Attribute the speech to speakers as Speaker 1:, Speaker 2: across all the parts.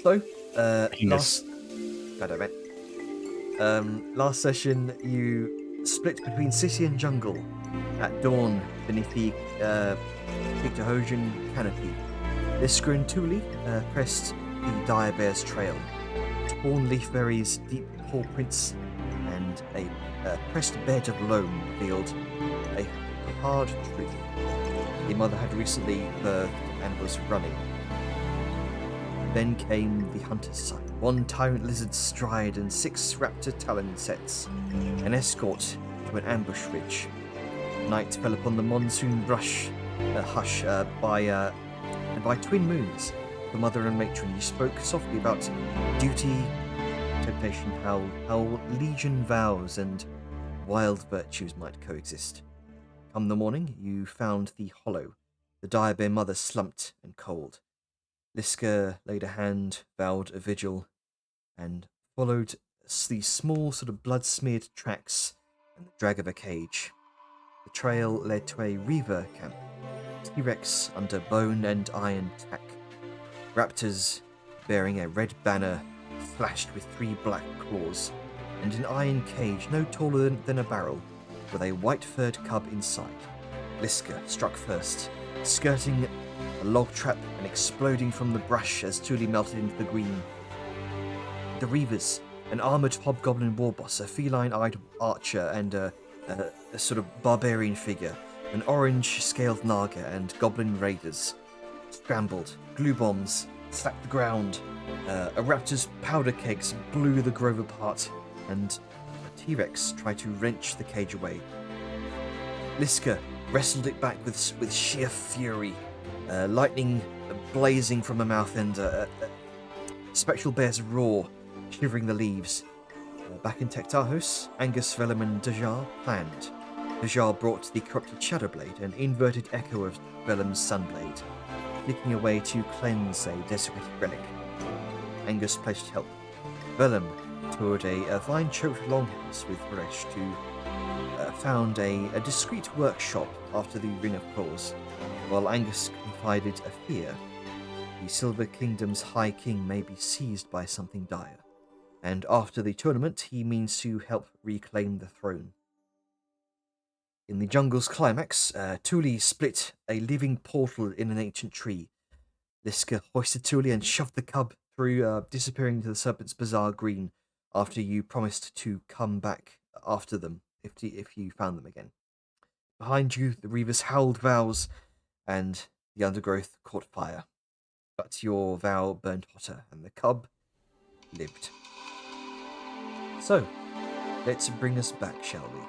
Speaker 1: So,
Speaker 2: Penis.
Speaker 1: last session you split between city and jungle at dawn beneath the Pictohosian canopy. Lisker and Thule pressed the dire bear's trail. Torn leaf berries, deep paw prints, and a pressed bed of loam revealed a hard truth. The mother had recently birthed and was running. Then came the hunter's sight. 1 tyrant lizard's stride and 6 raptor talon sets. An escort to an ambush ridge. Night fell upon the monsoon hush by twin moons. The mother and matron, you spoke softly about duty, temptation, how legion vows and wild virtues might coexist. Come the morning, you found the hollow. The dire bear mother slumped and cold. Lisker laid a hand, vowed a vigil, and followed the small sort of blood-smeared tracks and the drag of a cage. The trail led to a reaver camp. T-Rex under bone and iron tack. Raptors bearing a red banner flashed with 3 black claws, and an iron cage no taller than a barrel, with a white-furred cub inside. Lisker struck first, skirting a log trap and exploding from the brush as Thule melted into the green. The Reavers, an armoured hobgoblin warboss, a feline-eyed archer, and a sort of barbarian figure, an orange-scaled naga, and goblin raiders, scrambled. Glue bombs slapped the ground. A raptor's powder kegs blew the grove apart, and a T-Rex tried to wrench the cage away. Lisker wrestled it back with sheer fury, lightning blazing from her mouth and spectral bear's roar shivering the leaves. Back in Tectahos, Angus, Vellum and Dajar planned. Dajar brought the corrupted Shadowblade, an inverted echo of Vellum's Sunblade, flicking away to cleanse a desecrated relic. Angus pledged help. Vellum toured a vine-choked longhouse with Resh to found a discreet workshop after the Ring of Claws, while Angus confided a fear. The Silver Kingdom's High King may be seized by something dire, and after the tournament he means to help reclaim the throne. In the jungle's climax, Thule split a living portal in an ancient tree. Lisker hoisted Thule and shoved the cub through, disappearing into the Serpent's Bazaar Green after you promised to come back after them if you found them again. Behind you, the Reavers howled vows, and the undergrowth caught fire. But your vow burned hotter, and the cub lived. So, let's bring us back, shall we?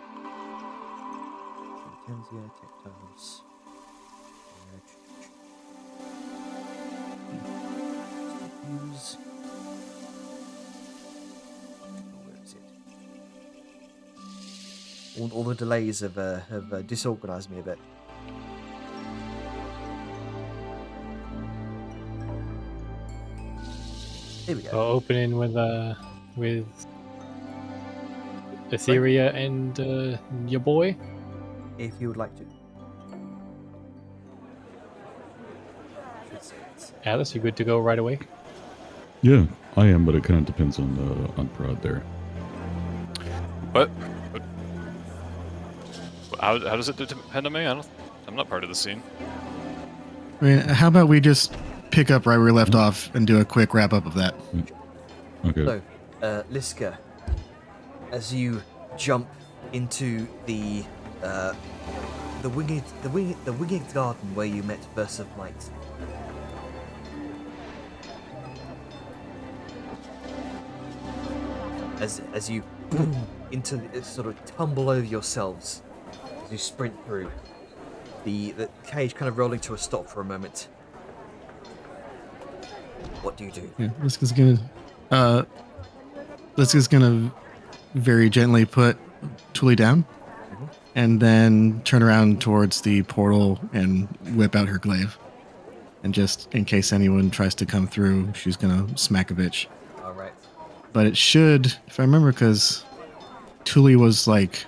Speaker 1: Tenzia, Tectahos. Use. Where is it? All the delays have disorganized me a bit. Here we go.
Speaker 2: So opening with Etheria and your boy.
Speaker 1: If you would like to.
Speaker 2: Alice, you good to go right away?
Speaker 3: Yeah, I am, but it kind of depends on Prod there.
Speaker 4: What? How does it depend on me? I'm not part of the scene.
Speaker 5: I mean, how about we just pick up right where we left off and do a quick wrap up of that?
Speaker 3: Okay.
Speaker 1: So, Lisker, as you jump into the winged garden where you met Verse of Might. As you into sort of tumble over yourselves as you sprint through, the cage kind of rolling to a stop for a moment. What do you do?
Speaker 5: Yeah, Liska's gonna very gently put Thule down, and then turn around towards the portal and whip out her glaive. And just in case anyone tries to come through, she's gonna smack a bitch.
Speaker 1: All right.
Speaker 5: But it should, if I remember, because Thule was like,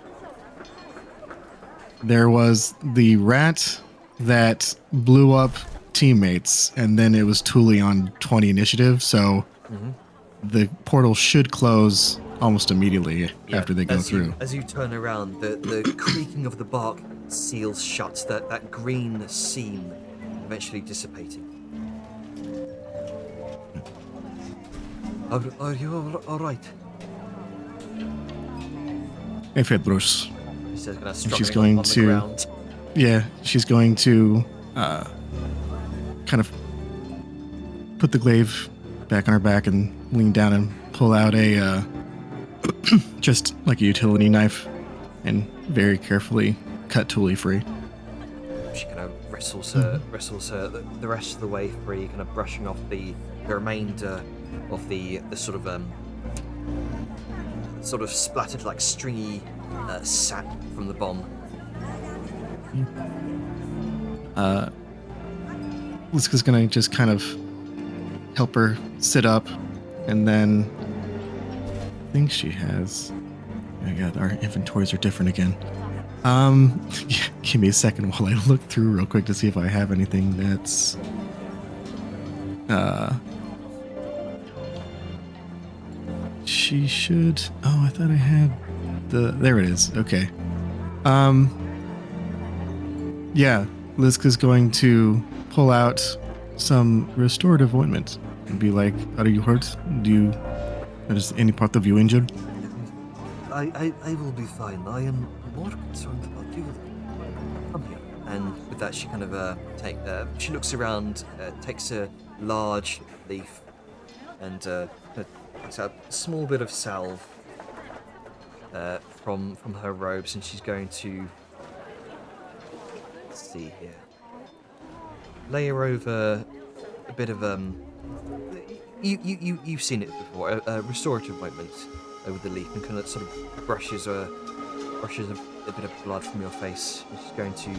Speaker 5: there was the rat that blew up teammates, and then it was Thule on 20 initiative, so
Speaker 1: Mhm.
Speaker 5: the portal should close almost immediately
Speaker 1: Yeah,
Speaker 5: after they go through.
Speaker 1: As you turn around, the creaking of the bark seals shut, that green seam eventually dissipating. Are you all right?
Speaker 5: Hey, Fed Bruce.
Speaker 1: He says, kind of
Speaker 5: she's
Speaker 1: struggling
Speaker 5: going
Speaker 1: on the
Speaker 5: to-
Speaker 1: ground.
Speaker 5: Yeah, she's going to kind of put the glaive back on her back and lean down and pull out a just like a utility knife and very carefully cut Thule free.
Speaker 1: She kind of wrestles her the rest of the way free, kind of brushing off the remainder of the sort of splattered like stringy sap from the bomb.
Speaker 5: Liska's gonna just kind of help her sit up, and then I think she has. Oh my God, our inventories are different again. Give me a second while I look through real quick to see if I have anything that's she should. Oh, I thought I had there it is. Okay. Yeah, Liska's going to pull out some restorative ointment and be like, "Are you hurt? Is any part of you injured?"
Speaker 1: I will be fine. I am more concerned about you. Come here. And with that, she kind of she looks around, takes a large leaf, and takes out a small bit of salve from her robes, and she's going to, let's see here, layer over a bit of you've seen it before, a restorative ointment over the leaf, and kind of sort of brushes a bit of blood from your face. She's going to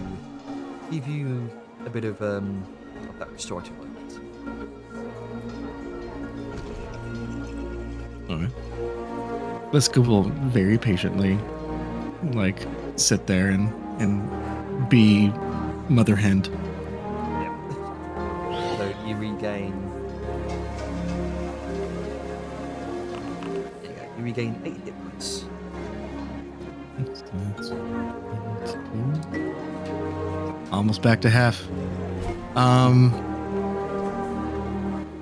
Speaker 1: give you a bit of that restorative ointment.
Speaker 5: Alright. Liska will very patiently, like, sit there and be mother hen.
Speaker 1: Yep. So you regain. There you go. You regain 8 hit points.
Speaker 5: Almost back to half.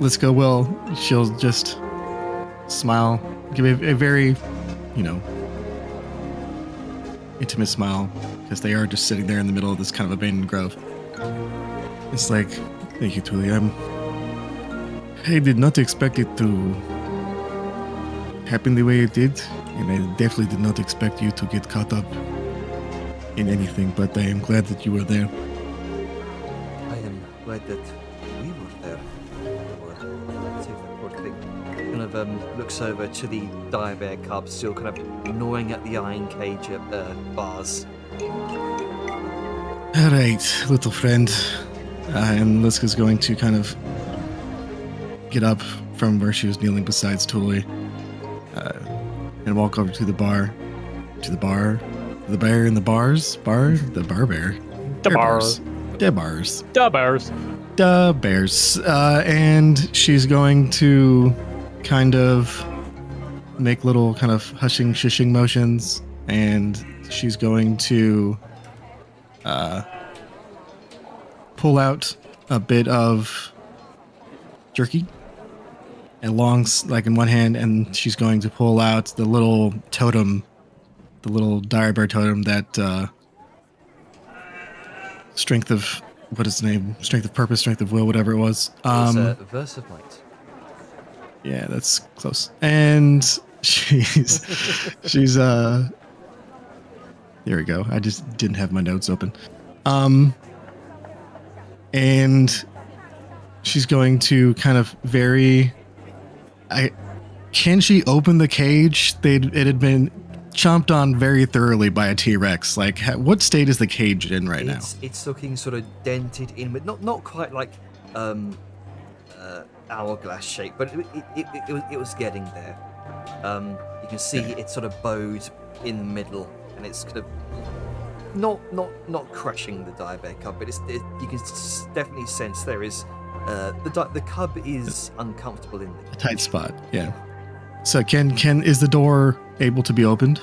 Speaker 5: Liska will. She'll just smile, give a very, intimate smile, because they are just sitting there in the middle of this kind of abandoned grove. It's like, thank you, Thule. I did not expect it to happen the way it did, and I definitely did not expect you to get caught up in anything, but I am glad that you were there.
Speaker 1: I am glad that we were there. Let's see if that poor thing kind of looks over to the dire bear cub, still kind of gnawing at the iron cage bars.
Speaker 5: All right, little friend. And Liska's going to kind of get up from where she was kneeling beside Thule and walk over to the bar. To the bar? The bear in the bars? Bar? The bar bear?
Speaker 2: The
Speaker 5: Bear
Speaker 2: bar.
Speaker 5: bars. The bars.
Speaker 2: The bears.
Speaker 5: The bears. And she's going to kind of make little kind of hushing, shushing motions. And she's going to pull out a bit of jerky and like in one hand, and she's going to pull out the little totem, the little dire bear totem that strength of, what is the name? Strength of purpose, strength of will, whatever it was.
Speaker 1: It's Verse of Might.
Speaker 5: Yeah, that's close. And she's there we go. I just didn't have my notes open. And she's going to kind of can she open the cage? It had been chomped on very thoroughly by a T-Rex. Like, what state is the cage in right now?
Speaker 1: It's looking sort of dented in, but not quite like hourglass shape, but it was getting there. You can see it's sort of bowed in the middle, and it's kind of not crushing the dire bear cub, but you can definitely sense there is the cub is uncomfortable in
Speaker 5: A tight spot. Yeah. So is the door able to be opened?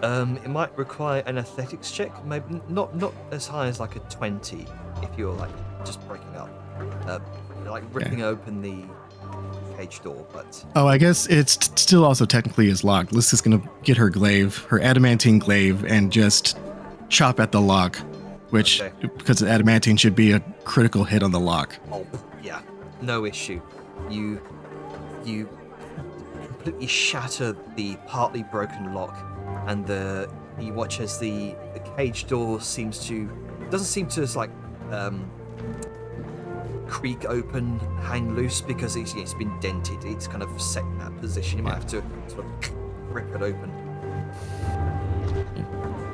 Speaker 1: It might require an athletics check, maybe not as high as like a 20 if you're like just breaking up, like ripping open the cage door. But
Speaker 5: Oh, I guess it's still also technically is locked. Liz is gonna get her glaive, her adamantine glaive, and just chop at the lock, which
Speaker 1: Okay.
Speaker 5: because the adamantine should be a critical hit on the lock.
Speaker 1: oh yeah, no issue. You completely shatter the partly broken lock, and you watch as the cage door doesn't seem to just like creak open, hang loose, because it's been dented. It's kind of set in that position. You might have to sort of rip it open.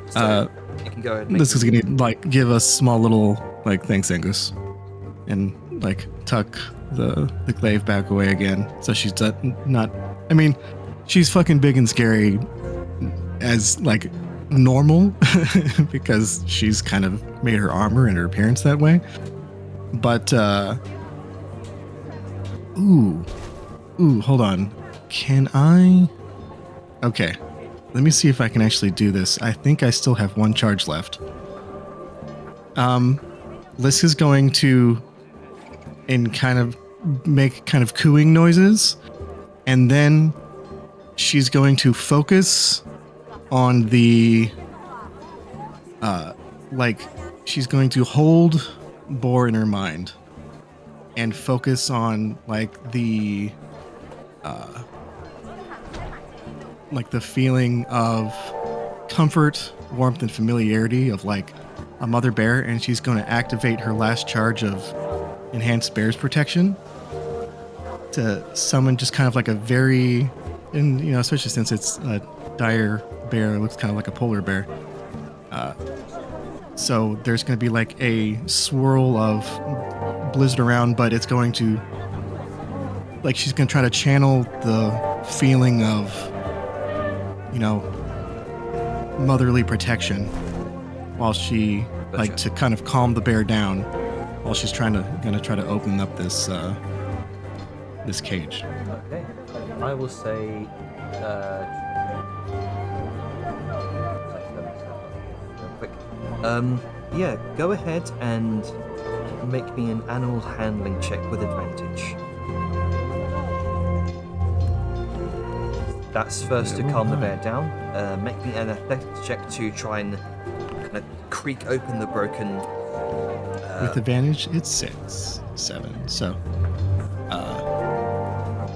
Speaker 1: So you can go ahead and make
Speaker 5: This is gonna like give a small little like thanks, Angus, and like tuck the glaive back away again, so she's not. I mean, she's fucking big and scary as like normal because she's kind of made her armor and her appearance that way. But ooh, hold on. Can I? Okay, let me see if I can actually do this. I think I still have one charge left. Liz is going to make kind of cooing noises, and then she's going to focus on the like she's going to hold Boar in her mind and focus on like the feeling of comfort, warmth, and familiarity of like a mother bear, and she's going to activate her last charge of enhanced bear's protection to summon just kind of like a very, and you know, especially since it's a dire bear, it looks kind of like a polar bear. So there's going to be like a swirl of blizzard around, but it's going to, like, she's going to try to channel the feeling of, you know, motherly protection while she, like, to kind of calm the bear down while she's gonna try to open up this this cage.
Speaker 1: Okay, I will say. Real quick. Yeah, go ahead and make me an animal handling check with advantage. That's first to calm the bear down. Make me an athletics check to try and kind of creak open the broken.
Speaker 5: With advantage, it's 7. So,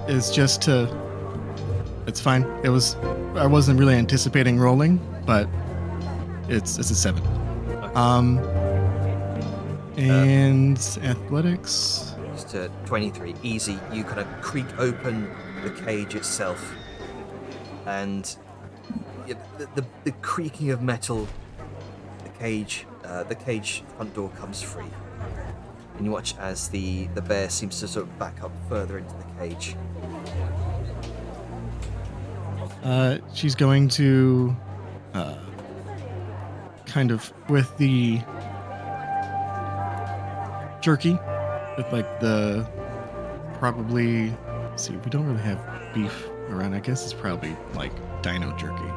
Speaker 5: it's just to. It's fine. I wasn't really anticipating rolling, but it's a 7. And athletics.
Speaker 1: Just a 23, easy. You kind of creak open the cage itself, and the creaking of metal. The cage front door comes free, and you watch as the bear seems to sort of back up further into the cage.
Speaker 5: She's going to kind of with the jerky, with like the probably. Let's see, we don't really have beef around. I guess it's probably like dino jerky,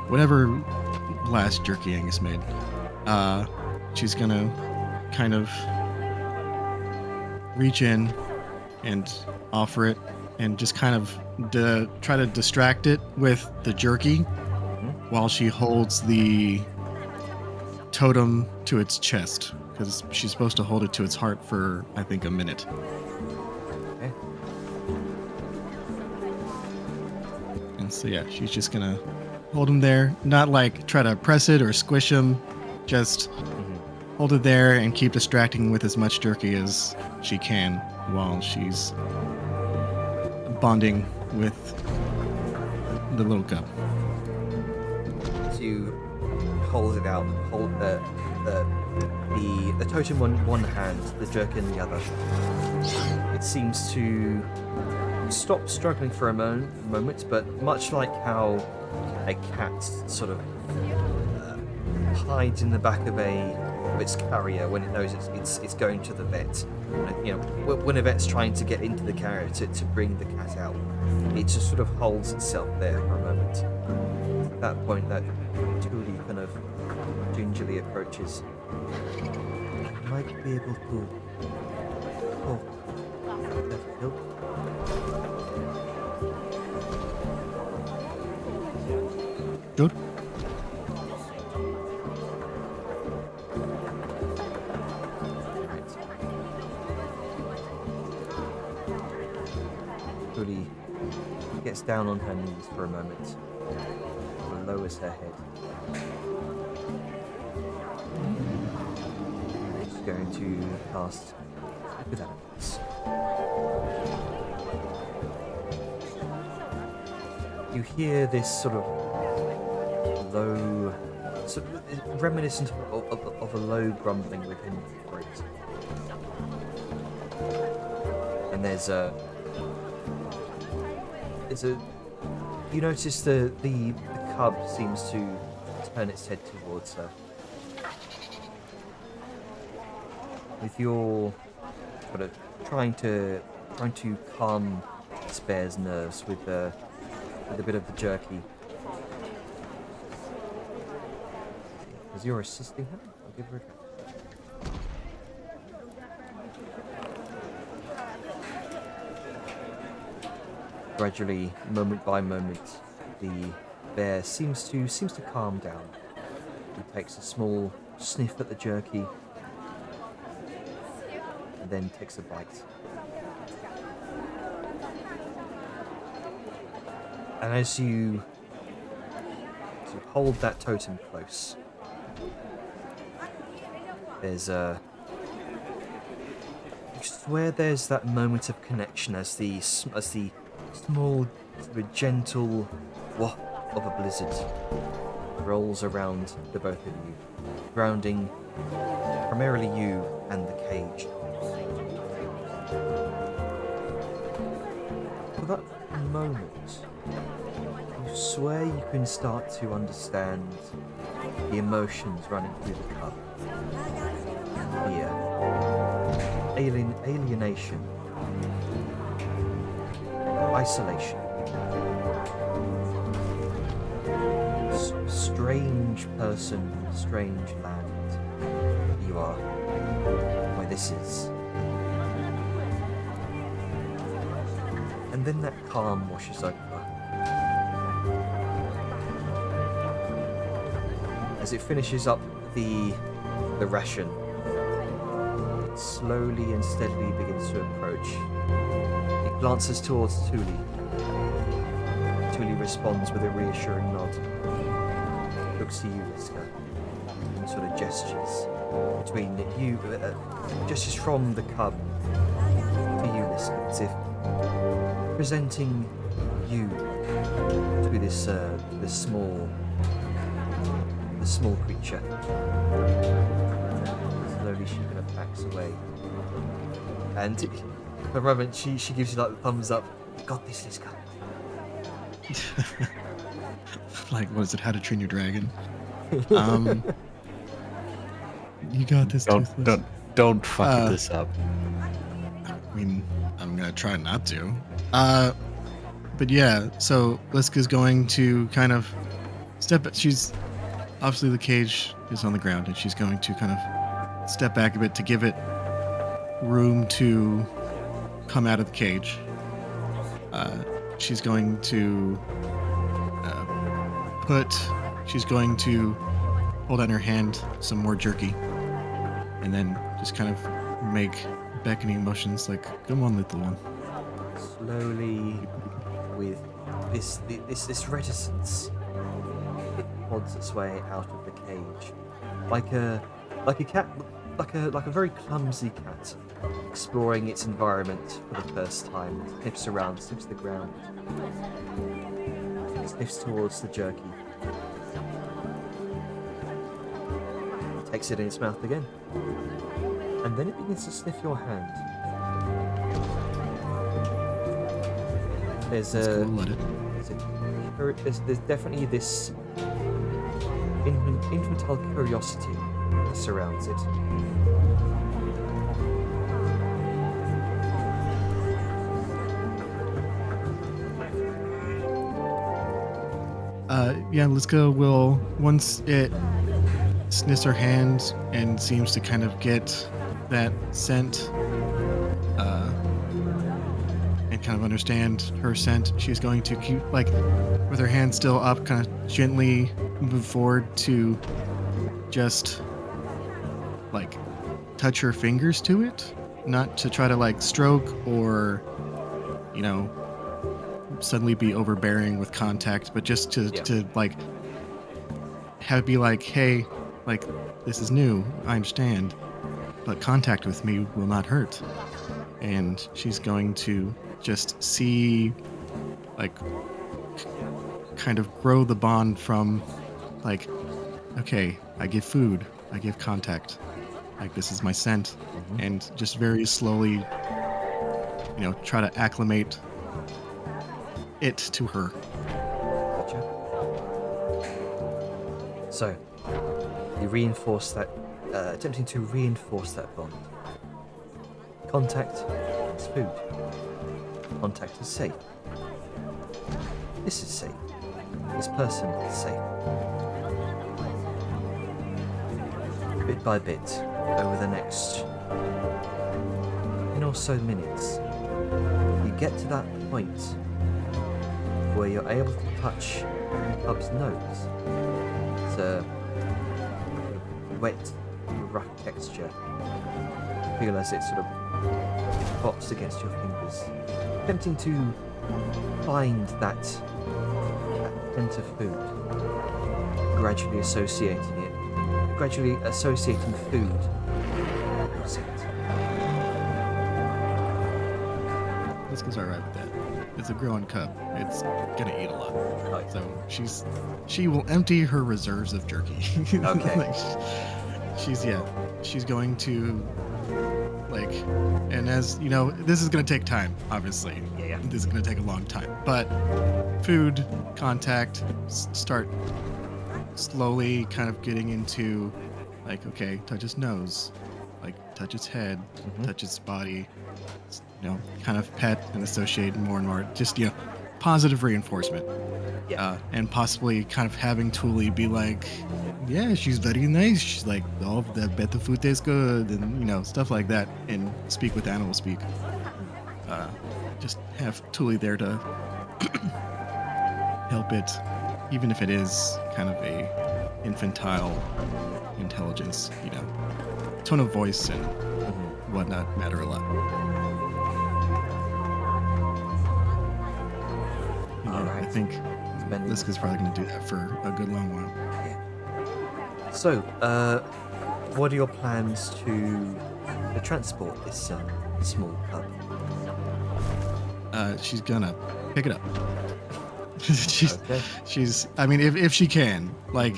Speaker 5: whatever last jerky Angus made. She's gonna kind of reach in and offer it, and just kind of try to distract it with the jerky while she holds the totem to its chest, because she's supposed to hold it to its heart for, I think, a minute.
Speaker 1: Okay.
Speaker 5: And so yeah, she's just gonna hold him there, not like try to press it or squish him, just hold it there and keep distracting with as much jerky as she can while she's bonding with the little cub.
Speaker 1: As you hold it out, hold the totem in one hand, the jerky in the other. It seems to stop struggling for a moment, but much like how a cat sort of hides in the back of its carrier when it knows it's going to the vet. You know, when a vet's trying to get into the carrier to bring the cat out, it just sort of holds itself there for a moment. At that point, that Tuli kind of gingerly approaches. I might be able to help.
Speaker 5: Good.
Speaker 1: Tuli gets down on her knees for a moment, lowers her head. She's going to cast with Elements. You hear this sort of low, reminiscent of a low grumbling within the throat. And there's a. You notice the cub seems to turn its head towards her. With your sort of trying to calm this bear's nerves with a bit of the jerky. As you're assisting her, I'll give her a try. Gradually, moment by moment, the bear seems to calm down. He takes a small sniff at the jerky, and then takes a bite. And as you hold that totem close, there's a. You swear there's that moment of connection as the small, sort of gentle wah of a blizzard rolls around the both of you, grounding primarily you and the cage. For that moment, you swear you can start to understand the emotions running through the cub. Fear, alienation, isolation, strange person, strange land. You are where this is. And then that calm washes over. As it finishes up the ration, it slowly and steadily begins to approach. It glances towards Tuli. Tuli responds with a reassuring nod. Looks to you, Liska, and sort of gestures between you, gestures from the cub to you, Liska, as if presenting you to this small creature. Slowly she kind of backs away, and for a moment she gives you like the thumbs up. You got this, Liska.
Speaker 5: Like, what is it? How to Train Your Dragon? You got this.
Speaker 6: Don't fuck this up.
Speaker 5: I mean, I'm gonna try not to. But yeah, so Liska's going to kind of step. She's obviously the cage is on the ground, and she's going to kind of step back a bit to give it room to come out of the cage. She's going to she's going to hold out in her hand some more jerky, and then just kind of make beckoning motions like, "Come on, little one."
Speaker 1: Slowly, with this reticence, it pods its way out of the cage, like a cat, like a very clumsy cat, exploring its environment for the first time. It sniffs around, sniffs the ground, sniffs towards the jerky, takes it in its mouth again, and then it begins to sniff your hand. There's
Speaker 5: Let's go let it.
Speaker 1: there's definitely this infantile curiosity surrounds it.
Speaker 5: Yeah, Liska will, once it sniffs her hand and seems to kind of get that scent and kind of understand her scent, she's going to keep, like, with her hand still up, kind of gently move forward to just, like, touch her fingers to it. Not to try to, like, stroke or, you know, suddenly be overbearing with contact, but just to like have be like, hey, like, this is new, I understand, but contact with me will not hurt. And she's going to just see, like, kind of grow the bond from, like, okay, I give food, I give contact, like, this is my scent, and just very slowly, you know, try to acclimate it to her.
Speaker 1: Gotcha. So, you reinforce that, attempting to reinforce that bond. Contact is food. Contact is safe. This is safe. This person is safe. Bit by bit, over the next 10 or so minutes, you get to that point where you're able to touch Hub's nose. It's a wet, rough texture. Feel as it sort of pops against your fingers, attempting to find that scent of food, gradually associating food with your scent.
Speaker 5: Liska's alright with that. It's a growing cub. It's gonna eat a lot.
Speaker 1: Right.
Speaker 5: So she will empty her reserves of jerky.
Speaker 1: Okay.
Speaker 5: Like, she's going to, like, and as you know, this is gonna take time, obviously.
Speaker 1: Yeah.
Speaker 5: This is gonna take a long time. But food, contact, start slowly kind of getting into, like, okay, touch his nose, like, touch his head, touch his body, you know, kind of pet and associate more and more, just, you know, positive reinforcement.
Speaker 1: Yeah.
Speaker 5: And possibly kind of having Thule be like, yeah, she's very nice. She's like, oh, the better food tastes good, and, you know, stuff like that, and speak with animal speak. Just have Thule there to help it, even if it is kind of a infantile intelligence, you know, tone of voice and whatnot matter a lot. Yeah,
Speaker 1: Alright.
Speaker 5: I think
Speaker 1: Spending-
Speaker 5: Liska's probably going to do that for a good long while.
Speaker 1: So, what are your plans to transport this small cub?
Speaker 5: She's gonna pick it up.
Speaker 1: Okay.
Speaker 5: She's, I mean, if she can, like,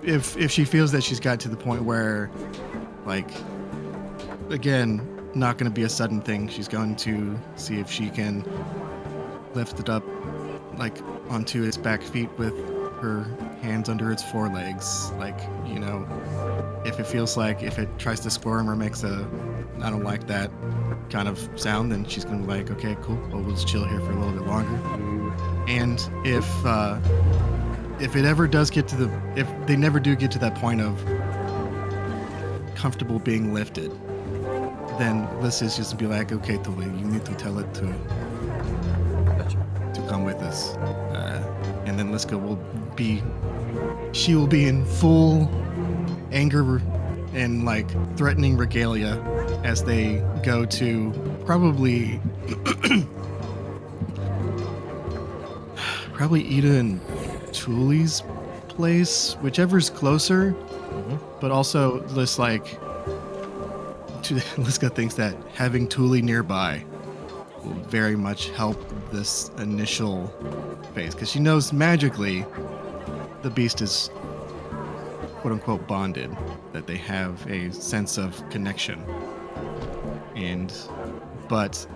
Speaker 5: if she feels that she's got to the point where, like, again, not going to be a sudden thing, she's going to see if she can lift it up, like, onto its back feet with her hands under its forelegs, like, you know, if it feels like, if it tries to squirm or makes a I don't like that kind of sound, then she's gonna be like, okay, cool, well, we'll just chill here for a little bit longer. And if it ever does get to if they never do get to that point of comfortable being lifted, then this is just be like, okay, Thule, you need to tell it to come with us. And then Liska will be in full anger and, like, threatening regalia as they go to probably Ida and Thule's place, whichever's closer. But also, just like, Liska thinks that having Thule nearby will very much help this initial phase, because she knows magically the beast is quote-unquote bonded, that they have a sense of connection, but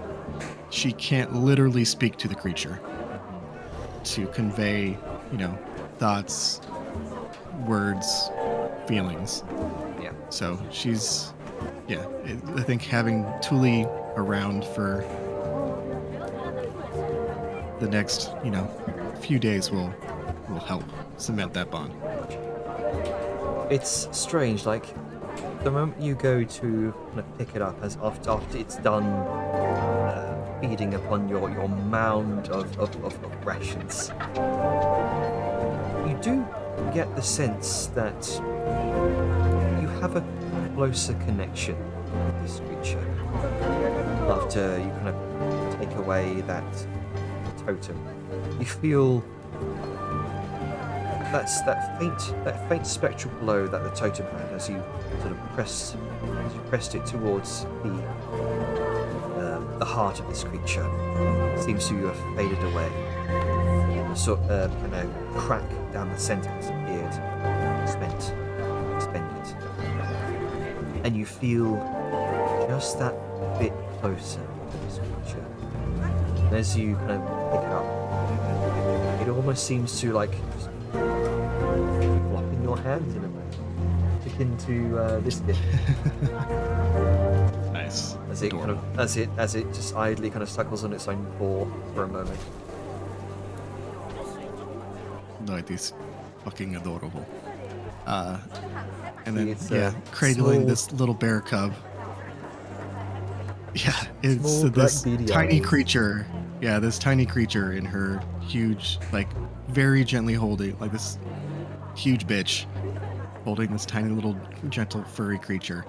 Speaker 5: she can't literally speak to the creature to convey, you know, thoughts, words, feelings.
Speaker 1: Yeah.
Speaker 5: So she's, I think having Thule around for the next, few days will help cement that bond.
Speaker 1: It's strange, like the moment you go to kind of pick it up, as after it's done feeding upon your mound of rations, you do get the sense that you have a closer connection with this creature after you kind of take away that totem. You feel that faint spectral glow that the totem had as you sort of pressed it towards the heart of this creature seems to have faded away. A sort of kind of crack down the centre has appeared, suspended, and you feel just that bit closer to this creature. And as you kind of pick it up, it almost seems to like just flop in your hands in a way, akin to this bit.
Speaker 5: Nice.
Speaker 1: As it kind of, as it just idly kind of suckles on its own paw for a moment.
Speaker 5: No, it is fucking adorable. And then
Speaker 1: It's,
Speaker 5: cradling
Speaker 1: small-
Speaker 5: this little bear cub. Yeah, it's
Speaker 1: Small black
Speaker 5: this
Speaker 1: beady
Speaker 5: tiny
Speaker 1: eyes.
Speaker 5: creature. Yeah, this tiny creature in her huge, like, very gently holding, like this huge bitch, holding this tiny little gentle furry creature.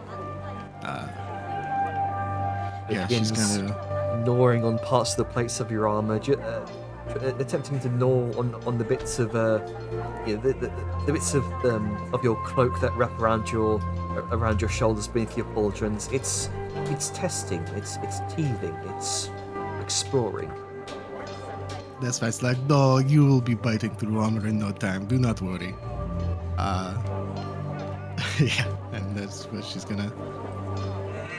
Speaker 5: Yeah, she's
Speaker 1: Begins
Speaker 5: gonna.
Speaker 1: gnawing on parts of the plates of your armor, attempting to gnaw on the bits of the bits of your cloak that wrap around your shoulders beneath your pauldrons. It's testing, it's teething, it's exploring.
Speaker 5: That's why it's like, no, you will be biting through armor in no time. Do not worry. Yeah, and that's what she's gonna.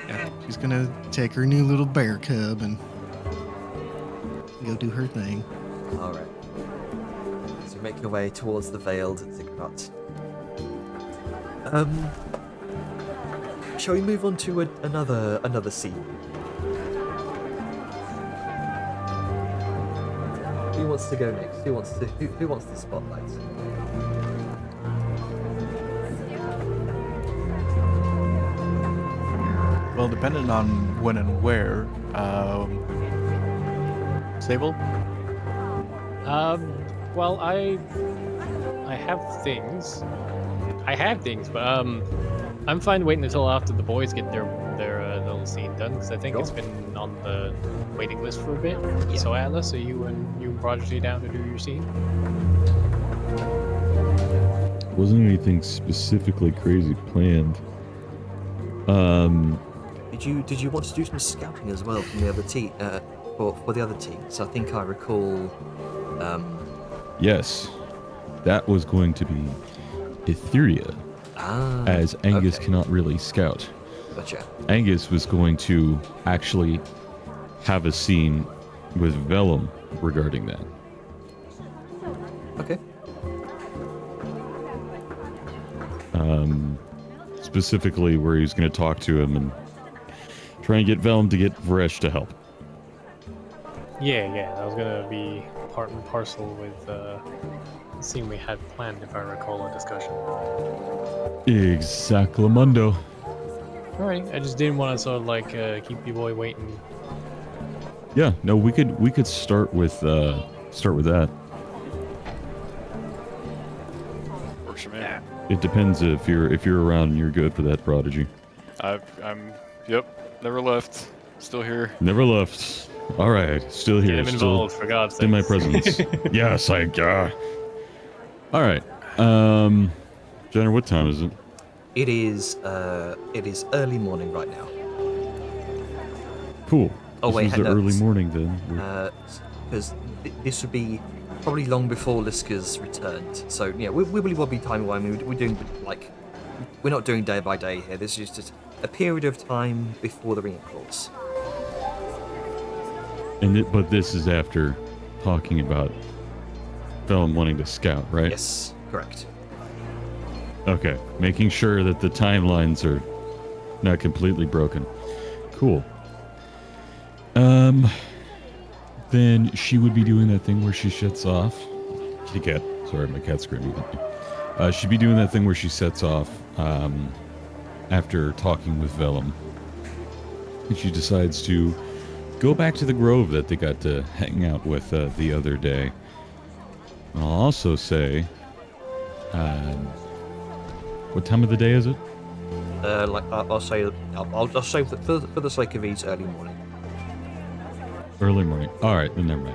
Speaker 5: Yeah, she's gonna take her new little bear cub and go do her thing.
Speaker 1: All right. So you make your way towards the veiled Ziggurat. Shall we move on to another scene? Who wants to go next? Who wants the spotlight?
Speaker 6: Well, depending on when and where. Sable?
Speaker 2: Well, I have things. But I'm fine waiting until after the boys get their little scene done, because I think
Speaker 1: Sure.
Speaker 2: it's been on the waiting list for a bit.
Speaker 1: Yeah.
Speaker 2: So Atlas, are you and Prodigy down to do your scene?
Speaker 3: Wasn't anything specifically crazy planned.
Speaker 1: Did you want to do some scouting as well from the other team for the other team? So I think I recall.
Speaker 3: Yes, that was going to be Etheria, as Angus
Speaker 1: okay.
Speaker 3: cannot really scout.
Speaker 1: Gotcha.
Speaker 3: Angus was going to actually have a scene with Vellum regarding that.
Speaker 1: Okay.
Speaker 3: Specifically where he was going to talk to him and try and get Vellum to get Varesh to help.
Speaker 2: Yeah, that was gonna be part and parcel with the scene we had planned, if I recall our discussion.
Speaker 3: Exactlamundo.
Speaker 2: Alright, I just didn't want to sort of like keep you boy waiting.
Speaker 3: Yeah, no, we could start with that.
Speaker 4: Works for me.
Speaker 3: It depends if you're around and you're good for that, Prodigy.
Speaker 4: Yep, never left. Still here.
Speaker 3: Never left. All right, still here.
Speaker 2: Get him
Speaker 3: Still
Speaker 2: involved, for God's sake.
Speaker 3: in my presence. Yes, I. All right. Jenner, what time is it?
Speaker 1: It is early morning right now.
Speaker 3: Cool.
Speaker 1: Oh,
Speaker 3: This
Speaker 1: wait,
Speaker 3: was the
Speaker 1: no,
Speaker 3: early
Speaker 1: it's-
Speaker 3: morning then.
Speaker 1: Because this would be probably long before Liska's returned. So yeah, wibbly wobbly time. I mean, we're doing like we're not doing day by day here. This is just a period of time before the ring calls.
Speaker 3: But this is after talking about Vellum wanting to scout, right?
Speaker 1: Yes, correct.
Speaker 3: Okay, making sure that the timelines are not completely broken. Cool. Then she would be doing that thing where she shuts off. Kitty cat. Sorry, my cat's screaming at me. She'd be doing that thing where she sets off after talking with Vellum. And she decides to go back to the grove that they got to hang out with the other day. I'll also say, what time of the day is it?
Speaker 1: I'll say that for the sake of ease, early morning.
Speaker 3: Early morning. All right, then never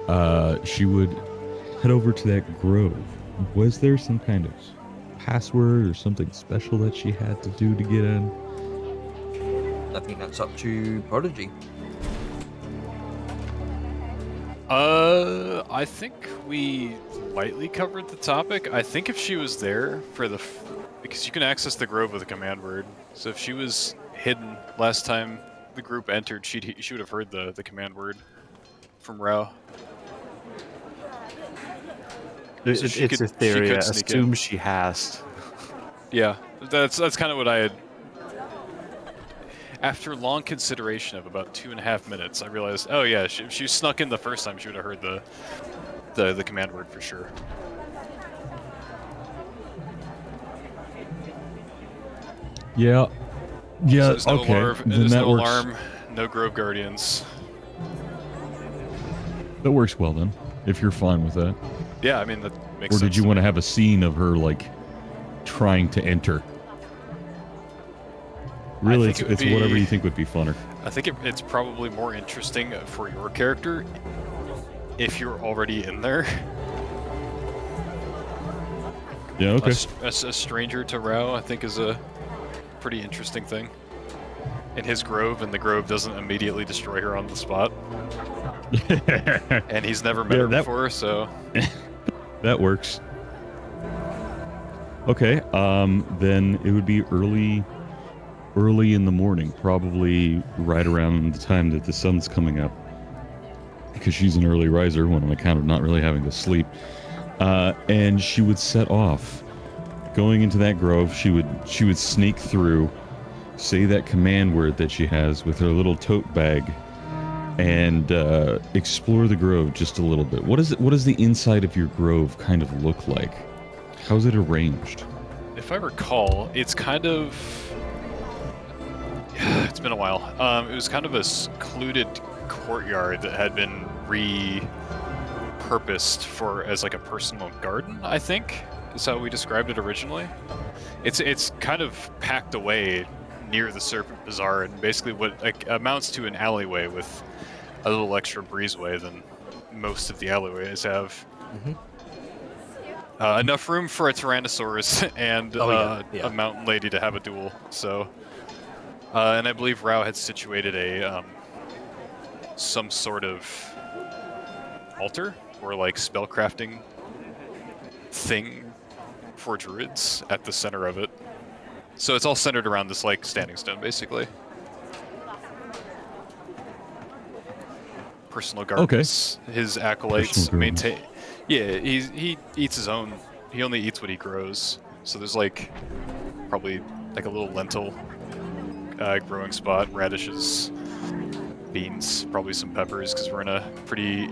Speaker 3: mind. She would head over to that grove. Was there some kind of password or something special that she had to do to get in?
Speaker 1: I think that's up to Prodigy.
Speaker 4: I think we lightly covered the topic. I think if she was there for the... because you can access the grove with a command word. So if she was hidden last time the group entered, she would have heard the command word from Rao.
Speaker 6: It's
Speaker 4: she
Speaker 6: a
Speaker 4: could
Speaker 6: theory. I
Speaker 4: sneak
Speaker 6: assume
Speaker 4: in.
Speaker 6: she has.
Speaker 4: Yeah, that's kind of what I had... After long consideration of about 2.5 minutes, I realized, oh yeah, she snuck in the first time, she would have heard the command word for sure.
Speaker 3: Yeah.
Speaker 4: So
Speaker 3: Yeah,
Speaker 4: there's no
Speaker 3: okay.
Speaker 4: alarm,
Speaker 3: Then
Speaker 4: there's
Speaker 3: that
Speaker 4: no
Speaker 3: works.
Speaker 4: alarm, no Grove Guardians.
Speaker 3: That works well then, if you're fine with that.
Speaker 4: Yeah, I mean, that makes
Speaker 3: Or
Speaker 4: sense.
Speaker 3: did you want to have a scene of her, like, trying to enter? Really,
Speaker 4: think it would
Speaker 3: it's whatever
Speaker 4: be-
Speaker 3: you think would be funner.
Speaker 4: I think it's probably more interesting for your character if you're already in there.
Speaker 3: Yeah, okay.
Speaker 4: A stranger to Rao, I think, is a pretty interesting thing. In his grove, and the grove doesn't immediately destroy her on the spot. And he's never met
Speaker 3: Yeah,
Speaker 4: her
Speaker 3: that-
Speaker 4: before, so...
Speaker 3: That works. Okay, then it would be early in the morning, probably right around the time that the sun's coming up, because she's an early riser on account of not really having to sleep. And she would set off, going into that grove. She would sneak through, say that command word that she has with her little tote bag, and explore the grove just a little bit. What does the inside of your grove kind of look like? How's it arranged?
Speaker 4: If I recall, it's kind of... It's been a while. It was kind of a secluded courtyard that had been repurposed as like a personal garden, I think, is how we described it originally. It's kind of packed away near the Serpent Bazaar, and basically what amounts to an alleyway with a little extra breezeway than most of the alleyways have. Enough room for a Tyrannosaurus and
Speaker 1: yeah.
Speaker 4: a mountain lady to have a duel. So, and I believe Rao had situated a some sort of altar or like spellcrafting thing for druids at the center of it. So it's all centered around this like standing stone, basically. Personal gardens. His acolytes
Speaker 3: Personal gardens.
Speaker 4: maintain. Yeah, he eats his own. He only eats what he grows. So there's like probably like a little lentil growing spot, radishes, beans, probably some peppers because we're in a pretty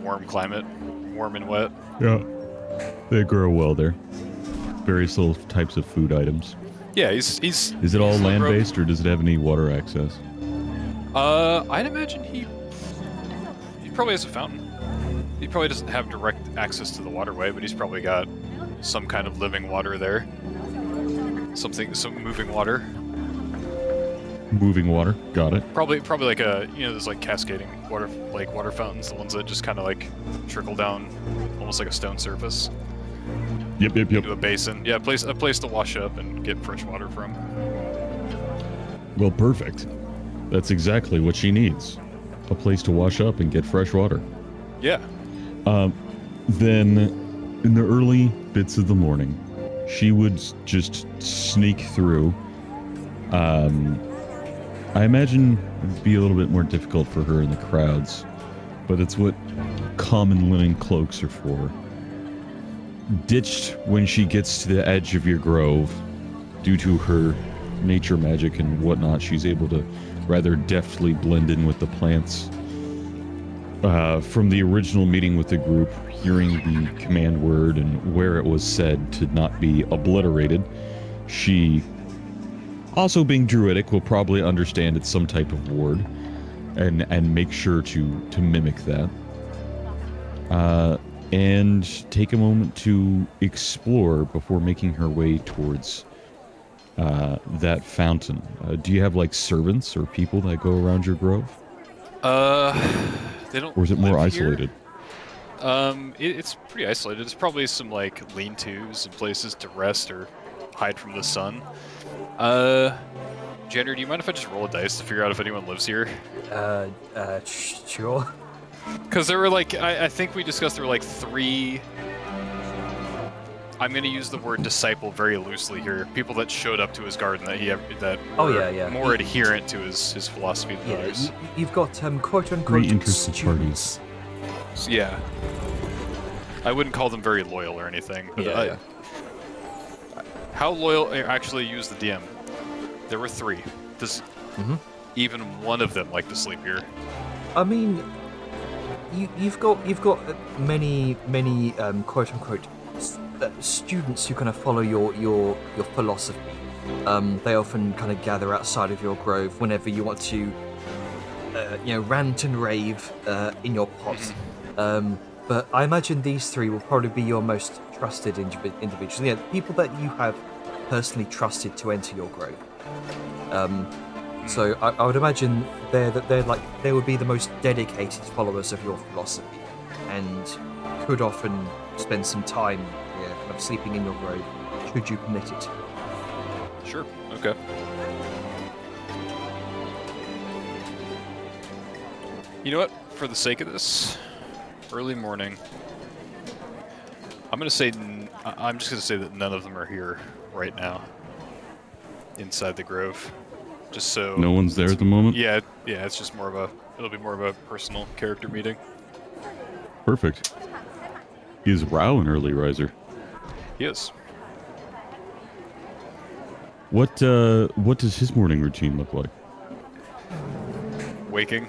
Speaker 4: warm climate, warm and wet.
Speaker 3: Yeah, they grow well there. Various little types of food items.
Speaker 4: Yeah, he's.
Speaker 3: Is it all
Speaker 4: he's a
Speaker 3: land
Speaker 4: grow-
Speaker 3: based, or does it have any water access?
Speaker 4: I'd imagine he probably has a fountain. He probably doesn't have direct access to the waterway, but he's probably got some kind of living water there. Some moving water.
Speaker 3: Moving water. Got it.
Speaker 4: Probably like there's like cascading water fountains, the ones that just kind of like trickle down, almost like a stone surface
Speaker 3: Yep.
Speaker 4: into a basin. Yeah, a place to wash up and get fresh water from.
Speaker 3: Well, perfect. That's exactly what she needs. A place to wash up and get fresh water.
Speaker 4: Yeah.
Speaker 3: Then, in the early bits of the morning, she would just sneak through. I imagine it'd be a little bit more difficult for her in the crowds, but it's what common linen cloaks are for. ditched when she gets to the edge of your grove. Due to her nature magic and whatnot, she's able to rather deftly blend in with the plants. From the original meeting with the group, hearing the command word and where it was said to not be obliterated, she, also being druidic, will probably understand it's some type of ward and make sure to mimic that. And take a moment to explore before making her way towards that fountain. Do you have like servants or people that go around your grove?
Speaker 4: They don't.
Speaker 3: Or is it more
Speaker 4: live here.
Speaker 3: isolated?
Speaker 4: It's pretty isolated. There's probably some like lean-tos and places to rest or hide from the sun. Jenner, do you mind if I just roll a dice to figure out if anyone lives here?
Speaker 1: Sure.
Speaker 4: Because there were like, I think we discussed there were like 3. I'm going to use the word disciple very loosely here. People that showed up to his garden that
Speaker 1: Oh,
Speaker 4: were
Speaker 1: yeah.
Speaker 4: more adherent to his philosophy than
Speaker 1: Yeah,
Speaker 4: others.
Speaker 1: you've got quote-unquote
Speaker 3: interested
Speaker 1: students.
Speaker 4: So, yeah. I wouldn't call them very loyal or anything. But
Speaker 1: Yeah.
Speaker 4: How loyal? Actually, use the DM. There were 3. Does even one of them like to sleep here?
Speaker 1: I mean, you've got many quote-unquote students who kind of follow your philosophy. They often kind of gather outside of your grove whenever you want to, rant and rave in your pods. But I imagine these 3 will probably be your most trusted individuals. Yeah, people that you have personally trusted to enter your grove. So I would imagine they would be the most dedicated followers of your philosophy, and could often spend some time kind of sleeping in your grove, should you permit it.
Speaker 4: Sure. Okay. You know what? For the sake of this, early morning, I'm just gonna say that none of them are here right now. Inside the grove, just so
Speaker 3: No one's there at the moment?
Speaker 4: Yeah. It's just it'll be more of a personal character meeting.
Speaker 3: Perfect. Is Rao an early riser?
Speaker 4: Yes.
Speaker 3: What does his morning routine look like?
Speaker 4: Waking,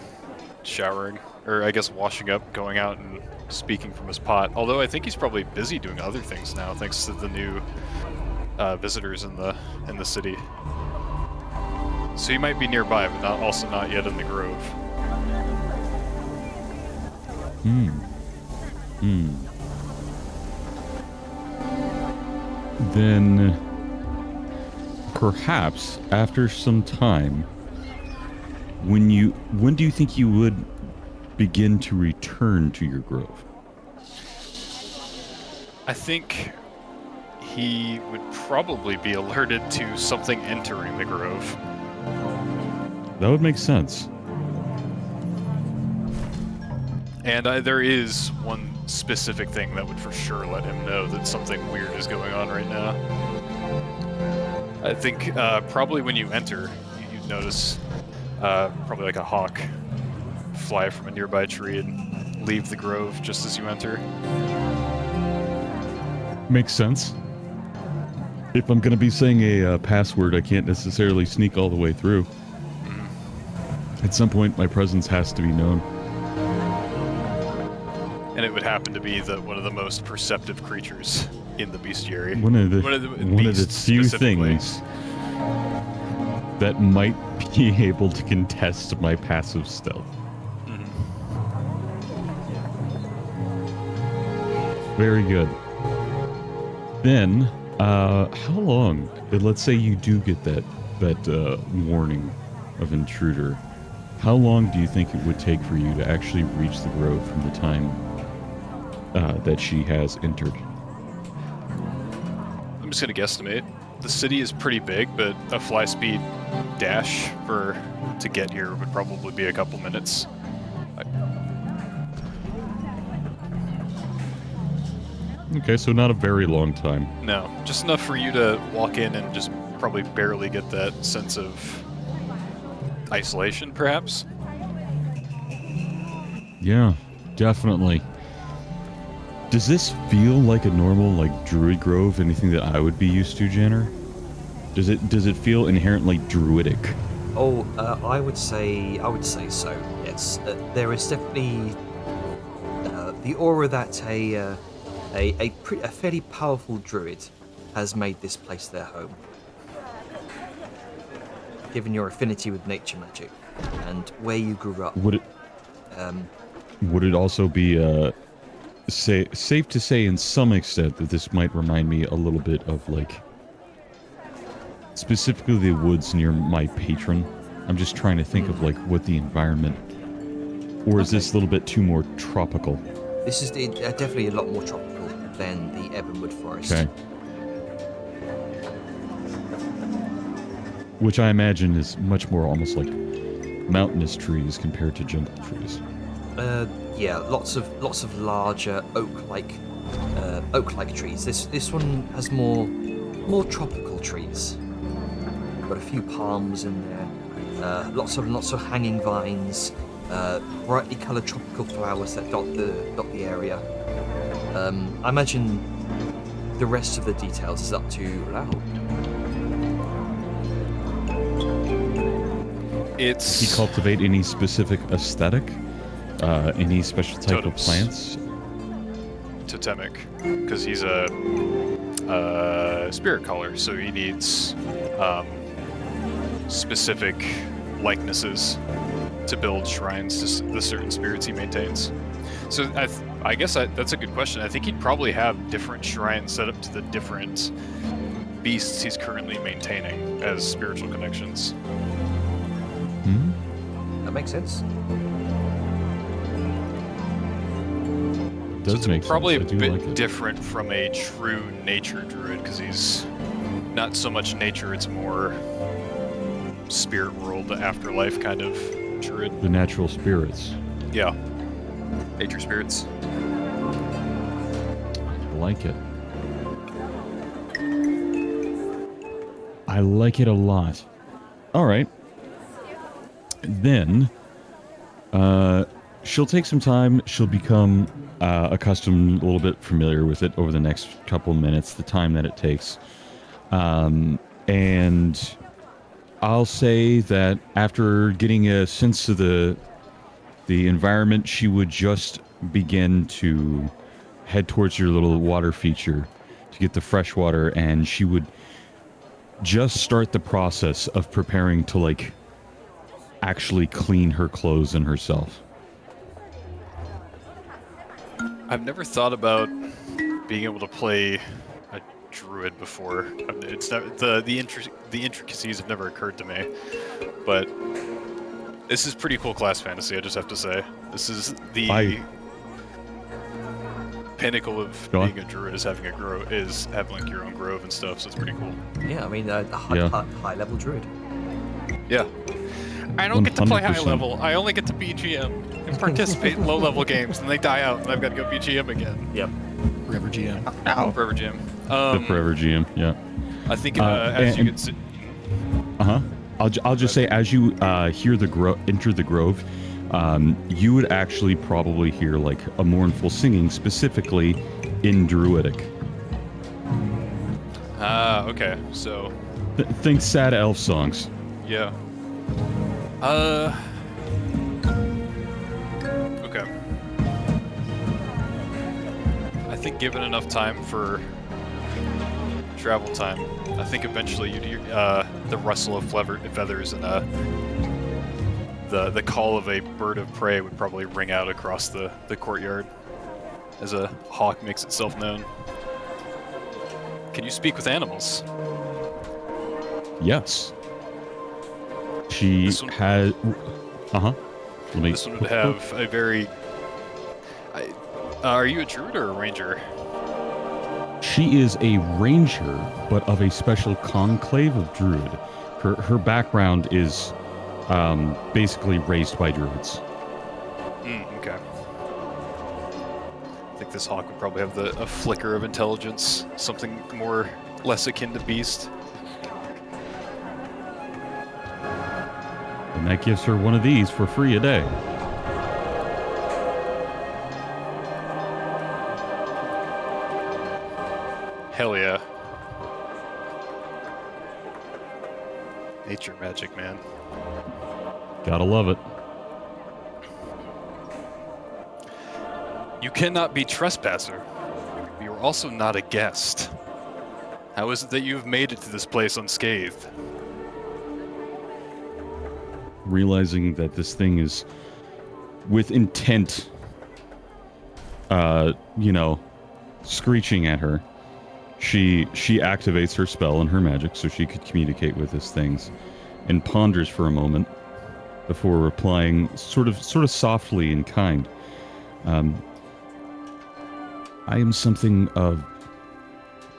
Speaker 4: showering, or I guess washing up, going out and speaking from his pot. Although I think he's probably busy doing other things now, thanks to the new visitors in the city. So he might be nearby, but also not yet in the grove.
Speaker 3: Then perhaps after some time, when do you think you would begin to return to your grove?
Speaker 4: I think he would probably be alerted to something entering the grove.
Speaker 3: That would make sense.
Speaker 4: And there is one specific thing that would for sure let him know that something weird is going on right now. I think probably when you enter, you'd notice probably like a hawk fly from a nearby tree and leave the grove just as you enter.
Speaker 3: Makes sense. If I'm going to be saying a password, I can't necessarily sneak all the way through. At some point, my presence has to be known.
Speaker 4: And it would happen to be one of the most perceptive creatures in the bestiary.
Speaker 3: One of the
Speaker 4: beasts
Speaker 3: few
Speaker 4: specifically.
Speaker 3: things that might be able to contest my passive stealth. Very good. Then, how long? Let's say you do get that warning of intruder. How long do you think it would take for you to actually reach the grove from the time that she has entered?
Speaker 4: I'm just gonna guesstimate. The city is pretty big, but a fly speed dash to get here would probably be a couple minutes.
Speaker 3: Okay, so not a very long time.
Speaker 4: No, just enough for you to walk in and just probably barely get that sense of isolation, perhaps.
Speaker 3: Yeah, definitely. Does this feel like a normal like druid grove? Anything that I would be used to, Janner? Does it feel inherently druidic?
Speaker 1: Oh, I would say so. Yes, there is definitely the aura that a fairly powerful druid has made this place their home. Given your affinity with nature magic and where you grew up,
Speaker 3: Would it also be safe to say in some extent that this might remind me a little bit of like specifically the woods near my patron? I'm just trying to think of like what the environment, or is this a little bit too more tropical?
Speaker 1: this is definitely a lot more tropical than the Ebonwood Forest.
Speaker 3: Okay. Which I imagine is much more almost like mountainous trees compared to jungle trees.
Speaker 1: Yeah, lots of larger oak-like trees. This one has more tropical trees. Got a few palms in there. Lots of hanging vines. Brightly coloured tropical flowers that dot the area. I imagine the rest of the details is up to Lau.
Speaker 4: It's
Speaker 3: Does he cultivate any specific aesthetic? Any special type of
Speaker 4: Totems.
Speaker 3: plants?
Speaker 4: totemic because he's a spirit caller, so he needs specific likenesses to build shrines to the certain spirits he maintains. So I guess that's a good question. I think he'd probably have different shrines set up to the different beasts he's currently maintaining as spiritual connections.
Speaker 3: Hmm?
Speaker 1: That makes sense.
Speaker 3: Does
Speaker 4: It's
Speaker 3: make
Speaker 4: probably
Speaker 3: sense. I
Speaker 4: a
Speaker 3: do
Speaker 4: bit
Speaker 3: like it.
Speaker 4: different from a true nature druid because he's not so much nature, it's more spirit world, afterlife kind of druid.
Speaker 3: The natural spirits.
Speaker 4: Yeah. Nature spirits.
Speaker 3: I like it. I like it a lot. All right. Then, she'll take some time. She'll become accustomed, a little bit familiar with it over the next couple minutes, the time that it takes. And I'll say that after getting a sense of the environment, she would just begin to head towards your little water feature to get the fresh water, and she would just start the process of preparing to like actually clean her clothes and herself.
Speaker 4: I've never thought about being able to play a druid before. It's not, the intricacies have never occurred to me, but this is pretty cool class fantasy. I just have to say, this is the pinnacle of
Speaker 3: Go on.
Speaker 4: being a druid is having having like your own grove and stuff. So it's pretty cool.
Speaker 1: Yeah, I mean, a
Speaker 3: Yeah.
Speaker 1: high level druid.
Speaker 4: Yeah. I don't get to play high
Speaker 3: 100%.
Speaker 4: level. I only get to BGM and participate in low level games, and they die out, and I've got to go BGM again.
Speaker 1: Yep.
Speaker 5: Forever GM.
Speaker 4: Forever Jim.
Speaker 3: The Forever GM, yeah.
Speaker 4: I think
Speaker 3: and-
Speaker 4: as you can see,
Speaker 3: Uh-huh. I'll just say, as you enter the grove, you would actually probably hear like a mournful singing, specifically in Druidic.
Speaker 4: okay, so
Speaker 3: Think sad elf songs.
Speaker 4: yeah. Okay. I think given enough time for travel time, I think eventually you'd hear the rustle of feathers and the call of a bird of prey would probably ring out across the courtyard as a hawk makes itself known. Can you speak with animals?
Speaker 3: Yes. She
Speaker 4: This one-
Speaker 3: has. Uh-huh. Let me.
Speaker 4: This one would have a very... are you a druid or a ranger?
Speaker 3: She is a ranger, but of a special conclave of druid. Her background is basically raised by druids.
Speaker 4: Okay. I think this hawk would probably have a flicker of intelligence, something less akin to beast.
Speaker 3: And that gives her one of these for free a day.
Speaker 4: Hell yeah. Nature magic, man.
Speaker 3: Gotta love it.
Speaker 4: You cannot be trespasser. You are also not a guest. How is it that you have made it to this place unscathed?
Speaker 3: Realizing that this thing is with intent, screeching at her, she activates her spell and her magic so she could communicate with these things, and ponders for a moment before replying, sort of softly and kind. I am something of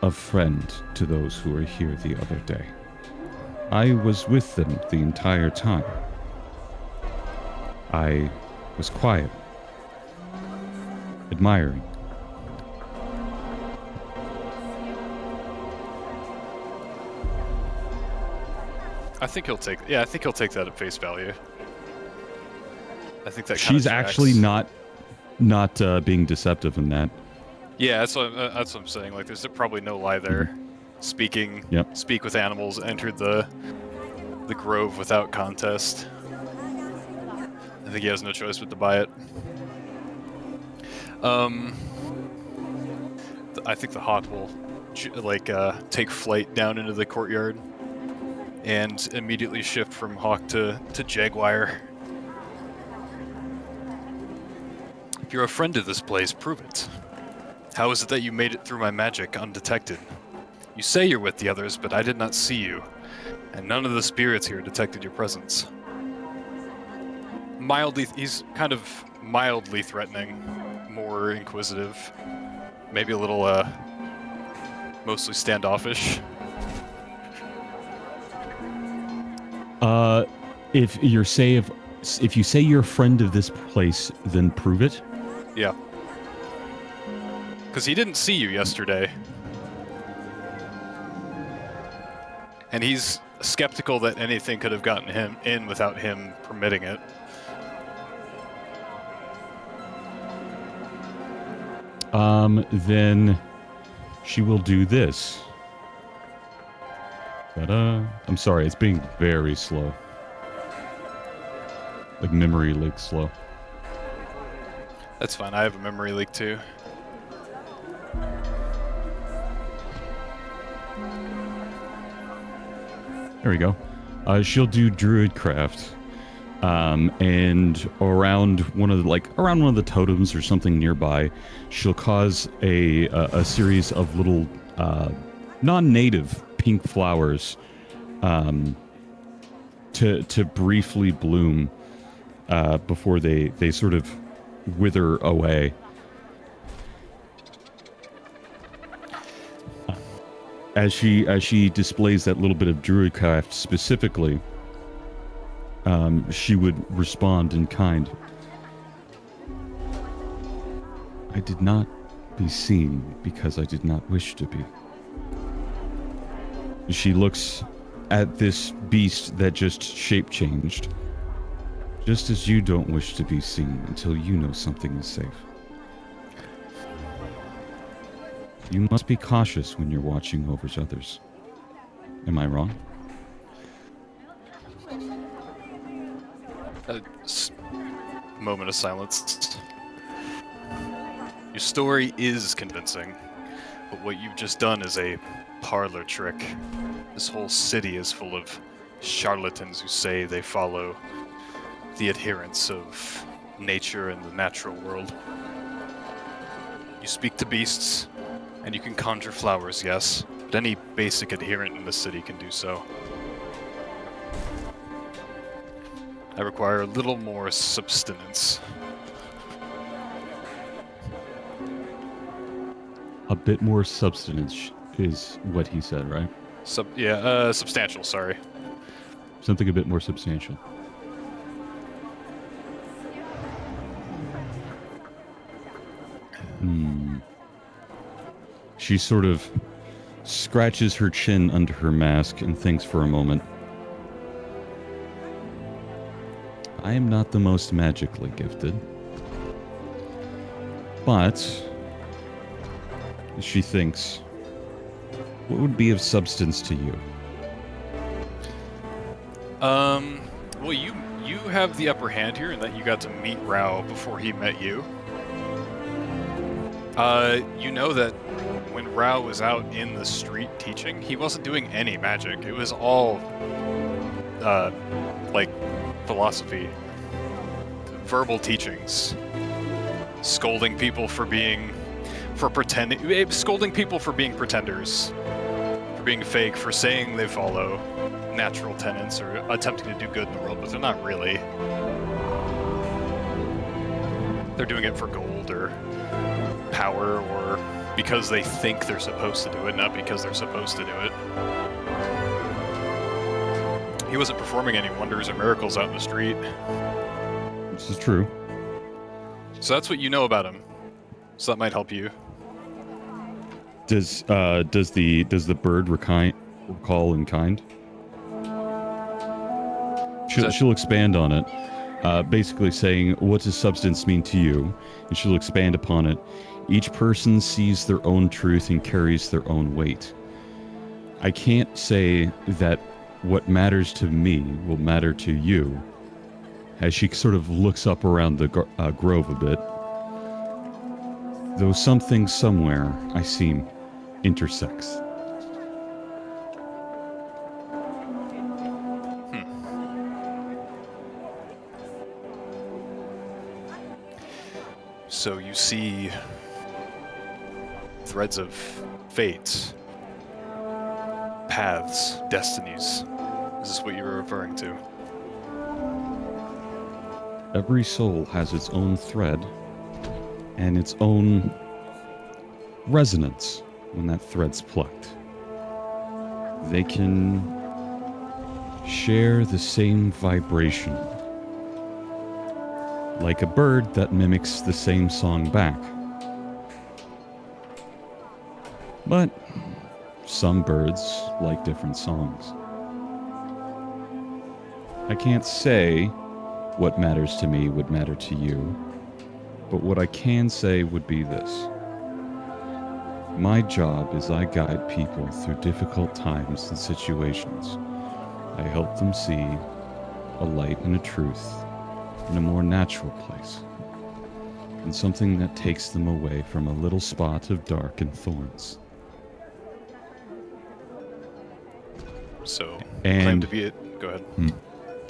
Speaker 3: a friend to those who were here the other day. I was with them the entire time. I was quiet, admiring.
Speaker 4: I think he'll take that at face value. I think that
Speaker 3: She's
Speaker 4: kinda
Speaker 3: actually
Speaker 4: tracks.
Speaker 3: not being deceptive in that.
Speaker 4: Yeah, that's what I'm saying. Like, there's probably no lie there.
Speaker 3: Yep.
Speaker 4: Speak with animals, entered the grove without contest. I think he has no choice but to buy it. I think the hawk will take flight down into the courtyard and immediately shift from hawk to jaguar. If you're a friend of this place, prove it. How is it that you made it through my magic undetected? You say you're with the others, but I did not see you, and none of the spirits here detected your presence. He's kind of mildly threatening, more inquisitive, maybe a little, mostly standoffish.
Speaker 3: If you say you're a friend of this place, then prove it.
Speaker 4: Yeah. Because he didn't see you yesterday. And he's skeptical that anything could have gotten him in without him permitting it.
Speaker 3: Then she will do this. Ta-da. I'm sorry, it's being very slow. Like memory leak slow.
Speaker 4: That's fine, I have a memory leak too.
Speaker 3: There we go. She'll do Druidcraft, and around one of the totems or something nearby, she'll cause a series of little non-native pink flowers to briefly bloom before they sort of wither away. As she displays that little bit of Druidcraft specifically, she would respond in kind. I did not be seen because I did not wish to be. She looks at this beast that just shape changed. Just as you don't wish to be seen until you know something is safe. You must be cautious when you're watching over others. Am I wrong?
Speaker 4: Moment of silence. Your story is convincing, but what you've just done is a parlor trick. This whole city is full of charlatans who say they follow the adherents of nature and the natural world. You speak to beasts, and you can conjure flowers, yes, but any basic adherent in the city can do so. I require a little more substance.
Speaker 3: A bit more substance is what he said, right?
Speaker 4: Substantial, sorry.
Speaker 3: Something a bit more substantial. She sort of scratches her chin under her mask and thinks for a moment. I am not the most magically gifted. But, she thinks, What would be of substance to you?
Speaker 4: Well, you have the upper hand here in that you got to meet Rao before he met you. You know that when Rao was out in the street teaching, he wasn't doing any magic. It was all, like, philosophy, verbal teachings, scolding people for being pretenders, for being fake, for saying they follow natural tenets or attempting to do good in the world, but they're not really. They're doing it for gold or power or because they think they're supposed to do it, not because they're supposed to do it. He wasn't performing any wonders or miracles out in the street.
Speaker 3: This is true.
Speaker 4: So that's what you know about him. So that might help you.
Speaker 3: Does the bird recall in kind? She'll expand on it, basically saying, what does substance mean to you? And she'll expand upon it. Each person sees their own truth and carries their own weight. I can't say that what matters to me will matter to you, as she sort of looks up around the grove a bit. Though something somewhere, I seem, intersects.
Speaker 4: So you see threads of fates, paths, destinies. Is this what you were referring to?
Speaker 3: Every soul has its own thread and its own resonance when that thread's plucked. They can share the same vibration, like a bird that mimics the same song back. But some birds like different songs. I can't say what matters to me would matter to you, but what I can say would be this. My job is I guide people through difficult times and situations. I help them see a light and a truth in a more natural place, and something that takes them away from a little spot of dark and thorns.
Speaker 4: So,
Speaker 3: And-
Speaker 4: claim to be it. Go ahead.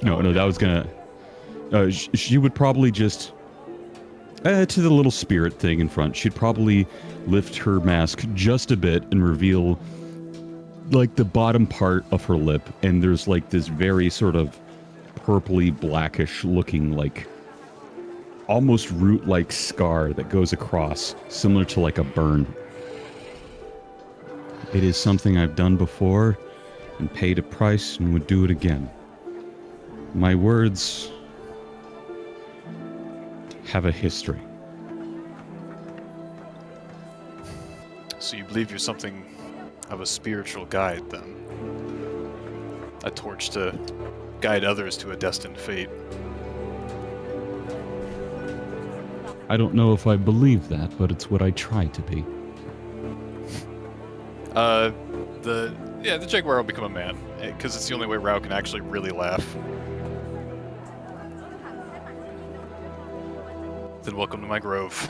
Speaker 3: No, that was gonna... she would probably just... to the little spirit thing in front, she'd probably lift her mask just a bit and reveal, like, the bottom part of her lip, and there's, like, this very sort of purpley blackish looking, like, almost root-like scar that goes across, similar to like a burn. It is something I've done before and paid a price and would do it again. My words have a history.
Speaker 4: So you believe you're something of a spiritual guide, then? A torch to guide others to a destined fate.
Speaker 3: I don't know if I believe that, but it's what I try to be.
Speaker 4: The Jaguar will become a man, because it's the only way Rao can actually really laugh. Then welcome to my grove.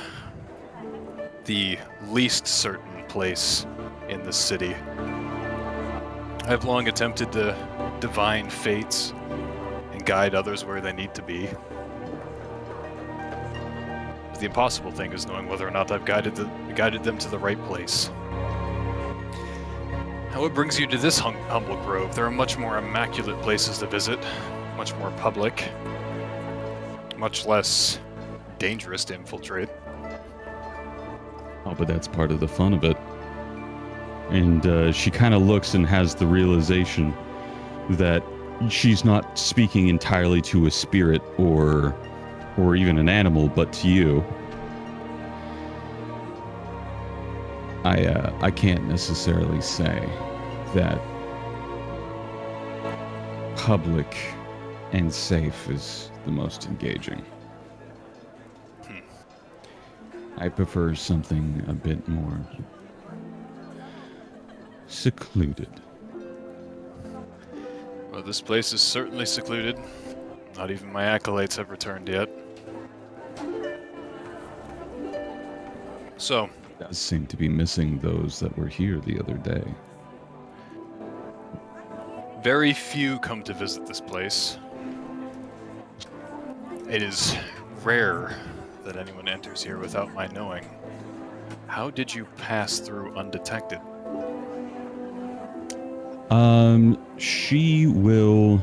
Speaker 4: The least certain place in this city. I've long attempted to divine fates and guide others where they need to be. But the impossible thing is knowing whether or not I've guided them to the right place. And what brings you to this humble grove? There are much more immaculate places to visit, much more public, much less dangerous to infiltrate.
Speaker 3: Oh, but that's part of the fun of it. And she kind of looks and has the realization that she's not speaking entirely to a spirit or even an animal, but to you. I can't necessarily say that public and safe is the most engaging. I prefer something a bit more secluded.
Speaker 4: Well, this place is certainly secluded. Not even my acolytes have returned yet. So,
Speaker 3: Does seem to be missing those that were here the other day.
Speaker 4: very few come to visit this place. It is rare that anyone enters here without my knowing. How did you pass through undetected?
Speaker 3: She will.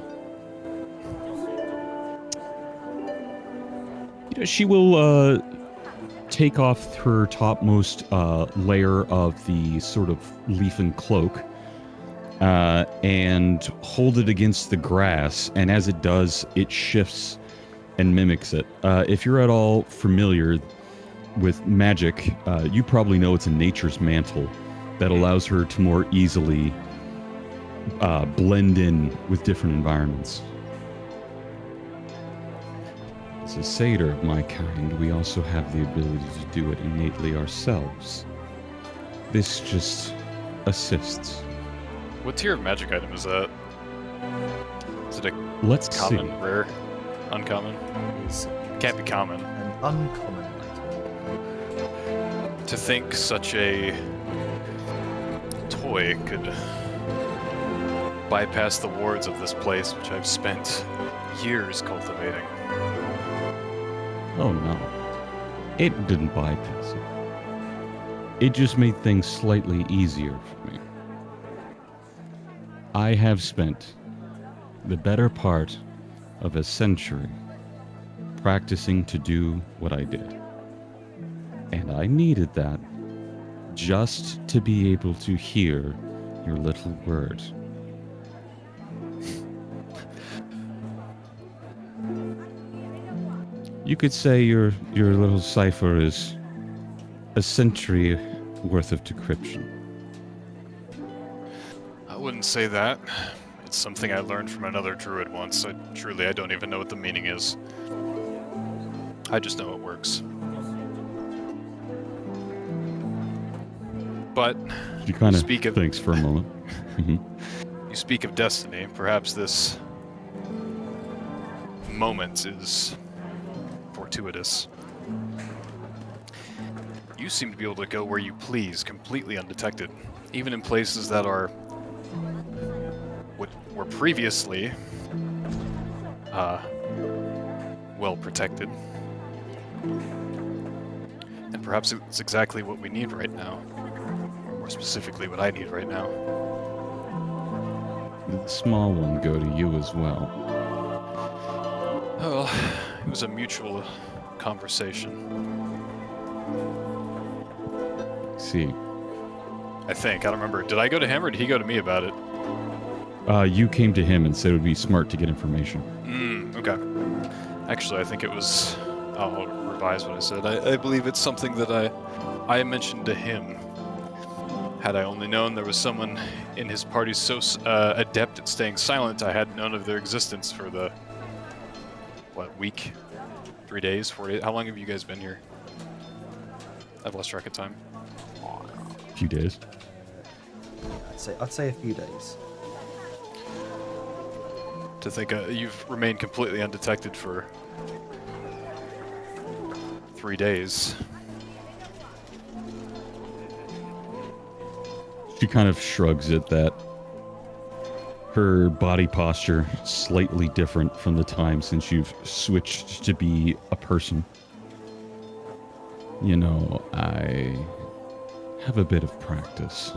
Speaker 3: She will take off her topmost layer of the sort of leaf and cloak and hold it against the grass. And as it does, it shifts and mimics it. If you're at all familiar with magic, you probably know it's a nature's mantle that allows her to more easily blend in with different environments. As a satyr of my kind, we also have the ability to do it innately ourselves. This just assists.
Speaker 4: What tier of magic item is that? Is it a
Speaker 3: Let's
Speaker 4: common,
Speaker 3: see.
Speaker 4: rare, uncommon?
Speaker 1: Is
Speaker 4: Can't be common.
Speaker 1: an uncommon item.
Speaker 4: To think such a toy could bypass the wards of this place, which I've spent years cultivating.
Speaker 3: Oh no. It didn't bypass it. It just made things slightly easier for me. I have spent the better part of a century practicing to do what I did. And I needed that just to be able to hear your little word. You could say your little cipher is a century worth of decryption.
Speaker 4: I wouldn't say that. It's something I learned from another druid once. I don't even know what the meaning is. I just know it works. But
Speaker 3: She kind of
Speaker 4: Speak of-
Speaker 3: thinks for a moment. Mhm.
Speaker 4: you speak of destiny. Perhaps this moment is fortuitous. You seem to be able to go where you please, completely undetected, even in places that are what were previously well protected. And perhaps it's exactly what we need right now, or more specifically, what I need right now.
Speaker 3: Did the small one go to you as well?
Speaker 4: Oh, it was a mutual conversation.
Speaker 3: See,
Speaker 4: I think. I don't remember. Did I go to him or did he go to me about it?
Speaker 3: you came to him and said it would be smart to get information.
Speaker 4: Okay. Actually, I think it was. I'll revise what I said. I believe it's something that I mentioned to him. Had I only known there was someone in his party so adept at staying silent, I had known of their existence for the week, 3 days, 4 days. How long have you guys been here? I've lost track of time.
Speaker 3: A few days.
Speaker 1: I'd say a few days.
Speaker 4: To think you've remained completely undetected for 3 days.
Speaker 3: She kind of shrugs at that. Her body posture slightly different from the time since you've switched to be a person. You know, I have a bit of practice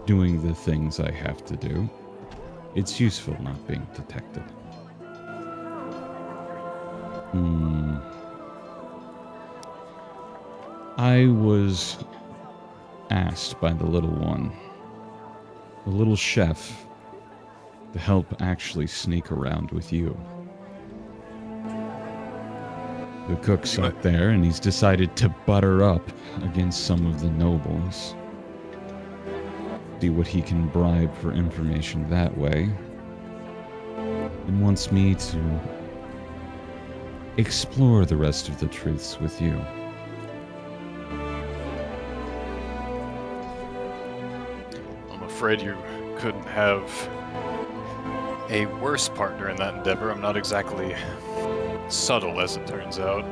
Speaker 3: doing the things I have to do. It's useful not being detected. I was asked by the little one, the little chef, to help actually sneak around with you. The cook's up there, and he's decided to butter up against some of the nobles. See what he can bribe for information that way. And wants me to explore the rest of the truths with you.
Speaker 4: afraid you couldn't have a worse partner in that endeavor. I'm not exactly subtle, as it turns out.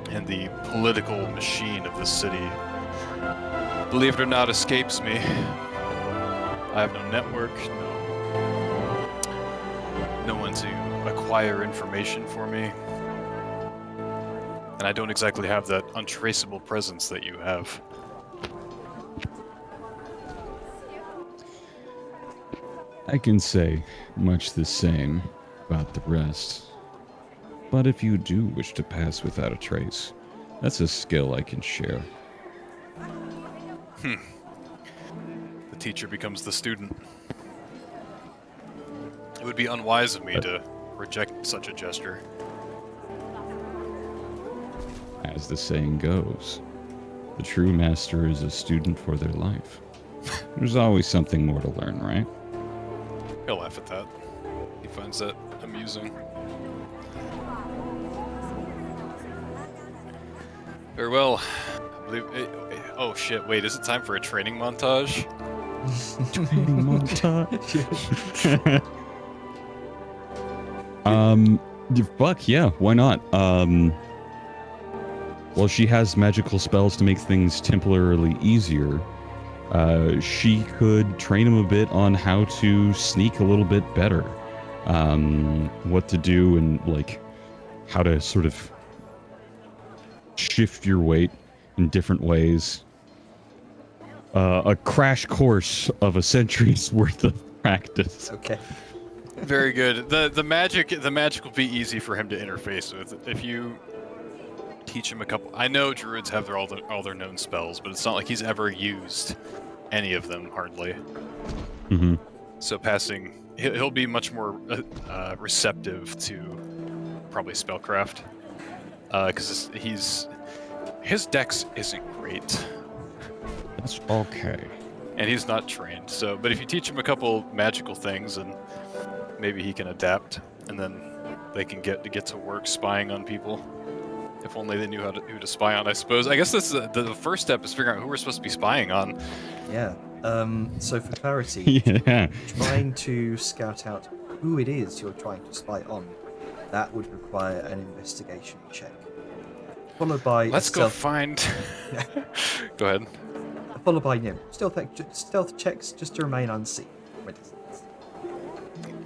Speaker 4: And the political machine of this city, believe it or not, escapes me. I have no network, no one to acquire information for me. And I don't exactly have that untraceable presence that you have.
Speaker 3: I can say much the same about the rest. But if you do wish to pass without a trace, that's a skill I can share.
Speaker 4: The teacher becomes the student. It would be unwise of me to reject such a gesture.
Speaker 3: As the saying goes, the true master is a student for their life. There's always something more to learn, right?
Speaker 4: He'll laugh at that. He finds that amusing. Very well. I believe oh shit, wait, is it time for a training montage?
Speaker 3: Training montage. Fuck yeah, why not? Well, she has magical spells to make things temporarily easier. She could train him a bit on how to sneak a little bit better. What to do and like how to sort of shift your weight in different ways. A crash course of a century's worth of practice.
Speaker 1: Okay.
Speaker 4: Very good. The magic will be easy for him to interface with. If you teach him a couple. I know druids have all their known spells, but it's not like he's ever used any of them hardly.
Speaker 3: Mm-hmm.
Speaker 4: So he'll be much more receptive to probably spellcraft, because his dex isn't great,
Speaker 3: That's okay.
Speaker 4: and he's not trained. So, but if you teach him a couple magical things, and maybe he can adapt, and then they can get to work spying on people. If only they knew who to spy on, I suppose. I guess that's the first step is figuring out who we're supposed to be spying on.
Speaker 1: Yeah. So for clarity,
Speaker 3: Yeah.
Speaker 1: trying to scout out who it is you're trying to spy on, that would require an investigation check. Followed by
Speaker 4: Let's go find. Go ahead.
Speaker 1: Followed by stealth checks just to remain unseen.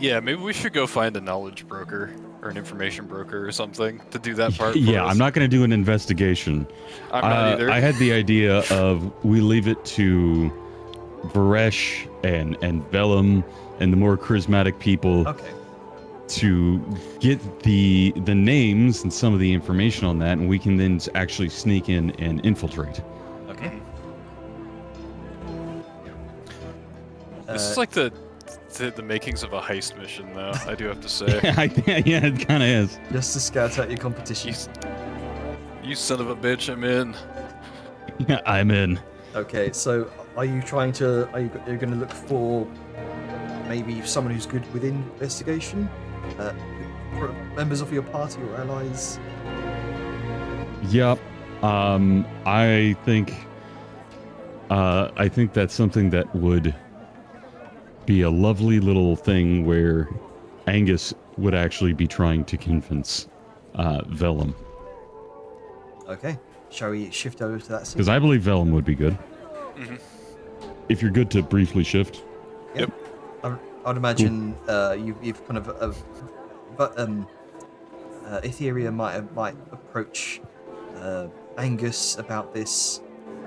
Speaker 4: Yeah, maybe we should go find a knowledge broker or an information broker or something to do that part.
Speaker 3: Yeah,
Speaker 4: for us.
Speaker 3: I'm not going to do an investigation.
Speaker 4: I'm not either.
Speaker 3: I had the idea of we leave it to Varesh and Vellum and the more charismatic people
Speaker 1: Okay.
Speaker 3: to get the names and some of the information on that, and we can then actually sneak in and infiltrate.
Speaker 1: Okay.
Speaker 4: This is like the makings of a heist mission, though. I do have to say.
Speaker 3: Yeah, it kind of is.
Speaker 1: Just to scout out your competition.
Speaker 4: You son of a bitch! I'm in.
Speaker 3: Yeah, I'm in.
Speaker 1: Okay, so are you going to look for maybe someone who's good within investigation? For members of your party or allies?
Speaker 3: Yep. I think that's something that would be a lovely little thing where Angus would actually be trying to convince Vellum.
Speaker 1: Okay. Shall we shift over to that scene?
Speaker 3: Because I believe Vellum would be good.
Speaker 4: Mm-hmm.
Speaker 3: If you're good to briefly shift.
Speaker 4: Yep.
Speaker 1: I'd imagine you've kind of Etheria might approach Angus about this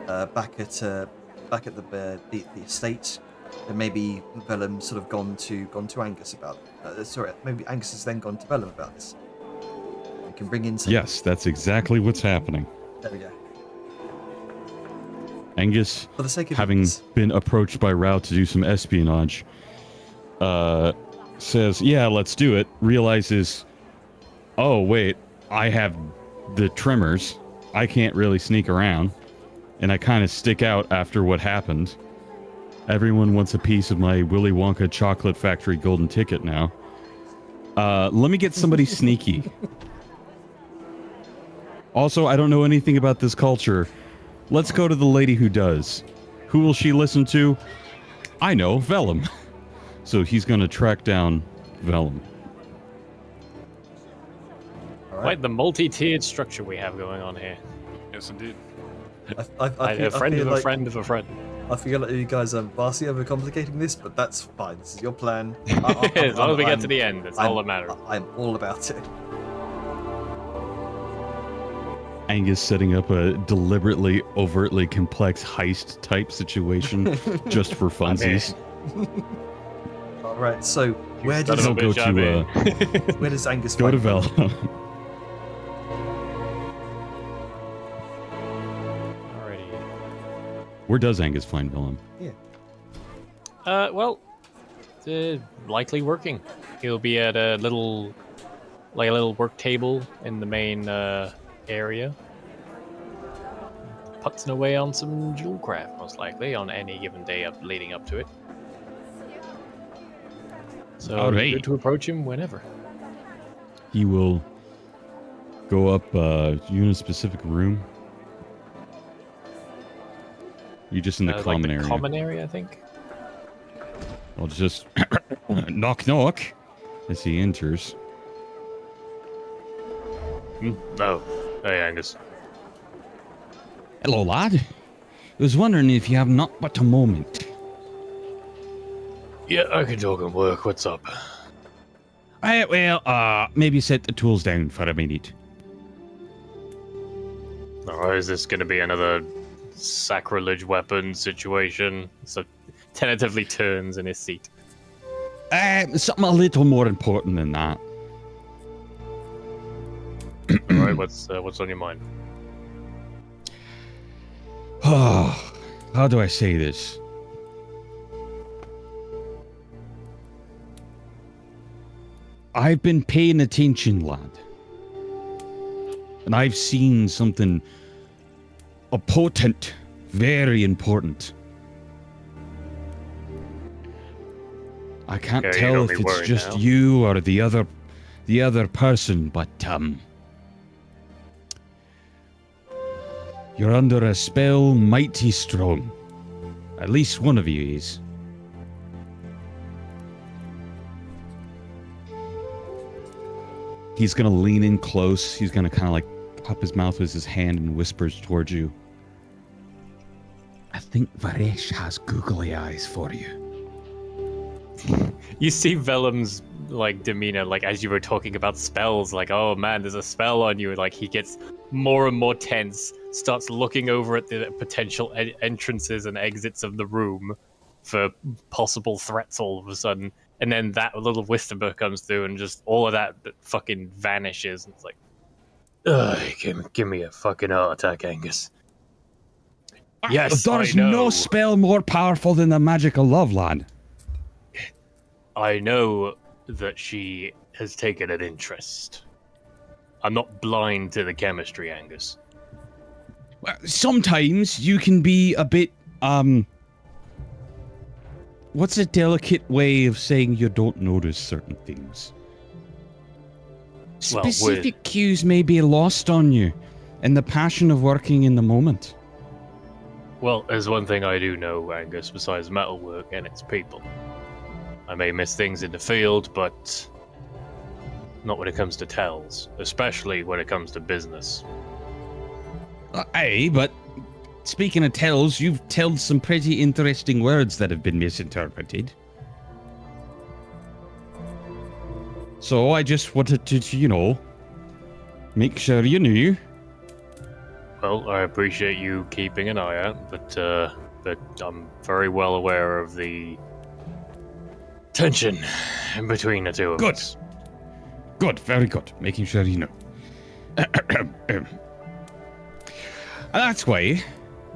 Speaker 1: back at the estate, and maybe Vellum sort of gone to Angus about. Maybe Angus has then gone to Vellum about this. We can bring in some.
Speaker 3: Yes, that's exactly what's happening.
Speaker 1: There we go.
Speaker 3: Angus,
Speaker 1: For the sake of
Speaker 3: having
Speaker 1: ease.
Speaker 3: been approached by Rao to do some espionage, says, yeah, let's do it. Realizes, oh, wait, I have the tremors. I can't really sneak around. And I kind of stick out after what happened. Everyone wants a piece of my Willy Wonka chocolate factory golden ticket now. Let me get somebody sneaky. Also, I don't know anything about this culture. Let's go to the lady who does. Who will she listen to? I know, Vellum. So he's going to track down Vellum.
Speaker 1: All right.
Speaker 2: Quite the multi-tiered structure we have going on here.
Speaker 4: Yes, indeed.
Speaker 2: A friend of a friend of a friend.
Speaker 1: I feel like you guys are vastly overcomplicating this, but that's fine. This is your plan.
Speaker 2: As long as we get to the end, that's all that matters.
Speaker 1: I'm all about it.
Speaker 3: Angus setting up a deliberately, overtly complex heist type situation just for funsies.
Speaker 1: All right. So where
Speaker 2: son
Speaker 1: does
Speaker 2: of a
Speaker 3: Go
Speaker 2: bitch, I'm in.
Speaker 1: where does Angus
Speaker 3: Go to
Speaker 1: find
Speaker 3: Vellum.
Speaker 2: Alrighty.
Speaker 3: Where does Angus find Vellum?
Speaker 2: Well, likely working. He'll be at a little work table in the main area, putzing away on some jewel craft, most likely on any given day leading up to it. So
Speaker 3: Alright.
Speaker 2: good to approach him whenever.
Speaker 3: He will go up you in a specific room. You just in the common
Speaker 2: like the
Speaker 3: area.
Speaker 2: common area, I think.
Speaker 3: I'll just knock knock as he enters.
Speaker 2: Oh, hey Angus.
Speaker 3: Hello, lad. I was wondering if you have not but a moment.
Speaker 2: Yeah, I can talk and work. What's up?
Speaker 3: Maybe set the tools down for a minute.
Speaker 2: Or is this going to be another sacrilege weapon situation? So tentatively turns in his seat.
Speaker 3: Something a little more important than that.
Speaker 2: All right, what's on your mind?
Speaker 3: How do I say this? I've been paying attention, lad. And I've seen something potent, very important. I can't
Speaker 2: Okay, you
Speaker 3: tell
Speaker 2: got
Speaker 3: if
Speaker 2: me
Speaker 3: it's
Speaker 2: worried
Speaker 3: just
Speaker 2: now.
Speaker 3: you or the other person, but you're under a spell mighty strong. At least one of you is. He's gonna lean in close. He's gonna kind of like cup his mouth with his hand and whispers towards you. I think Varesh has googly eyes for you.
Speaker 2: You see Vellum's like demeanor, like as you were talking about spells, like, oh man, there's a spell on you. Like he gets more and more tense, starts looking over at the potential entrances and exits of the room for possible threats all of a sudden. And then that little whisper comes through and just all of that fucking vanishes. And it's like, ugh, give me a fucking heart attack, Angus. Yes,
Speaker 3: There's
Speaker 2: I know.
Speaker 3: no spell more powerful than the magical love, lad.
Speaker 2: I know that she has taken an interest. I'm not blind to the chemistry, Angus.
Speaker 3: Well, sometimes you can be a bit, what's a delicate way of saying you don't notice certain things?
Speaker 2: Well,
Speaker 3: Specific cues may be lost on you, and the passion of working in the moment.
Speaker 2: Well, there's one thing I do know, Angus, besides metalwork, and it's people. I may miss things in the field, but not when it comes to tells, especially when it comes to business.
Speaker 3: Aye, but speaking of tells, you've told some pretty interesting words that have been misinterpreted. So I just wanted to, make sure you knew.
Speaker 2: Well, I appreciate you keeping an eye out, but I'm very well aware of the tension in between the two of
Speaker 3: Good.
Speaker 2: us.
Speaker 3: Good, very good. Making sure you know. That's why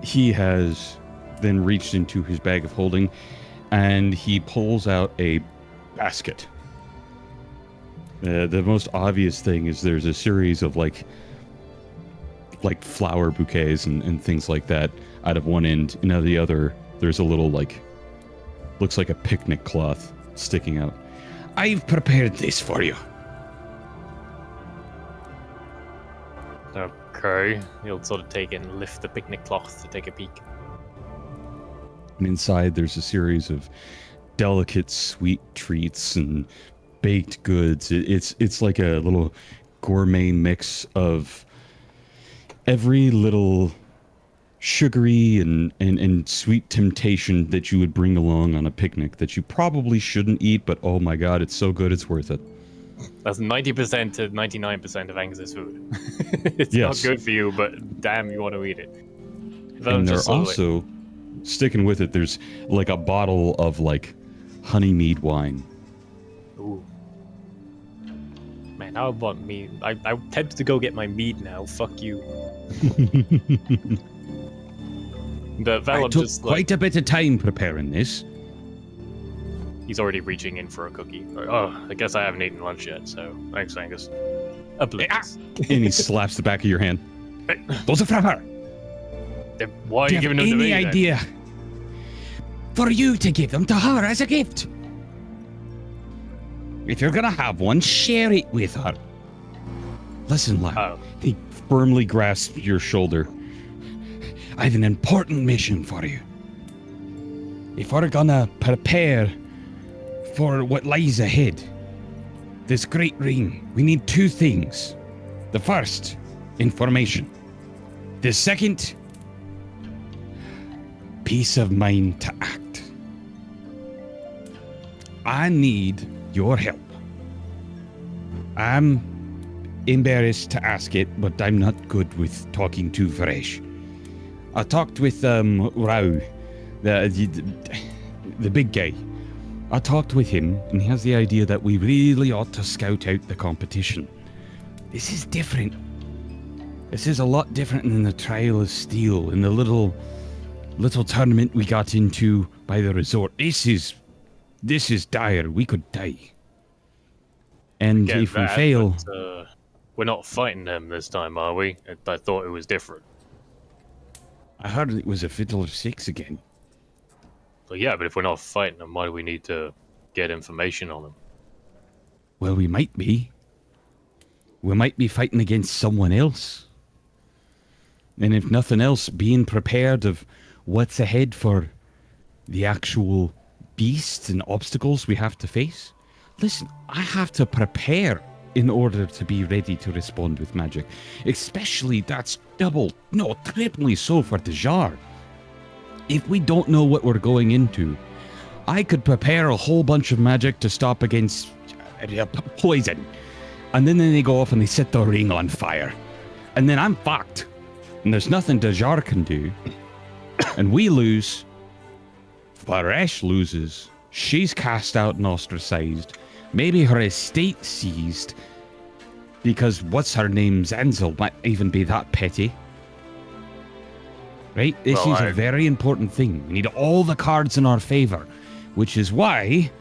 Speaker 3: he has then reached into his bag of holding and he pulls out a basket. The most obvious thing is there's a series of like flower bouquets and things like that out of one end, and out of the other there's a little looks like a picnic cloth sticking out. I've prepared this for you.
Speaker 2: Okay, he'll sort of take it and lift the picnic cloth to take a peek.
Speaker 3: And inside, there's a series of delicate sweet treats and baked goods. It's like a little gourmet mix of every little sugary and sweet temptation that you would bring along on a picnic that you probably shouldn't eat, but oh my god, it's so good, it's worth it.
Speaker 2: That's 90% to 99% of Angus's food. It's
Speaker 3: Yes.
Speaker 2: not good for you, but damn, you want to eat it.
Speaker 3: And they're also sticking with it. There's like a bottle of like honey mead wine.
Speaker 2: Ooh. Man, I want mead. I'm tempted to go get my mead now. Fuck you. But
Speaker 3: I
Speaker 2: Valum
Speaker 3: took
Speaker 2: just
Speaker 3: quite a bit of time preparing this.
Speaker 2: he's already reaching in for a cookie. Oh, I guess I haven't eaten lunch yet, so thanks, Angus. Oblivious.
Speaker 3: And he slaps the back of your hand. Those are from her.
Speaker 2: Then why are
Speaker 3: Do
Speaker 2: you
Speaker 3: you have
Speaker 2: giving them to
Speaker 3: any
Speaker 2: me? then?
Speaker 3: idea for you to give them to her as a gift? If you're gonna have one, share it with her. Listen, lad.
Speaker 2: Oh,
Speaker 3: He firmly grasps your shoulder. I have an important mission for you. If we're gonna prepare for what lies ahead, this great ring, we need two things. The first, information. The second, peace of mind to act. I need your help. I'm embarrassed to ask it, but I'm not good with talking too fresh. I talked with Rao, the big guy. I talked with him, and he has the idea that we really ought to scout out the competition. This is different. This is a lot different than the Trial of Steel and the little tournament we got into by the resort. This is dire. We could die. And
Speaker 2: get
Speaker 3: if we
Speaker 2: that,
Speaker 3: fail,
Speaker 2: but, we're not fighting them this time, are we? I thought it was different.
Speaker 3: I heard it was a Fiddle of Six again.
Speaker 2: But yeah, but if we're not fighting them, why do we need to get information on them?
Speaker 3: Well, we might be. We might be fighting against someone else. And if nothing else, being prepared of what's ahead for the actual beasts and obstacles we have to face. Listen, I have to prepare in order to be ready to respond with magic. Especially that's triply so for the jar. If we don't know what we're going into, I could prepare a whole bunch of magic to stop against poison. And then they go off and they set the ring on fire. And then I'm fucked. And there's nothing Dajar can do. And we lose. Varesh loses. She's cast out and ostracized. Maybe her estate seized. Because what's her name? Zanzel might even be that petty. Right? This
Speaker 2: Well,
Speaker 3: is a very important thing. We need all the cards in our favor. Which is why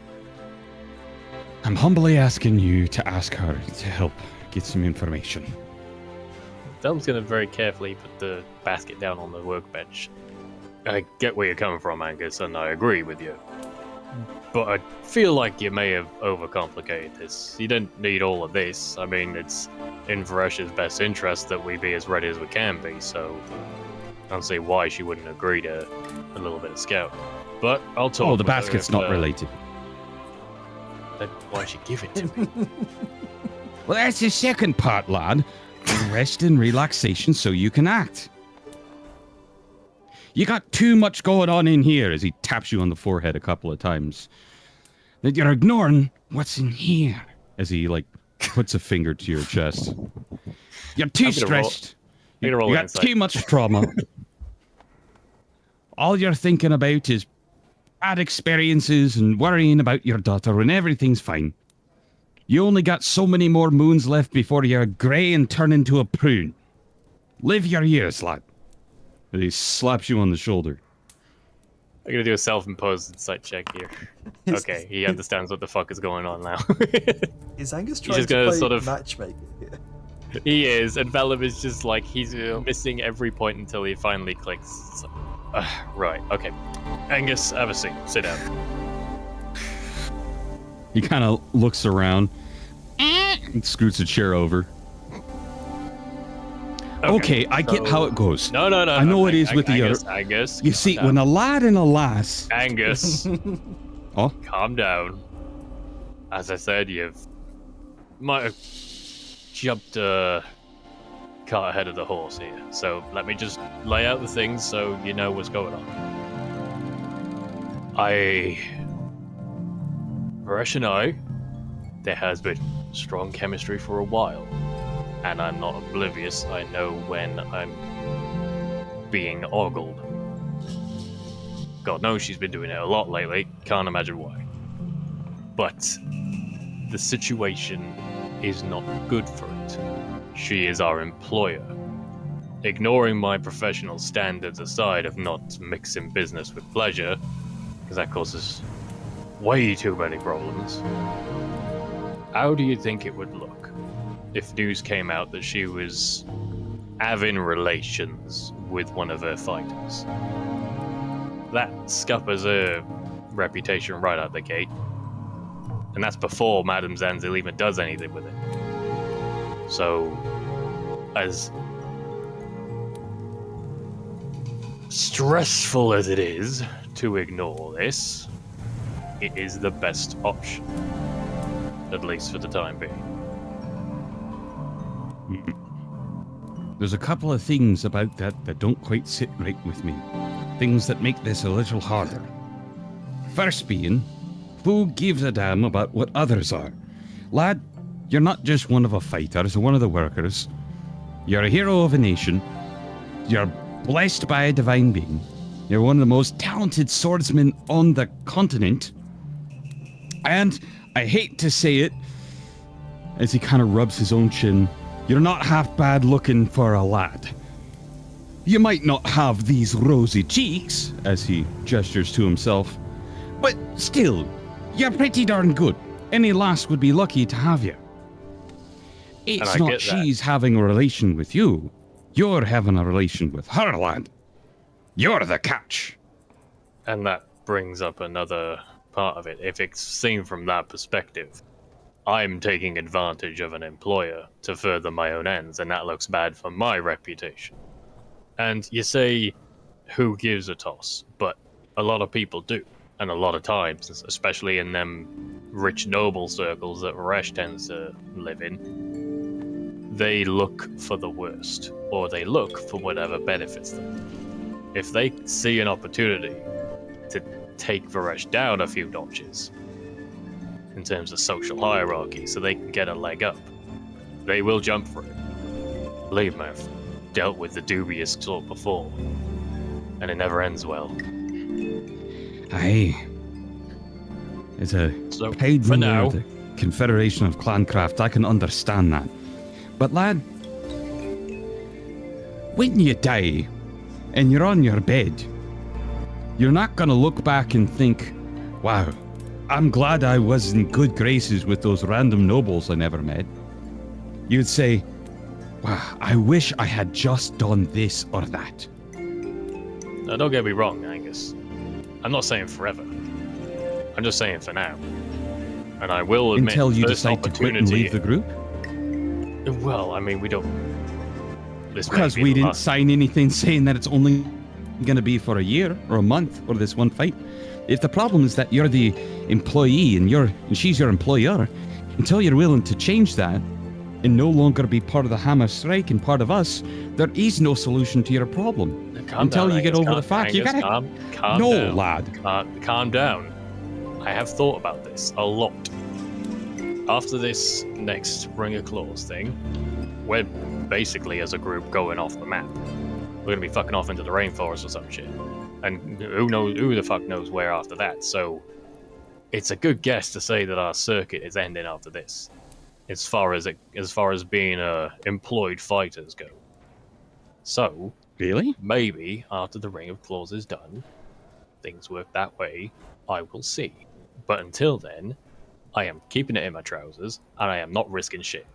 Speaker 3: I'm humbly asking you to ask her to help get some information.
Speaker 2: Delm's gonna very carefully put the basket down on the workbench. I get where you're coming from, Angus, and I agree with you. But I feel like you may have overcomplicated this. You don't need all of this. I mean, it's in Varesh's best interest that we be as ready as we can be, so I don't see why she wouldn't agree to a little bit of scout. But I'll talk.
Speaker 3: Oh, the
Speaker 2: with her
Speaker 3: basket's
Speaker 2: if,
Speaker 3: not related.
Speaker 2: Then why'd she give it to me?
Speaker 3: Well, that's the second part, lad. Rest and relaxation so you can act. You got too much going on in here, as he taps you on the forehead a couple of times. That you're ignoring what's in here, as he, puts a finger to your chest. You're too
Speaker 2: I'm gonna roll-
Speaker 3: stressed.
Speaker 2: I'm gonna roll
Speaker 3: You
Speaker 2: an
Speaker 3: got
Speaker 2: insight.
Speaker 3: too much trauma. All you're thinking about is bad experiences and worrying about your daughter when everything's fine. You only got so many more moons left before you're grey and turn into a prune. Live your years, lad. And he slaps you on the shoulder.
Speaker 2: I'm gonna do a self-imposed insight check here. Okay, he understands what the fuck is going on now.
Speaker 1: Is Angus
Speaker 2: He's
Speaker 1: trying
Speaker 2: just
Speaker 1: to
Speaker 2: gonna
Speaker 1: play
Speaker 2: sort of-
Speaker 1: matchmaker here?
Speaker 2: He is, and Velum is just like, he's missing every point until he finally clicks. So, right, okay. Angus, have a seat. Sit down.
Speaker 3: He kind of looks around and scoots a chair over. Okay, I get how it goes.
Speaker 2: No, no, no.
Speaker 3: I know
Speaker 2: no,
Speaker 3: it is with the
Speaker 2: Angus,
Speaker 3: other.
Speaker 2: Angus.
Speaker 3: You
Speaker 2: calm
Speaker 3: see,
Speaker 2: down.
Speaker 3: when a lad and a lass.
Speaker 2: Angus,
Speaker 3: Oh,
Speaker 2: calm down. As I said, might have jumped a cart ahead of the horse here. So let me just lay out the things so you know what's going on. Varesh and I, there has been strong chemistry for a while. And I'm not oblivious. I know when I'm being ogled. God knows she's been doing it a lot lately. Can't imagine why. But the situation is not good for it. She is our employer. Ignoring my professional standards aside of not mixing business with pleasure, because that causes way too many problems. How do you think it would look if news came out that she was having relations with one of her fighters? That scuppers her reputation right out the gate. And that's before Madame Zanzil even does anything with it. So, as stressful as it is to ignore this, it is the best option. At least for the time being.
Speaker 3: there's a couple of things about that don't quite sit right with me. Things that make this a little harder. First being, who gives a damn about what others are? Lad, you're not just one of the fighters or one of the workers. You're a hero of a nation. You're blessed by a divine being. You're one of the most talented swordsmen on the continent. And I hate to say it, as he kind of rubs his own chin, you're not half bad looking for a lad. You might not have these rosy cheeks, as he gestures to himself, but still, you're pretty darn good. Any lass would be lucky to have you. It's
Speaker 2: I
Speaker 3: not
Speaker 2: get that.
Speaker 3: she's having a relation with you. You're having a relation with her, lad. You're the catch.
Speaker 2: And that brings up another part of it. If it's seen from that perspective, I'm taking advantage of an employer to further my own ends, and that looks bad for my reputation. And you say, who gives a toss? But a lot of people do. And a lot of times, especially in them rich noble circles that Varesh tends to live in, they look for the worst, or they look for whatever benefits them. If they see an opportunity to take Varesh down a few notches in terms of social hierarchy so they can get a leg up, they will jump for it. Believe me, I've dealt with the dubious sort before, and it never ends well.
Speaker 3: Aye. As a
Speaker 2: So,
Speaker 3: paid
Speaker 2: for
Speaker 3: member
Speaker 2: now,
Speaker 3: of the Confederation of Clancraft, I can understand that. But lad, when you die and you're on your bed, you're not going to look back and think, wow, I'm glad I was in good graces with those random nobles I never met. You'd say, wow, I wish I had just done this or that.
Speaker 2: now don't get me wrong, Angus. I'm not saying forever. I'm just saying for now. And I will admit,
Speaker 3: Until you
Speaker 2: first
Speaker 3: decide to quit and
Speaker 2: opportunity-
Speaker 3: leave the group?
Speaker 2: Well, I mean, we don't. This may
Speaker 3: Because
Speaker 2: be
Speaker 3: we
Speaker 2: the
Speaker 3: didn't
Speaker 2: last-
Speaker 3: sign anything saying that it's only going to be for a year or a month or this one fight. If the problem is that you're the employee and she's your employer, until you're willing to change that and no longer be part of the Hammer Strike and part of us, there is no solution to your problem.
Speaker 2: Calm
Speaker 3: Until
Speaker 2: down,
Speaker 3: you get
Speaker 2: Angus,
Speaker 3: over
Speaker 2: calm-
Speaker 3: the fact you
Speaker 2: Angus,
Speaker 3: gotta.
Speaker 2: calm
Speaker 3: No,
Speaker 2: down.
Speaker 3: lad.
Speaker 2: Calm down. I have thought about this a lot. After this next Ring of Claws thing, we're basically as a group going off the map. We're gonna be fucking off into the rainforest or some shit. And who the fuck knows where after that, so it's a good guess to say that our circuit is ending after this. As far as being employed fighters go. So
Speaker 3: Really?
Speaker 2: maybe after the Ring of Claws is done, things work that way, I will see. But until then, I am keeping it in my trousers, and I am not risking shit.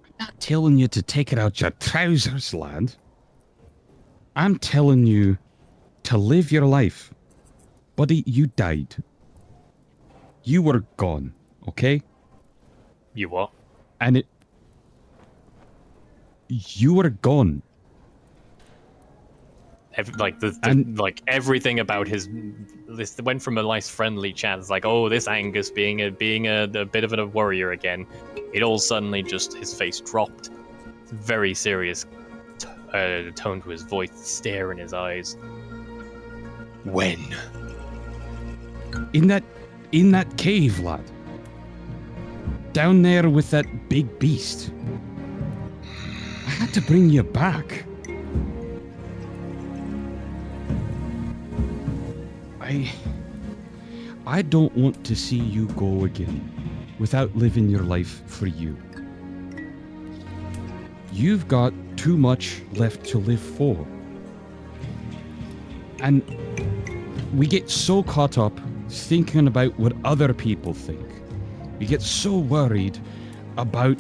Speaker 3: I'm not telling you to take it out your trousers, lad. I'm telling you to live your life. Buddy, you died. You were gone, okay?
Speaker 2: You what?
Speaker 3: And you are gone.
Speaker 2: Like everything about this went from a nice friendly chat. It's like, oh, this Angus being a bit of a warrior again. It all suddenly just his face dropped. Very serious tone to his voice, stare in his eyes. When?
Speaker 7: In that cave, lad. Down there with that big beast. I had to bring you back. I don't want to see you go again without living your life for you. You've got too much left to live for. And we get so caught up thinking about what other people think. We get so worried about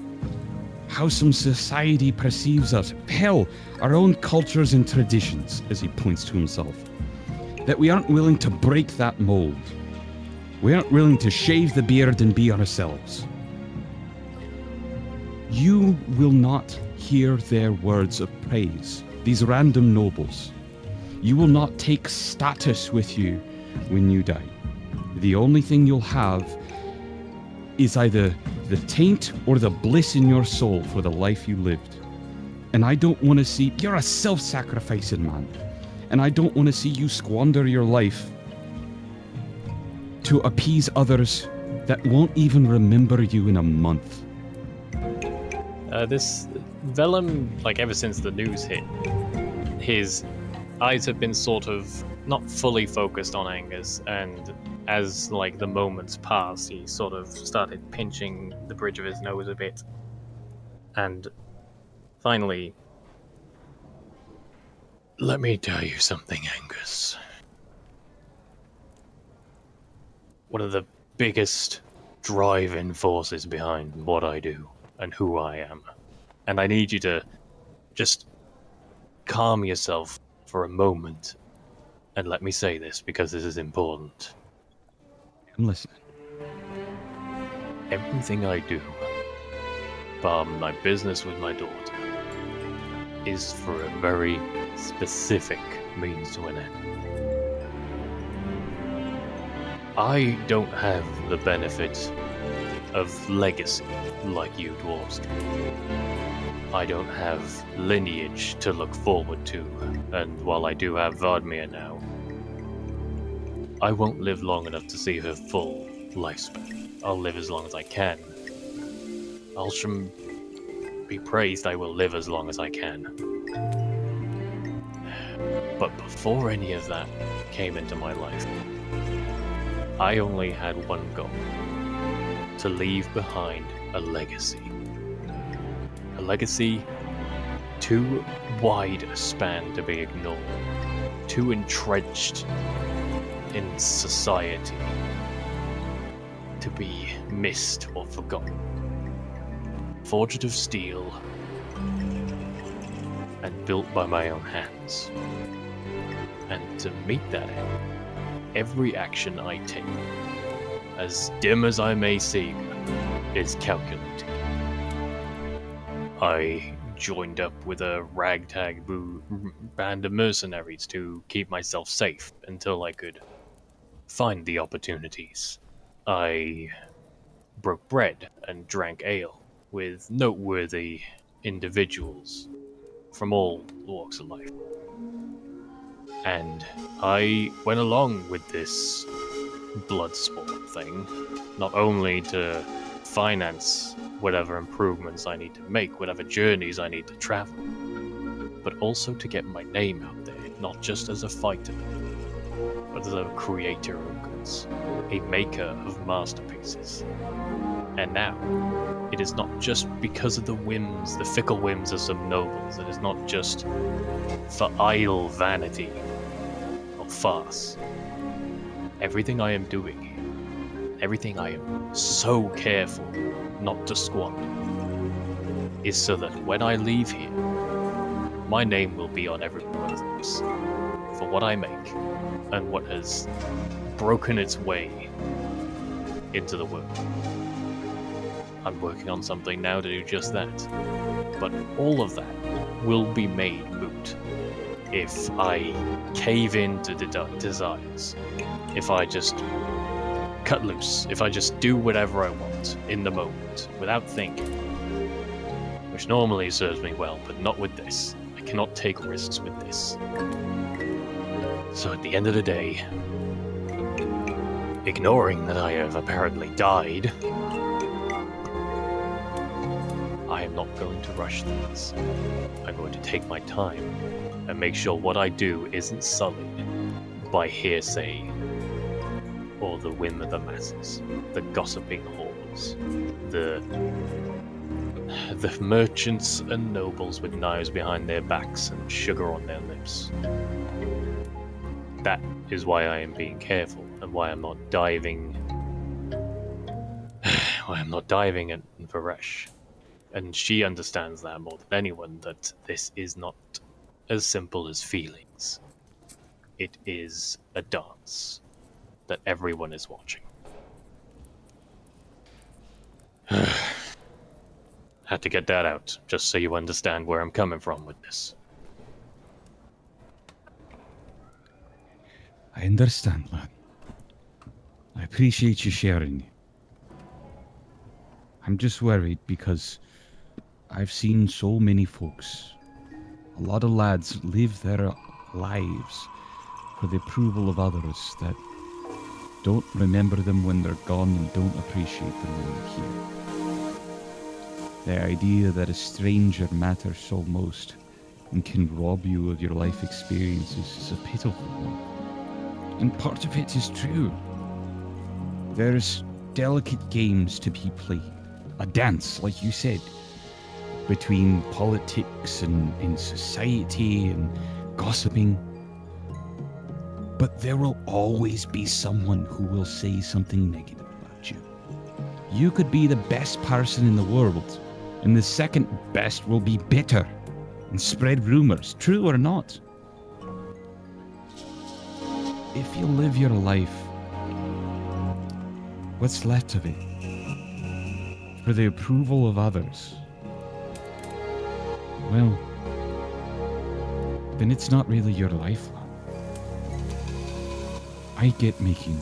Speaker 7: how some society perceives us. Hell, our own cultures and traditions, as he points to himself. That we aren't willing to break that mold. We aren't willing to shave the beard and be ourselves. You will not hear their words of praise, these random nobles. You will not take status with you when you die. The only thing you'll have is either the taint or the bliss in your soul for the life you lived. And I don't want to see... You're a self-sacrificing man. And I don't want to see you squander your life to appease others that won't even remember you in a month.
Speaker 2: This Vellum, like ever since the news hit, his eyes have been sort of not fully focused on Angus, and as like the moments passed, he sort of started pinching the bridge of his nose a bit, and finally, let me tell you something, Angus. One of the biggest driving forces behind what I do and who I am. And I need you to just calm yourself for a moment and let me say this because this is important.
Speaker 7: I'm listening.
Speaker 2: Everything I do, bar my business with my daughter, is for a very specific means to an end. I don't have the benefit of legacy like you dwarves do. I don't have lineage to look forward to, and while I do have Vardmir now, I won't live long enough to see her full lifespan. I'll live as long as I can. Alsham be praised, I will live as long as I can. But before any of that came into my life, I only had one goal: to leave behind a legacy. A legacy too wide a span to be ignored, too entrenched in society to be missed or forgotten. Forged of steel and built by my own hands. And to meet that end, every action I take, as dim as I may seem, is calculated. I joined up with a ragtag band of mercenaries to keep myself safe until I could find the opportunities. I broke bread and drank ale with noteworthy individuals from all walks of life. And I went along with this blood sport thing, not only to finance whatever improvements I need to make, whatever journeys I need to travel, but also to get my name out there, not just as a fighter, but as a creator of goods, a maker of masterpieces. And now, it is not just because of the whims, the fickle whims of some nobles. It is not just for idle vanity or farce. Everything I am doing here, everything I am so careful not to squander, is so that when I leave here, my name will be on everyone's lips for what I make and what has broken its way into the world. I'm working on something now to do just that. But all of that will be made moot if I cave in to the desires. If I just cut loose. If I just do whatever I want in the moment without thinking. Which normally serves me well, but not with this. I cannot take risks with this. So at the end of the day, ignoring that I have apparently died, I am not going to rush things. I'm going to take my time and make sure what I do isn't sullied by hearsay or the whim of the masses, the gossiping whores, the merchants and nobles with knives behind their backs and sugar on their lips. That is why I am being careful and why I'm not diving. Why I'm not diving at Varesh. And she understands that more than anyone, that this is not as simple as feelings. It is a dance that everyone is watching. Had to get that out, just so you understand where I'm coming from with this.
Speaker 7: I understand, lad. I appreciate you sharing. I'm just worried because I've seen so many folks. A lot of lads live their lives for the approval of others that don't remember them when they're gone and don't appreciate them when they're here. The idea that a stranger matters so most and can rob you of your life experiences is a pitiful one. And part of it is true. There's delicate games to be played. A dance, like you said, between politics and society and gossiping. But there will always be someone who will say something negative about you. You could be the best person in the world, and the second best will be bitter and spread rumors, true or not. If you live your life, what's left of it, for the approval of others, well, then it's not really your life. I get making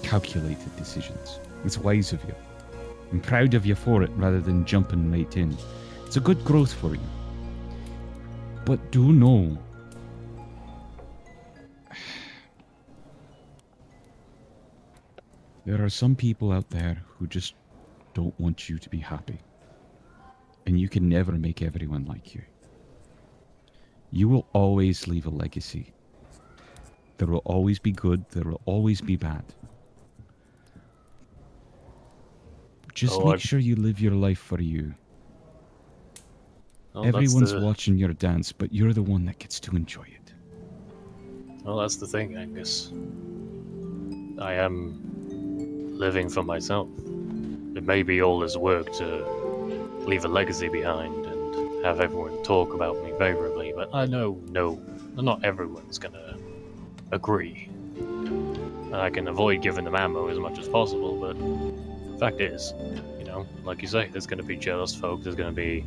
Speaker 7: calculated decisions. It's wise of you. I'm proud of you for it rather than jumping right in. It's a good growth for you. But do know, there are some people out there who just don't want you to be happy. And you can never make everyone like you. You will always leave a legacy. There will always be good, there will always be bad. Just make sure you live your life for you.
Speaker 2: Well,
Speaker 7: Everyone's watching your dance, but you're the one that gets to enjoy it.
Speaker 2: Well, that's the thing, Angus. I am living for myself. It may be all this work to leave a legacy behind and have everyone talk about me favorably, but I know not everyone's gonna agree. And I can avoid giving them ammo as much as possible, but the fact is, like you say, there's gonna be jealous folk, there's gonna be,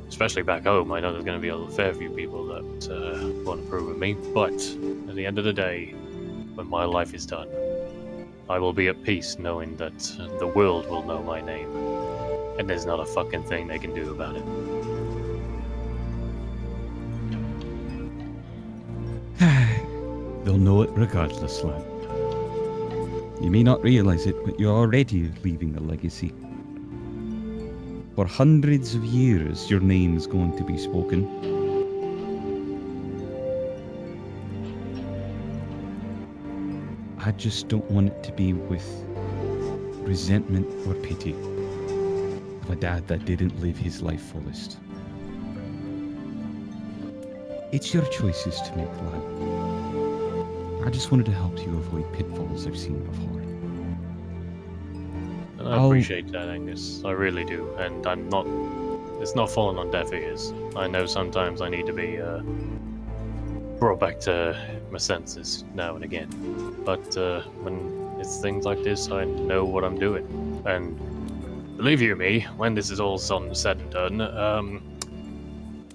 Speaker 2: especially back home, I know there's gonna be a fair few people that won't approve of me, but at the end of the day, when my life is done, I will be at peace knowing that the world will know my name. And there's not a fucking thing they can do about it.
Speaker 7: They'll know it regardless, lad. You may not realize it, but you're already leaving a legacy. For hundreds of years, your name is going to be spoken. I just don't want it to be with resentment or pity of a dad that didn't live his life fullest. It's your choices to make, lad. I just wanted to help you avoid pitfalls I've seen before.
Speaker 2: And I appreciate that, Angus. I really do. And it's not falling on deaf ears. I know sometimes I need to be brought back to my senses now and again. But when it's things like this, I know what I'm doing. And believe you me, when this is all said and done,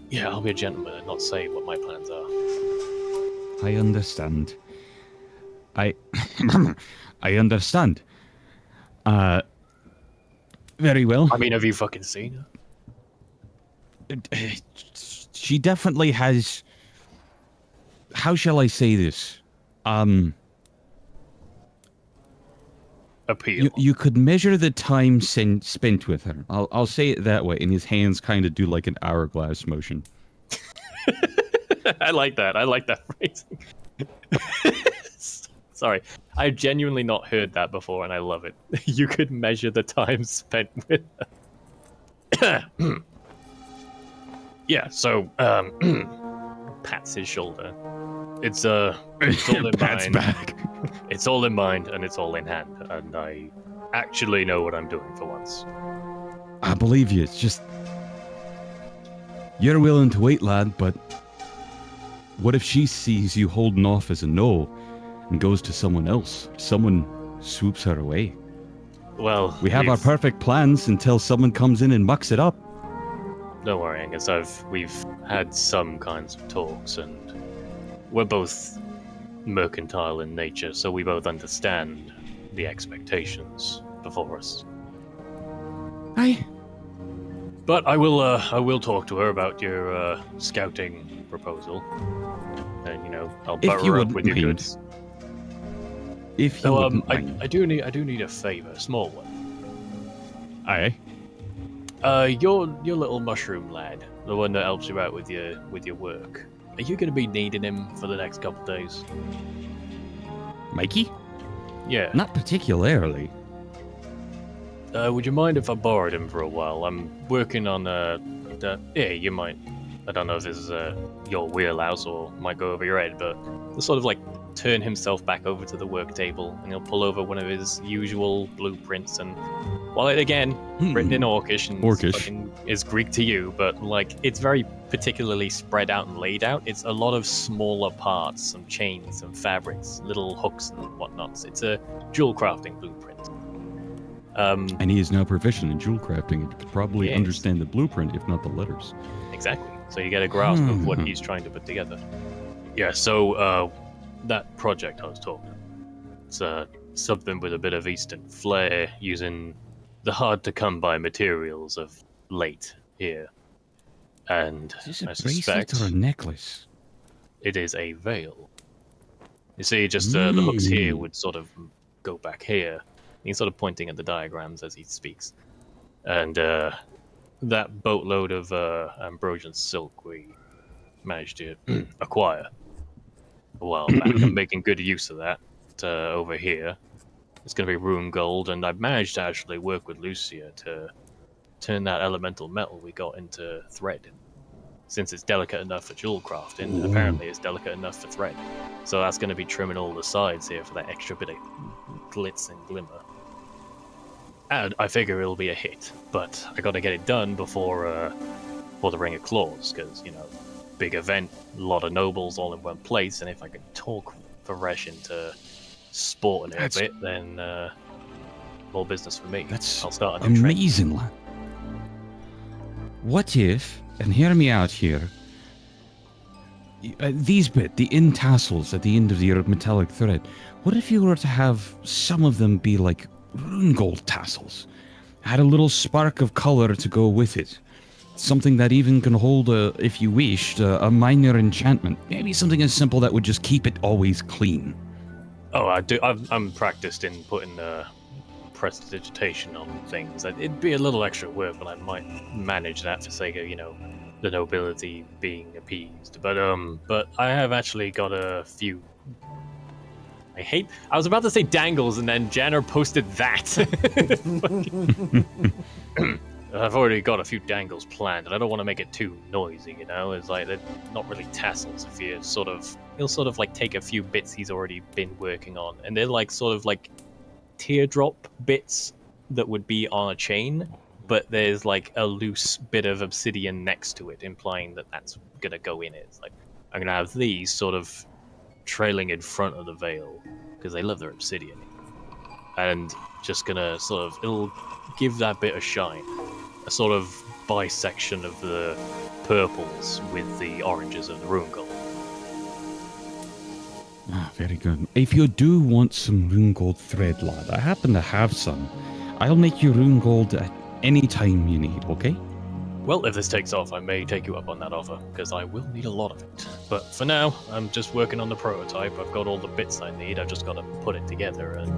Speaker 2: yeah, I'll be a gentleman and not say what my plans are.
Speaker 7: I understand. I I understand. Very well.
Speaker 2: I mean, have you fucking seen her?
Speaker 7: She definitely has. How shall I say this?
Speaker 2: Appeal.
Speaker 7: You could measure the time spent with her. I'll say it that way. And his hands kind of do like an hourglass motion.
Speaker 2: I like that. I like that phrasing. Sorry, I've genuinely not heard that before, and I love it. You could measure the time spent with her. Yeah. So, pats his shoulder. It's all in
Speaker 7: Pat's
Speaker 2: mind.
Speaker 7: back.
Speaker 2: It's all in mind, and it's all in hand, and I actually know what I'm doing for once.
Speaker 7: I believe you. It's just you're willing to wait, lad. But what if she sees you holding off as a no and goes to someone else? Someone swoops her away.
Speaker 2: Well,
Speaker 7: We have our perfect plans until someone comes in and mucks it up.
Speaker 2: Don't worry, Angus. We've had some kinds of talks, and we're both mercantile in nature, so we both understand the expectations before us.
Speaker 7: Aye.
Speaker 2: But I will talk to her about your scouting proposal, and I'll
Speaker 7: If
Speaker 2: butter
Speaker 7: you
Speaker 2: her up
Speaker 7: wouldn't
Speaker 2: with your
Speaker 7: mind.
Speaker 2: goods.
Speaker 7: If you
Speaker 2: So
Speaker 7: wouldn't
Speaker 2: I
Speaker 7: mind.
Speaker 2: do need a favor, a small one.
Speaker 7: Aye.
Speaker 2: Your little mushroom lad, the one that helps you out with your work. Are you going to be needing him for the next couple of days?
Speaker 7: Mikey?
Speaker 2: Yeah.
Speaker 7: Not particularly.
Speaker 2: Would you mind if I borrowed him for a while? I'm working on yeah, you might. I don't know if this is your wheelhouse or might go over your head, but he'll sort of like turn himself back over to the work table, and he'll pull over one of his usual blueprints, and while it again written in Orcish and
Speaker 7: Orcish.
Speaker 2: fucking is Greek to you, but like it's very particularly spread out and laid out. It's a lot of smaller parts, some chains, some fabrics, little hooks and whatnots. It's a jewel crafting blueprint.
Speaker 7: And he is now proficient in jewel crafting and could probably
Speaker 2: Yes.
Speaker 7: understand the blueprint, if not the letters.
Speaker 2: Exactly. So you get a grasp of what
Speaker 7: Hmm.
Speaker 2: he's trying to put together. Yeah, so that project I was talking about, it's something with a bit of Eastern flair, using the hard-to-come-by materials of late here. And
Speaker 7: Is this
Speaker 2: I
Speaker 7: a bracelet
Speaker 2: suspect
Speaker 7: or a necklace?
Speaker 2: it is a veil. You see, just the hooks here
Speaker 7: Mm.
Speaker 2: would sort of go back here. He's sort of pointing at the diagrams as he speaks. And that boatload of Ambrosian silk we managed to acquire a while back. I'm making good use of that over here. It's going to be rune gold, and I've managed to actually work with Lucia to turn that elemental metal we got into thread. Since it's delicate enough for jewel crafting, apparently it's delicate enough for thread. So that's going to be trimming all the sides here for that extra bit of glitz and glimmer. And I figure it'll be a hit, but I got to get it done before the Ring of Claws, because big event, a lot of nobles all in one place, and if I can talk Varesh into sporting it
Speaker 7: That's-
Speaker 2: a bit, then more business for me.
Speaker 7: That's
Speaker 2: I'll start a new trend.
Speaker 7: amazing, lad. What if, and hear me out here, these the in tassels at the end of your metallic thread, what if you were to have some of them be like rune gold tassels? Add a little spark of color to go with it. Something that even can hold, if you wished, a minor enchantment. Maybe something as simple that would just keep it always clean.
Speaker 2: Oh, I do. I'm practiced in putting prestidigitation on things. It'd be a little extra work, but I might manage that for sake of the nobility being appeased. But I have actually got a few. I was about to say dangles, and then Janner posted that. I've already got a few dangles planned, and I don't want to make it too noisy. It's like they're not really tassels. If you he'll sort of like take a few bits he's already been working on, and they're like sort of like teardrop bits that would be on a chain, but there's like a loose bit of obsidian next to it, implying that that's gonna go in it. It's like I'm gonna have these sort of trailing in front of the veil because they love their obsidian. and just gonna it'll give that bit a shine, a sort of bisection of the purples with the oranges of the rune gold.
Speaker 7: Ah, very good. If you do want some rune gold thread, lad, I happen to have some. I'll make you rune gold at any time you need, okay?
Speaker 2: Well, if this takes off, I may take you up on that offer, because I will need a lot of it. But for now, I'm just working on the prototype. I've got all the bits I need. I've just got to put it together, and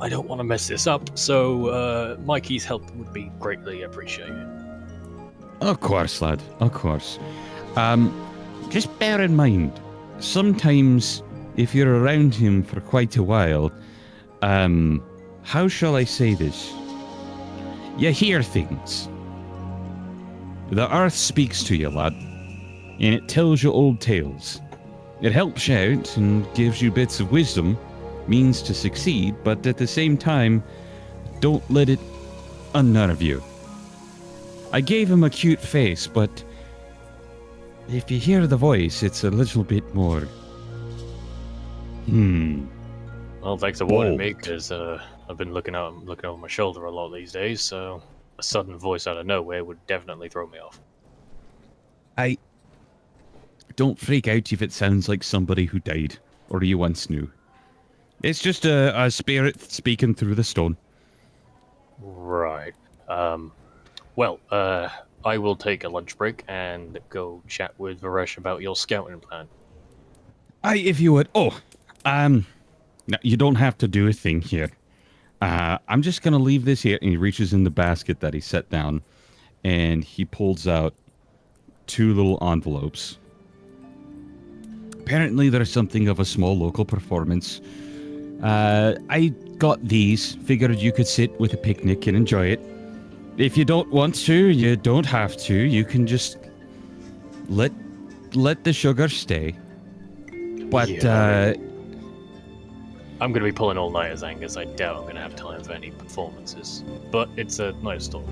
Speaker 2: I don't want to mess this up, so Mikey's help would be greatly appreciated.
Speaker 7: Of course, lad. Of course. Just bear in mind, sometimes if you're around him for quite a while, how shall I say this? You hear things. The earth speaks to you, lad, and it tells you old tales. It helps you out and gives you bits of wisdom, means to succeed, but at the same time, don't let it unnerve you. I gave him a cute face, but if you hear the voice, it's a little bit more...
Speaker 2: Well, thanks for warning me,
Speaker 7: Bold.
Speaker 2: because I've been looking over my shoulder a lot these days, so a sudden voice out of nowhere would definitely throw me off.
Speaker 7: Don't freak out if it sounds like somebody who died, or you once knew. It's just a spirit speaking through the stone.
Speaker 2: Right. Well, I will take a lunch break and go chat with Varesh about your scouting plan.
Speaker 7: If you would. No, you don't have to do a thing here. I'm just gonna leave this here, and he reaches in the basket that he set down, and he pulls out 2 little envelopes. Apparently, there's something of a small local performance. I got these. Figured you could sit with a picnic and enjoy it. If you don't want to, you don't have to. You can just let the sugar stay. But
Speaker 2: Yeah. I'm going to be pulling all-nighters, Angus. I doubt I'm going to have time for any performances. But it's a nice story.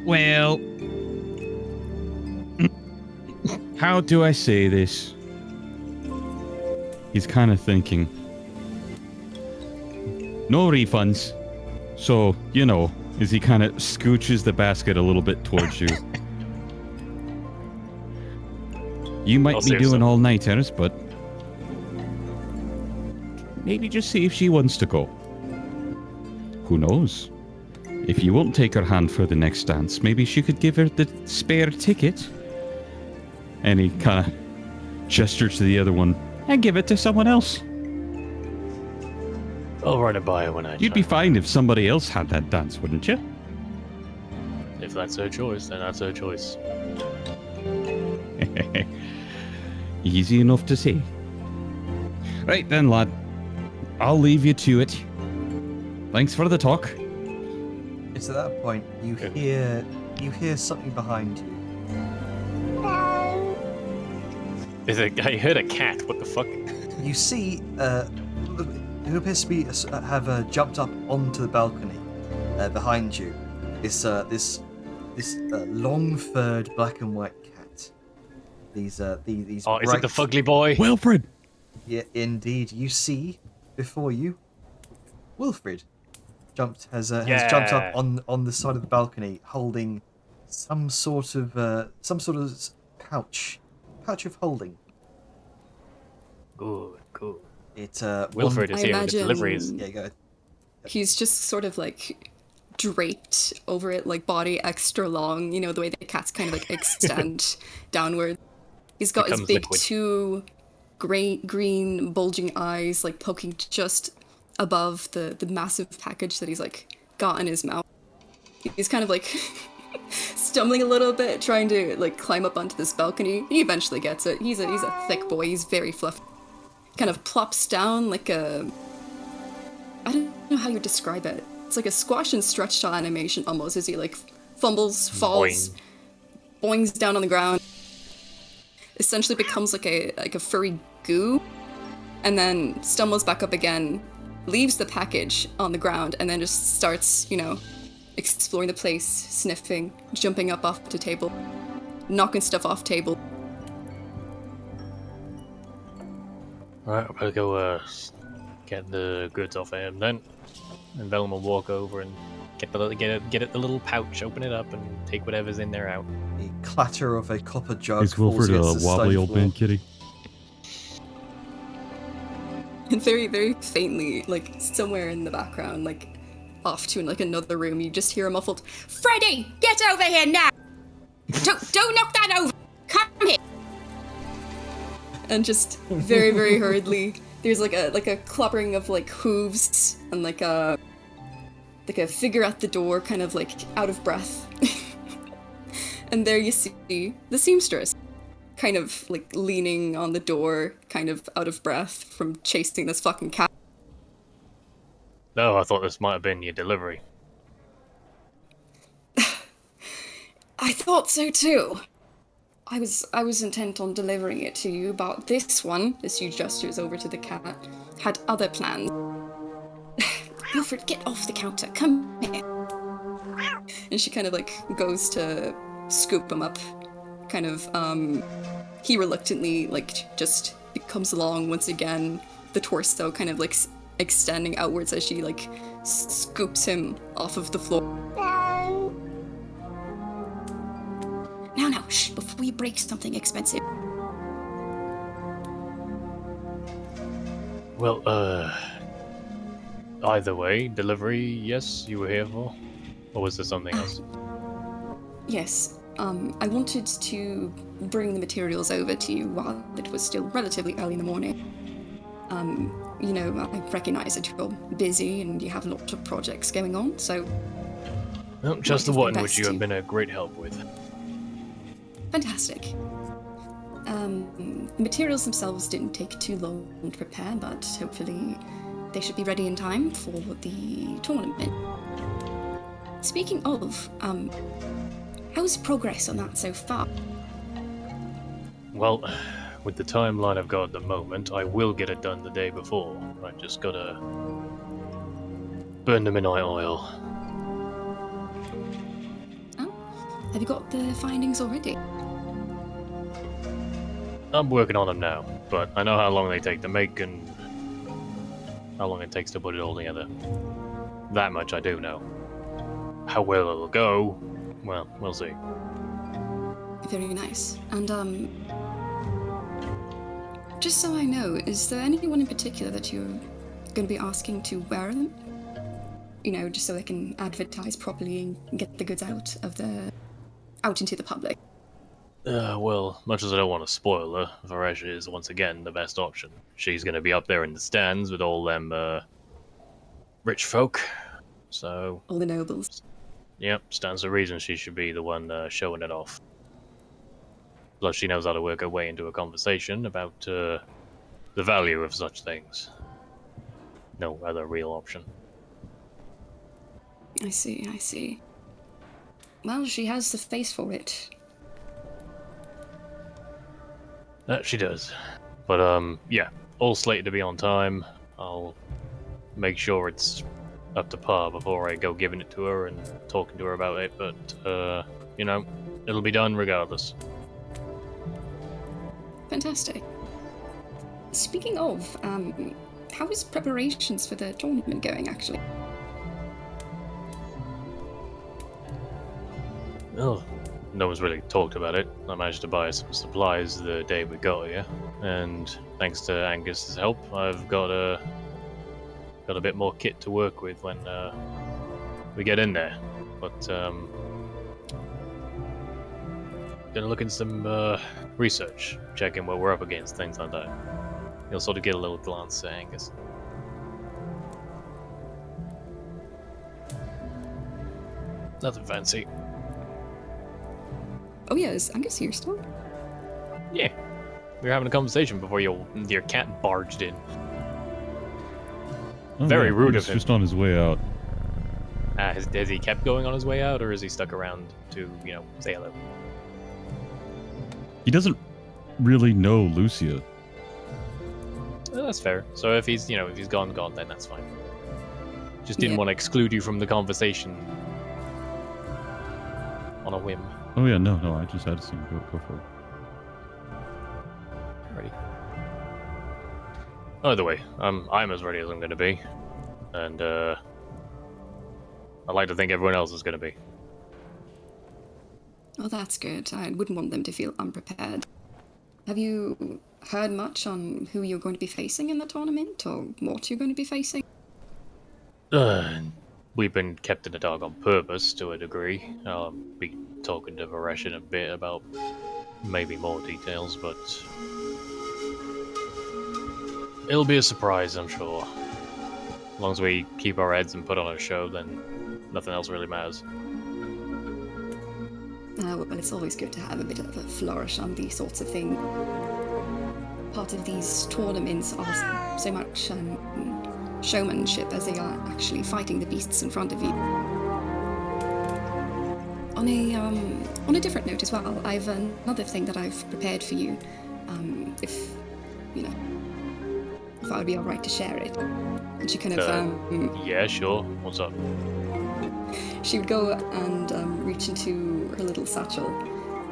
Speaker 7: well, how do I say this? He's kind of thinking. No refunds. So, as he kind of scooches the basket a little bit towards you. You might
Speaker 2: I'll
Speaker 7: be
Speaker 2: save
Speaker 7: doing
Speaker 2: some.
Speaker 7: all-nighters, but maybe just see if she wants to go. Who knows? If you won't take her hand for the next dance, maybe she could give her the spare ticket. And he kind of gestures to the other one and give it to someone else.
Speaker 2: I'll run it by her when I
Speaker 7: You'd be fine if somebody else had that dance, wouldn't you?
Speaker 2: If that's her choice, then that's her choice.
Speaker 7: Easy enough to say. Right then, lad. I'll leave you to it. Thanks for the talk.
Speaker 1: It's at that point you hear something behind you.
Speaker 2: I heard a cat. What the fuck?
Speaker 1: You see who appears to be have jumped up onto the balcony behind you. This long-furred black and white cat. These
Speaker 2: Oh, is
Speaker 1: bright,
Speaker 2: it the fugly boy?
Speaker 7: Wilfred!
Speaker 1: Yeah, indeed. You see before you, Wilfred has jumped up
Speaker 2: Yeah.
Speaker 1: on the side of the balcony, holding some sort of pouch of holding.
Speaker 2: Good.
Speaker 1: It
Speaker 2: Wilfred is
Speaker 8: I
Speaker 2: here with the
Speaker 8: imagine-
Speaker 2: deliveries.
Speaker 1: Yeah, go ahead.
Speaker 8: He's just sort of like draped over it, like body extra long, the way the cats kind of like extend downward. He's got his
Speaker 2: Becomes
Speaker 8: big
Speaker 2: liquid.
Speaker 8: 2 green bulging eyes like poking just above the massive package that he's like got in his mouth. He's kind of like stumbling a little bit, trying to like climb up onto this balcony. He eventually gets it. He's a thick boy. He's very fluffy. Kind of plops down like I don't know how you describe it. It's like a squash and stretch style animation almost, as he like fumbles, falls, boings down on the ground. Essentially becomes like a furry goo, and then stumbles back up again, leaves the package on the ground, and then just starts, exploring the place, sniffing, jumping up off the table, knocking stuff off table.
Speaker 2: Right, I better go get the goods off of him then. And Vellum will walk over and get the little pouch, open it up, and take whatever's in there out.
Speaker 1: The clatter of a copper jug
Speaker 3: Is
Speaker 1: falls
Speaker 3: Wilfred a
Speaker 1: against the
Speaker 3: wobbly
Speaker 1: stone
Speaker 3: old
Speaker 1: floor.
Speaker 3: man kitty?
Speaker 8: And very, very faintly, like somewhere in the background, like off to like another room, you just hear a muffled, "Freddy, get over here now! Don't knock that over! Come here!" And just very, very hurriedly, there's like a clobbering of like hooves and like a figure at the door, kind of like out of breath. And there you see the seamstress, kind of like leaning on the door, kind of out of breath from chasing this fucking cat.
Speaker 2: Oh, I thought this might have been your delivery.
Speaker 8: I thought so too. I was intent on delivering it to you, but this one, as you gestures over to the cat, had other plans. Wilfred, get off the counter. Come here. And she kind of like goes to scoop him up. Kind of, he reluctantly like just comes along once again, the torso kind of like extending outwards as she like scoops him off of the floor. Now, shh, before we break something expensive.
Speaker 2: Well, either way, delivery, yes, you were here for? Or was there something else?
Speaker 8: Yes, I wanted to bring the materials over to you while it was still relatively early in the morning. You know, I recognize that you're busy and you have lots of projects going on, so...
Speaker 2: Well, just the
Speaker 8: Might be
Speaker 2: one
Speaker 8: best
Speaker 2: which you
Speaker 8: to-
Speaker 2: have been a great help with.
Speaker 8: Fantastic. The materials themselves didn't take too long to prepare, but hopefully they should be ready in time for the tournament. Speaking of, how's progress on that so far?
Speaker 2: Well, with the timeline I've got at the moment, I will get it done the day before. I just gotta burn the midnight oil.
Speaker 8: Oh, have you got the findings already?
Speaker 2: I'm working on them now, but I know how long they take to make and how long it takes to put it all together. That much I do know. How well it'll go, well, we'll see.
Speaker 8: Very nice. And, just so I know, is there anyone in particular that you're going to be asking to wear them? You know, just so they can advertise properly and get the goods out into the public.
Speaker 2: Well, much as I don't want to spoil her, Varesh is once again the best option. She's going to be up there in the stands with all them, rich folk. So,
Speaker 8: All the nobles.
Speaker 2: yep, stands to reason she should be the one showing it off. Plus, she knows how to work her way into a conversation about the value of such things. No other real option.
Speaker 8: I see. Well, she has the face for it.
Speaker 2: That she does. But, yeah, all slated to be on time. I'll make sure it's up to par before I go giving it to her and talking to her about it, but, you know, it'll be done regardless.
Speaker 8: Fantastic. Speaking of, how is preparations for the tournament going, actually?
Speaker 2: Well, no one's really talked about it. I managed to buy some supplies the day we got here, and thanks to Angus's help, I've got a bit more kit to work with when we get in there. But gonna look into some research, checking what we're up against, things like that. You'll sort of get a little glance at Angus. Nothing fancy.
Speaker 8: Oh yeah, is Angus here still?
Speaker 2: Yeah, we were having a conversation before your cat barged in.
Speaker 3: Oh,
Speaker 2: Very
Speaker 3: yeah,
Speaker 2: rude
Speaker 3: he's
Speaker 2: of him.
Speaker 3: just on his way out.
Speaker 2: Has he kept going on his way out, or is he stuck around to, say hello?
Speaker 3: He doesn't really know Lucia.
Speaker 2: Well, that's fair. So if he's gone, then that's fine. Just didn't
Speaker 8: Yeah.
Speaker 2: want to exclude you from the conversation on a whim.
Speaker 3: Oh yeah, no, I just had to see him. Go for it.
Speaker 2: Alrighty. Either way, I'm as ready as I'm gonna be, and I'd like to think everyone else is gonna be.
Speaker 8: Oh, that's good. I wouldn't want them to feel unprepared. Have you heard much on who you're going to be facing in the tournament, or what you're going to be facing?
Speaker 2: We've been kept in the dark on purpose to a degree. I'll be talking to Varesh in a bit about maybe more details, but it'll be a surprise, I'm sure. As long as we keep our heads and put on a show, then nothing else really matters.
Speaker 8: Well, it's always good to have a bit of a flourish on these sorts of things. Part of these tournaments are so much showmanship as they are actually fighting the beasts in front of you. On a different note as well, I've another thing that I've prepared for you. If I would be alright to share it. And she kind of
Speaker 2: Yeah, sure. What's up?
Speaker 8: she would go and reach into her little satchel,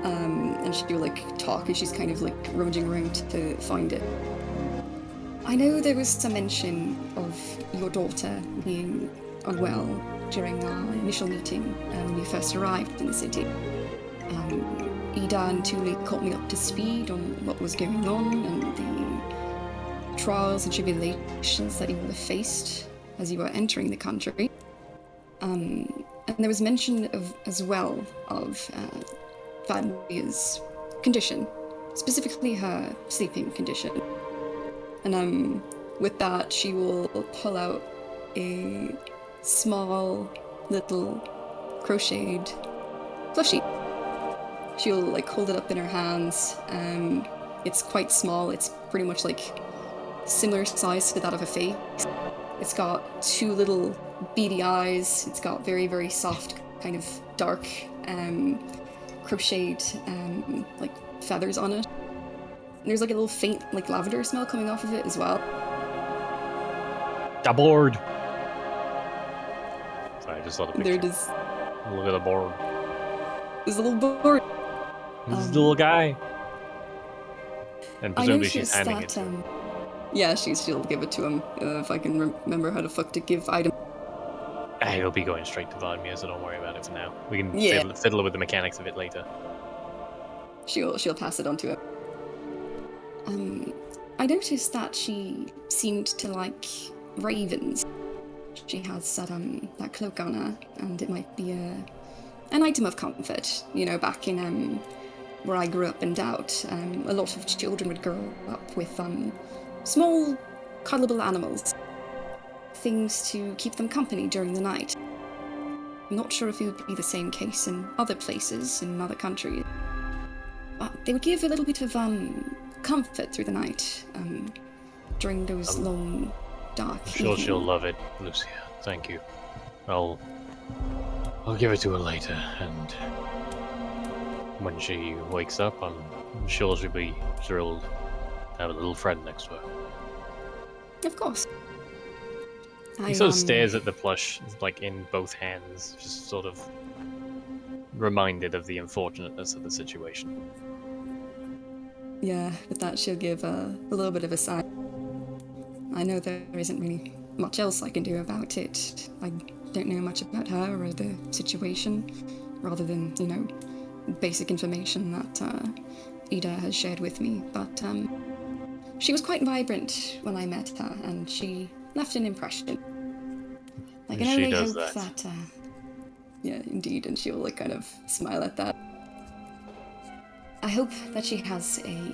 Speaker 8: and she would like talk as she's kind of like rummaging around to find it. I know there was some mention of your daughter being unwell during our initial meeting when you first arrived in the city. Ida and Tuli caught me up to speed on what was going on and the trials and tribulations that you would have faced as you were entering the country. And there was mention of, as well, of Valia's condition, specifically her sleeping condition. And with that, she will pull out a small, little, crocheted plushie. She'll like hold it up in her hands. It's quite small. It's pretty much like similar size to that of a face. It's got two little beady eyes. It's got very, very soft, kind of dark, crocheted, like feathers on it. And there's like a little faint, like lavender smell coming off of it as well.
Speaker 2: The board. Sorry, I just saw the picture.
Speaker 8: There it is.
Speaker 2: Look at the board.
Speaker 8: There's a little board.
Speaker 2: This little guy. And
Speaker 8: I
Speaker 2: presumably she's
Speaker 8: noticed
Speaker 2: handing
Speaker 8: that,
Speaker 2: it to him.
Speaker 8: yeah, she'll give it to him if I can remember how the fuck to give item.
Speaker 2: It'll be going straight to Vladimir, so don't worry about it for now. We can
Speaker 8: Yeah.
Speaker 2: fiddle with the mechanics of it later.
Speaker 8: She'll pass it on to him. I noticed that she seemed to like ravens. She has that cloak on her, and it might be an item of comfort. You know, back in where I grew up in Doubt, a lot of children would grow up with small, cuddleable animals, things to keep them company during the night. I'm not sure if it would be the same case in other places, in other countries. But they would give a little bit of comfort through the night during those long, dark
Speaker 2: I'm sure
Speaker 8: evenings.
Speaker 2: she'll love it, Lucia. Thank you. I'll give it to her later, and when she wakes up, I'm sure she'll be thrilled to have a little friend next to her.
Speaker 8: Of course.
Speaker 2: He sort of stares at the plush, like in both hands, just sort of reminded of the unfortunateness of the situation.
Speaker 8: Yeah, with that she'll give a little bit of a sigh. I know there isn't really much else I can do about it. I don't know much about her or the situation, rather than, basic information that Ida has shared with me. But she was quite vibrant when I met her, and she left an impression. I can
Speaker 2: She
Speaker 8: only
Speaker 2: does
Speaker 8: hope
Speaker 2: that.
Speaker 8: yeah, indeed, and she'll like kind of smile at that. I hope that she has a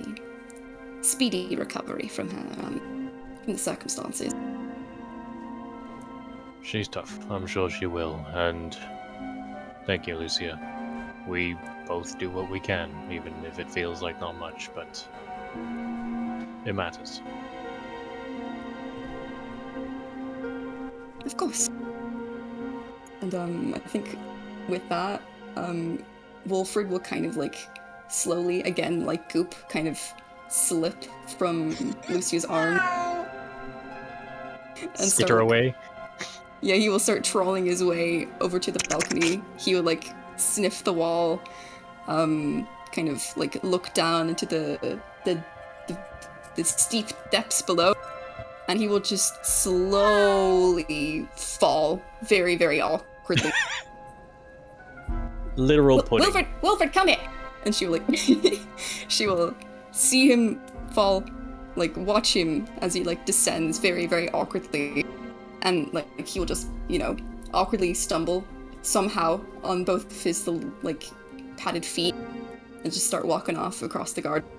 Speaker 8: speedy recovery from her from the circumstances.
Speaker 2: She's tough. I'm sure she will. And thank you, Lucia. We both do what we can, even if it feels like not much, but it matters.
Speaker 8: Of course. And I think with that, Wolfred will kind of like slowly, again, like Goop, kind of slip from Lucia's arm. And
Speaker 2: Skitter away.
Speaker 8: Yeah, he will start trawling his way over to the balcony. He will like sniff the wall, kind of like look down into the steep depths below, and he will just slowly fall very, very awkwardly.
Speaker 2: Literal pudding.
Speaker 8: Wilfred, come here! And she will she will see him fall, watch him as he descends very, very awkwardly, and he will just awkwardly stumble somehow on both of his padded feet and just start walking off across the garden.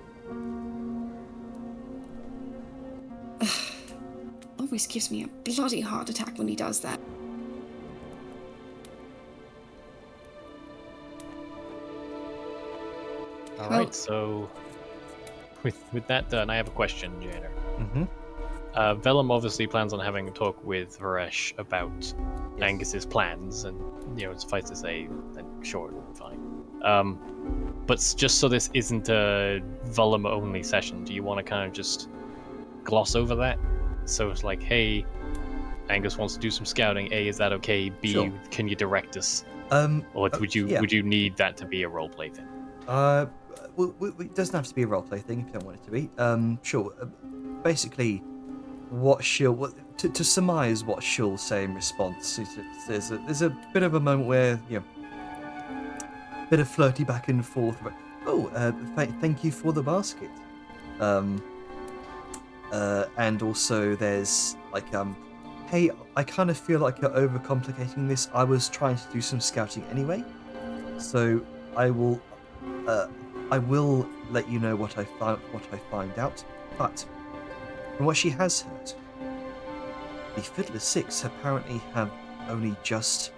Speaker 8: Always gives me a bloody heart attack when he does that.
Speaker 2: All right, so with that done, I have a question, Janer.
Speaker 1: Mm-hmm.
Speaker 2: Vellum obviously plans on having a talk with Varesh about Angus's plans, and suffice to say, sure, fine. But just so this isn't a Vellum-only session, do you want to kind of just gloss over that? So it's like, hey, Angus wants to do some scouting. A, is that okay? B,
Speaker 1: Sure.
Speaker 2: Can you direct us?
Speaker 1: Well,
Speaker 2: Would you need that to be a roleplay thing?
Speaker 1: It doesn't have to be a roleplay thing if you don't want it to be. Sure. Basically, to surmise what she'll say in response, there's a bit of a moment where bit of flirty back and forth. Thank you for the basket. And also there's hey, I kind of feel like you're overcomplicating this. I was trying to do some scouting anyway, so I will let you know what I find out. But from what she has heard, the Fiddler Six apparently have only just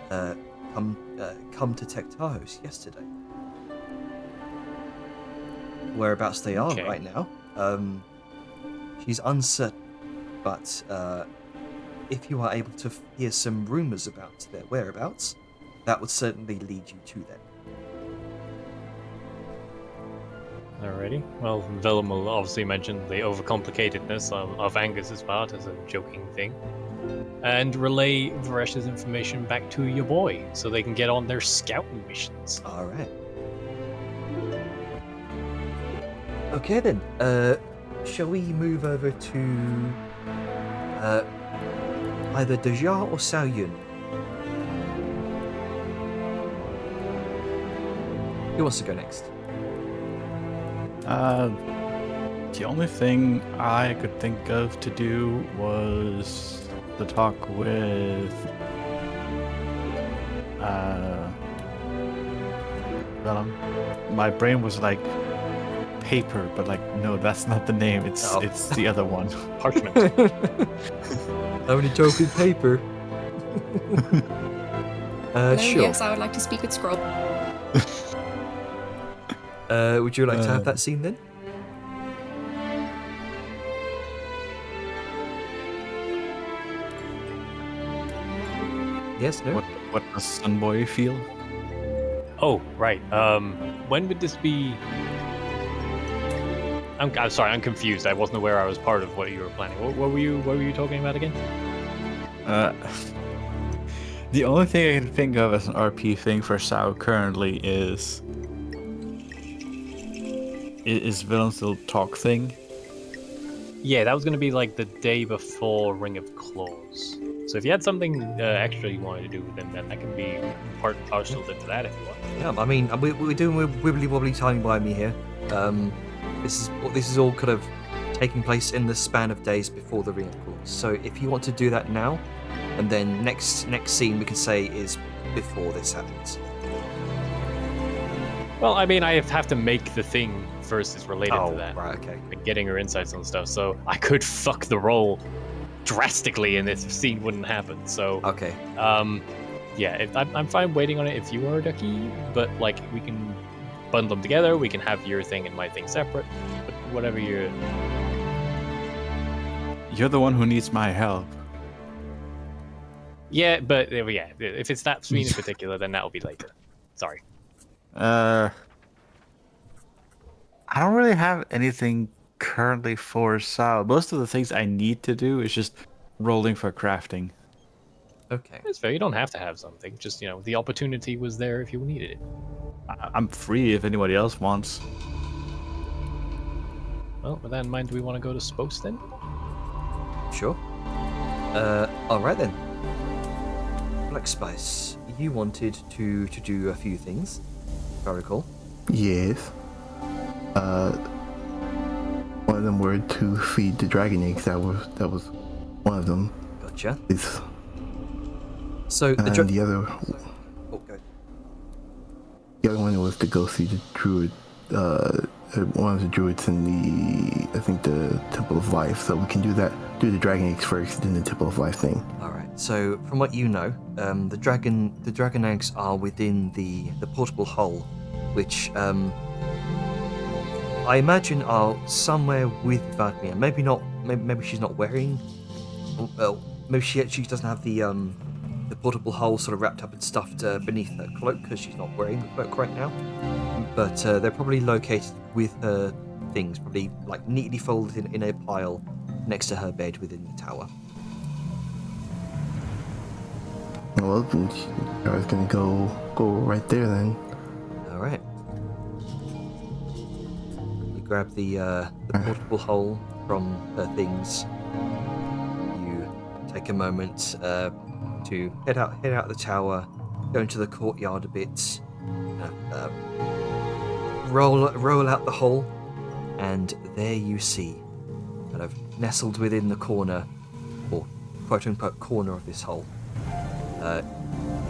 Speaker 1: come to Tektahos yesterday. Whereabouts they are
Speaker 2: Okay.
Speaker 1: right now, she's uncertain. But if you are able to hear some rumors about their whereabouts, that would certainly lead you to them.
Speaker 2: Alrighty. Well, Vellum will obviously mention the overcomplicatedness of Angus's part as a joking thing, and relay Varesh's information back to your boy so they can get on their scouting missions.
Speaker 1: All right. Okay then. Shall we move over to either Dajar or Sao Yun? Who wants to go next?
Speaker 6: The only thing I could think of to do was the talk with Vellum. My brain was like paper, but no, that's not the name. It's the other one.
Speaker 2: Parchment.
Speaker 1: Only talking paper.
Speaker 8: Hello,
Speaker 1: Sure.
Speaker 8: yes, I would like to speak with Scroll.
Speaker 1: Would you like to have that scene then? Yes, no?
Speaker 6: What does Sunboy feel?
Speaker 2: Oh, right. When would this be? I'm sorry. I'm confused. I wasn't aware I was part of what you were planning. What were you talking about again?
Speaker 6: The only thing I can think of as an RP thing for Sao currently is Vellum's little talk thing.
Speaker 2: Yeah, that was going to be like the day before Ring of Claws. So if you had something extra you wanted to do, then that can be part and parcel into that if you want.
Speaker 1: Yeah, I mean, we're doing wibbly wobbly timing by me here. This is all kind of taking place in the span of days before the Ring of Claws. So if you want to do that now, and then next scene we can say is before this happens.
Speaker 2: Well, I mean, I have to make the thing first is related to that.
Speaker 1: Right, okay.
Speaker 2: Like getting her insights on stuff. So I could fuck the roll drastically and this scene wouldn't happen. So
Speaker 1: Okay.
Speaker 2: yeah, I'm fine waiting on it if you are Ducky, but we can bundle them together. We can have your thing and my thing separate. But whatever you're
Speaker 6: You're the one who needs my help.
Speaker 2: Yeah, but yeah, if it's that scene in particular, then that'll be later. Sorry.
Speaker 6: I don't really have anything currently for Sao. Most of the things I need to do is just rolling for crafting.
Speaker 1: Okay.
Speaker 2: It's fair. You don't have to have something. Just, the opportunity was there if you needed it.
Speaker 6: I'm free if anybody else wants.
Speaker 2: Well, with that in mind, do we want to go to Spokes then?
Speaker 1: Sure. All right then. Black Spice, you wanted to do a few things, if I recall.
Speaker 9: Yes. One of them were to feed the dragon eggs. That was one of them.
Speaker 1: Gotcha.
Speaker 9: It's,
Speaker 1: So
Speaker 9: and
Speaker 1: the
Speaker 9: the other
Speaker 1: oh, go.
Speaker 9: the other one was to go see the druid. One of the druids in the, I think, the Temple of Life. So we can do the dragon eggs first, then the Temple of Life thing.
Speaker 1: All right. So from what you know, the dragon eggs are within the portable hull, which I imagine are somewhere with Vladimir. Maybe not. Maybe she's not wearing. Well, maybe she doesn't have the portable hull sort of wrapped up and stuffed beneath her cloak because she's not wearing the cloak right now. But they're probably located with her things, probably like neatly folded in a pile next to her bed within the tower.
Speaker 9: Well, I was gonna go right there then.
Speaker 1: All right. You grab the portable hull from her things. You take a moment to head out the tower, go into the courtyard a bit, roll out the hull, and there you see, kind of nestled within the corner, or quote unquote corner of this hull,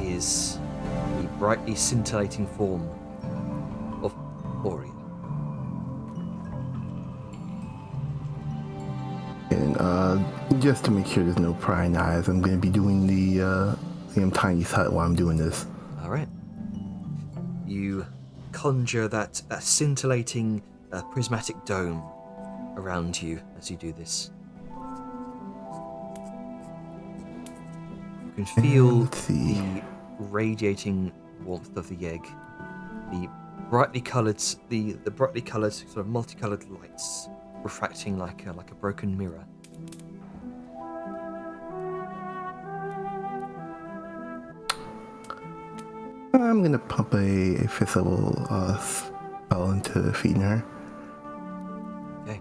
Speaker 1: is the brightly scintillating form of Aurea.
Speaker 9: And just to make sure there's no prying eyes, I'm gonna be doing the Tiny's hut while I'm doing this.
Speaker 1: All right. You conjure that scintillating prismatic dome around you as you do this. You can feel
Speaker 9: Let's see.
Speaker 1: the radiating warmth of the egg, the brightly coloured sort of multicolored lights refracting like a broken mirror.
Speaker 9: I'm gonna pump a fifth level spell into feeding her.
Speaker 1: Okay.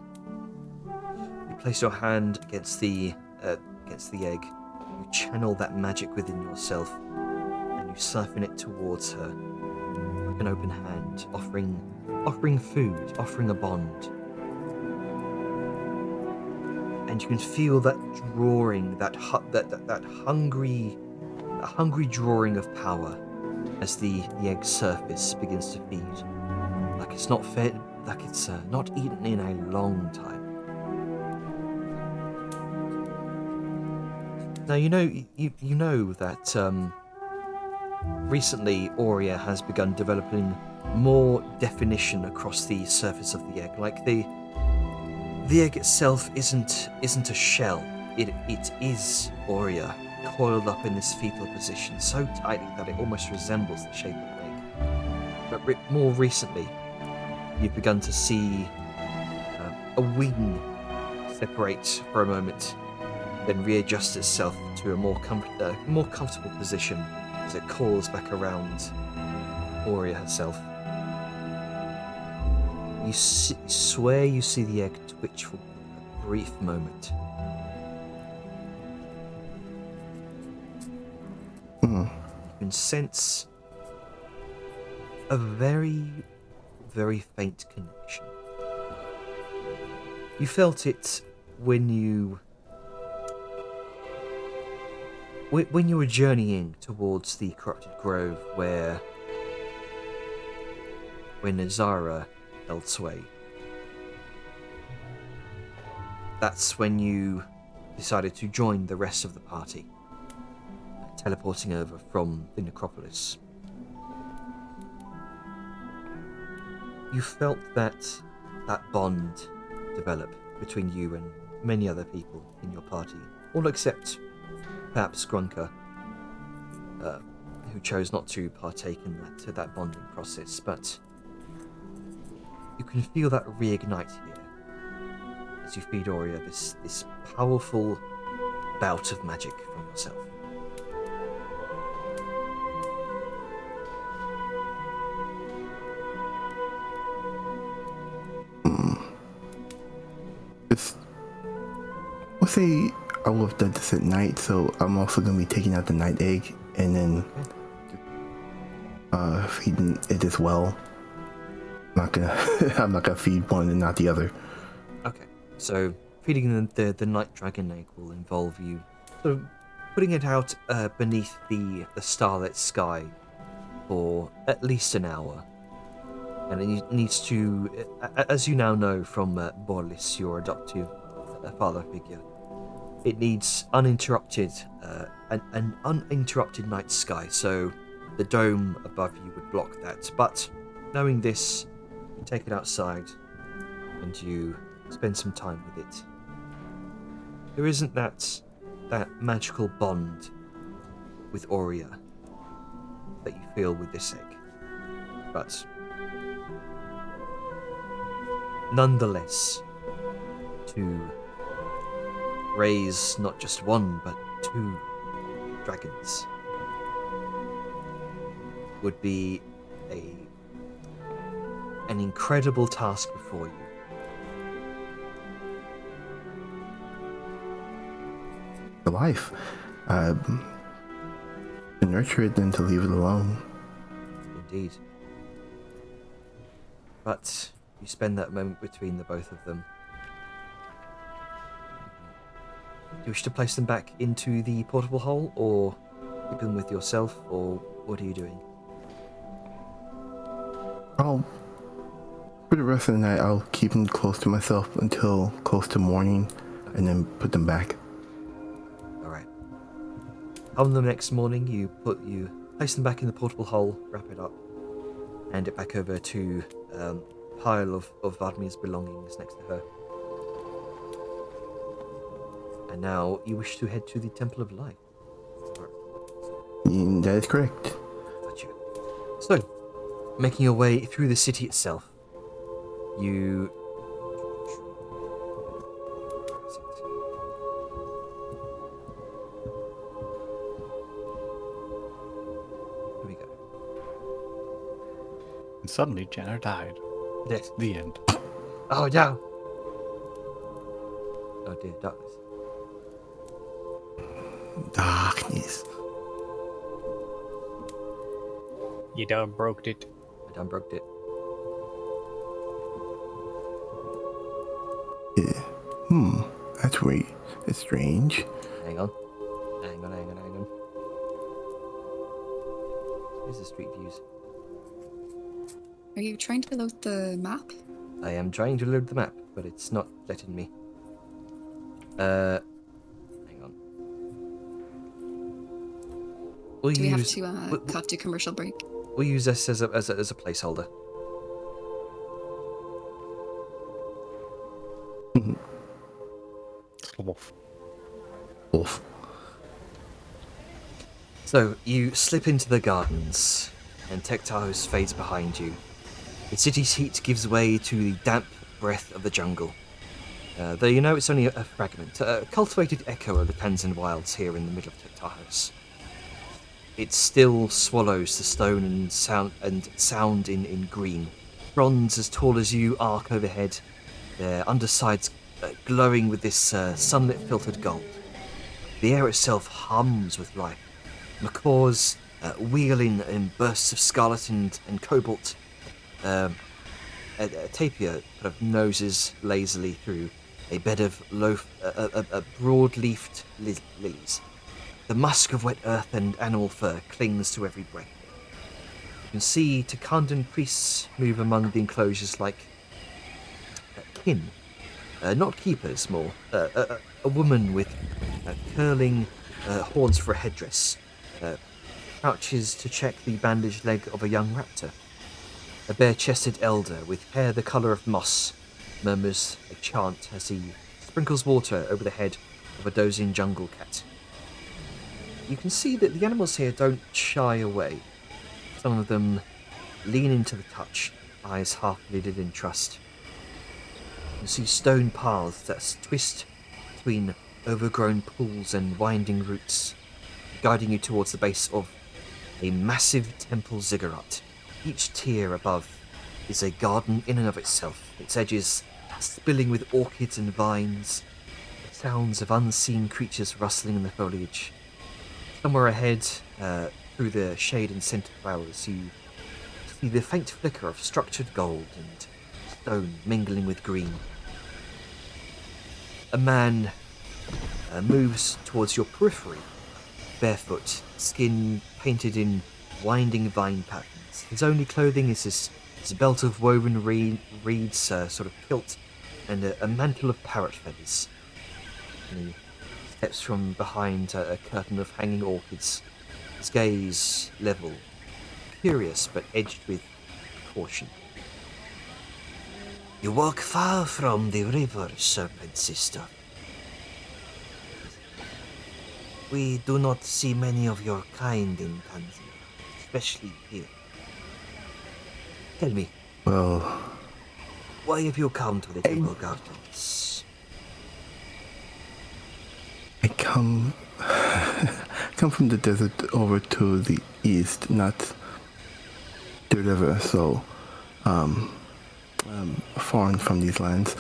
Speaker 1: You place your hand against the egg. You channel that magic within yourself, and you siphon it towards her, like an open hand, offering food, offering a bond. And you can feel that drawing, that hungry drawing of power as the egg's surface begins to feed, like it's not fed, like it's not eaten in a long time. Now you know that recently Aurea has begun developing more definition across the surface of the egg. Like the egg itself isn't a shell. It is Aurea, coiled up in this fetal position so tightly that it almost resembles the shape of an egg. But more recently, you've begun to see a wing separate for a moment, then readjust itself to a more comfortable position as it coils back around Aurea herself. You swear you see the egg twitch for a brief moment. You can sense a very, very faint connection. You felt it when you were journeying towards the corrupted grove where Nazara held sway. That's when you decided to join the rest of the party, teleporting over from the necropolis. You felt that bond develop between you and many other people in your party, all except perhaps Grunker, who chose not to partake in that bonding process, but you can feel that reignite here as you feed Aurea this powerful bout of magic from yourself.
Speaker 9: Let's say I will have done this at night, so I'm also going to be taking out the night egg and then feeding it as well. I'm not gonna feed one and not the other.
Speaker 1: Okay, so feeding the night dragon egg will involve you sort of putting it out beneath the starlit sky for at least an hour. And it needs to, as you now know from Borlis, your adoptive father figure, it needs uninterrupted, an uninterrupted night sky, so the dome above you would block that. But knowing this, you take it outside and you spend some time with it. There isn't that magical bond with Aurea that you feel with this egg, but nonetheless, to raise not just one but 2 dragons would be an incredible task before you.
Speaker 9: The life. To nurture it than to leave it alone.
Speaker 1: Indeed. But you spend that moment between the both of them. Do you wish to place them back into the portable hole, or keep them with yourself, or what are you doing?
Speaker 9: For the rest of the night, I'll keep them close to myself until close to morning, and then put them back.
Speaker 1: Alright. On the next morning, you place them back in the portable hole, wrap it up, hand it back over to pile of Vadmir's belongings next to her. And now you wish to head to the Temple of Light.
Speaker 9: That is correct.
Speaker 1: Gotcha. So, making your way through the city itself, you... Here we go.
Speaker 6: And suddenly Jenner died.
Speaker 1: Yes.
Speaker 6: The end.
Speaker 1: Oh no! Oh dear, darkness.
Speaker 9: Darkness.
Speaker 2: You done broke it.
Speaker 1: I done broke it.
Speaker 9: Yeah. That's weird. That's strange.
Speaker 1: Hang on. Here's the street views.
Speaker 8: Are you trying to load the map?
Speaker 1: I am trying to load the map, but it's not letting me. Hang on. We'll
Speaker 8: Do we have
Speaker 1: use,
Speaker 8: to cut to commercial break?
Speaker 1: We'll use this as a placeholder.
Speaker 9: Wolf.
Speaker 1: So, you slip into the gardens, and Tektahos fades behind you. The city's heat gives way to the damp breath of the jungle. Though you know it's only a fragment, a cultivated echo of the Panzan wilds here in the middle of Tektahos. It still swallows the stone and sound in green. Bronze as tall as you arc overhead, their undersides glowing with this sunlit filtered gold. The air itself hums with life. Macaws wheeling in bursts of scarlet and cobalt. A tapir kind of noses lazily through a bed of broad-leafed lilies. The musk of wet earth and animal fur clings to every breath. You can see Takandan priests move among the enclosures like kin, not keepers, more. A woman with curling horns for a headdress crouches to check the bandaged leg of a young raptor. A bare-chested elder with hair the colour of moss murmurs a chant as he sprinkles water over the head of a dozing jungle cat. You can see that the animals here don't shy away. Some of them lean into the touch, eyes half-lidded in trust. You see stone paths that twist between overgrown pools and winding roots, guiding you towards the base of a massive temple ziggurat. Each tier above is a garden in and of itself, its edges spilling with orchids and vines, its sounds of unseen creatures rustling in the foliage. Somewhere ahead, through the shade and scent of flowers, you see the faint flicker of structured gold and stone mingling with green. A man moves towards your periphery, barefoot, skin painted in winding vine patterns. His only clothing is his belt of woven reeds, sort of kilt, and a mantle of parrot feathers. And he steps from behind a curtain of hanging orchids, his gaze level, curious but edged with caution. You walk far from the river, Serpent Sister. We do not see many of your kind in Tanzania, especially here. Tell me,
Speaker 9: Well,
Speaker 1: why have you come to the Temple Gardens?
Speaker 9: I come from the desert over to the east, not the river, so foreign from these lands.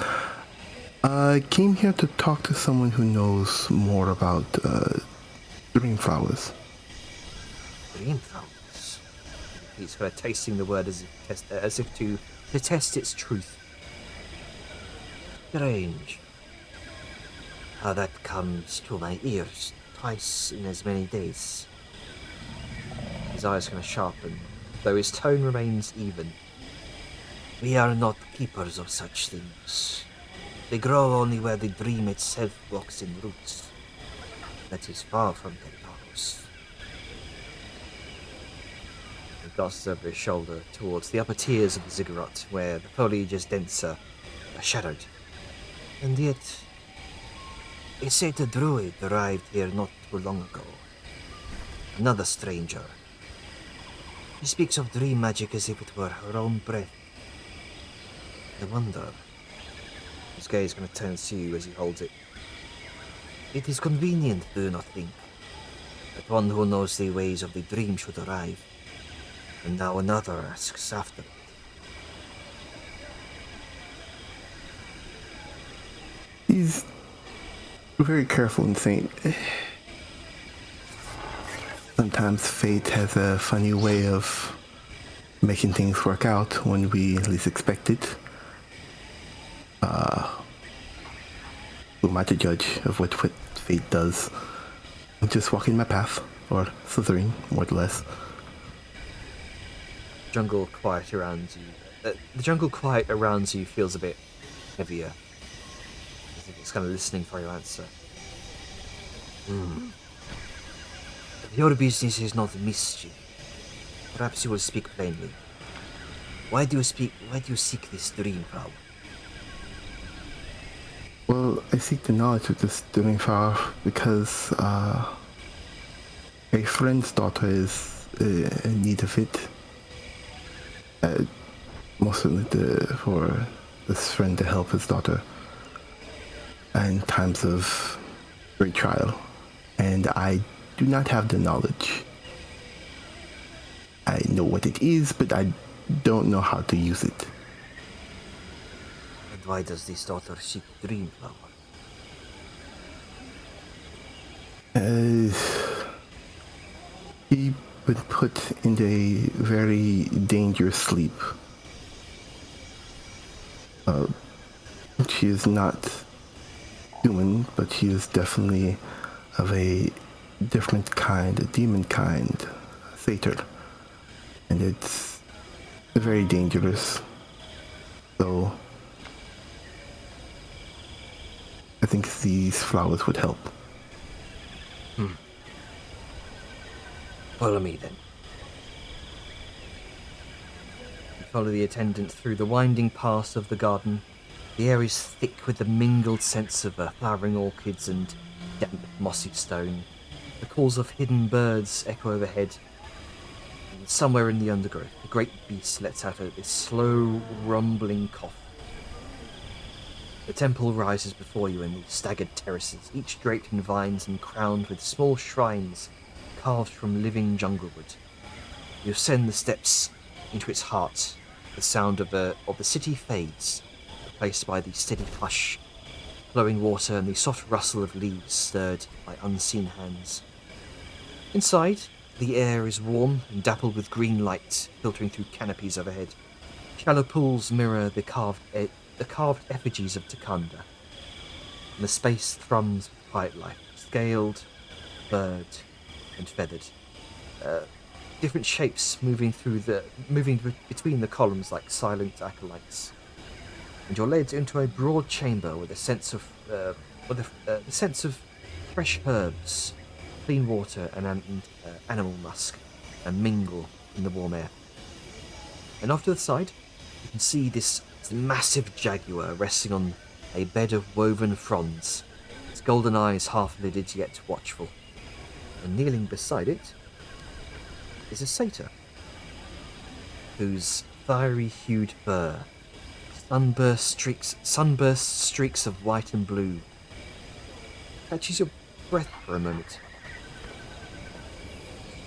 Speaker 9: I came here to talk to someone who knows more about dream flowers.
Speaker 1: Dream flowers. He's kind of tasting the word as if to test its truth. Strange. How that comes to my ears twice in as many days. His eyes kind of sharpen, though his tone remains even. We are not keepers of such things. They grow only where the dream itself walks in roots. That is far from Tentarus. He glances over his shoulder towards the upper tiers of the ziggurat, where the foliage is denser, shadowed. And yet, they say the druid arrived here not too long ago. Another stranger. He speaks of dream magic as if it were her own breath. I wonder. His gaze kind of turns to you as he holds it. It is convenient, do you not think, that one who knows the ways of the dream should arrive, and now another asks after it.
Speaker 9: He's very careful and saying, sometimes fate has a funny way of making things work out when we least expect it. Who am I to judge of what fate does? I'm just walking my path, or slithering, more or less.
Speaker 1: Jungle quiet around you. The jungle quiet around you feels a bit heavier. I think it's kind of listening for your answer. If your business is not mischief, perhaps you will speak plainly. Why do you seek this dream flower?
Speaker 9: Well, I seek the knowledge of this dream flower because a friend's daughter is in need of it. Most certainly for this friend to help his daughter in times of great trial. And I do not have the knowledge. I know what it is, but I don't know how to use it.
Speaker 1: And why does this daughter seek dream flower?
Speaker 9: He been put in a very dangerous sleep. She is not human, but she is definitely of a different kind, a demon kind, a satyr. And it's very dangerous. So I think these flowers would help.
Speaker 1: Follow me then. You follow the attendant through the winding paths of the garden. The air is thick with the mingled scents of flowering orchids and damp, mossy stone. The calls of hidden birds echo overhead. And somewhere in the undergrowth, the great beast lets out this slow, rumbling cough. The temple rises before you in these staggered terraces, each draped in vines and crowned with small shrines carved from living jungle wood. You ascend the steps into its heart. The sound of the city fades, replaced by the steady hush flowing water and the soft rustle of leaves stirred by unseen hands. Inside, the air is warm and dappled with green light filtering through canopies overhead. Shallow pools mirror the carved effigies of Takanda, and the space thrums with quiet life, scaled, bird, and feathered. Different shapes moving between the columns like silent acolytes. And you're led into a broad chamber with a sense of the sense of fresh herbs, clean water, and animal musk, and mingle in the warm air. And off to the side, you can see this massive jaguar resting on a bed of woven fronds, its golden eyes half-lidded yet watchful. And kneeling beside it is a satyr, whose fiery-hued fur, sunburst streaks of white and blue, catches your breath for a moment.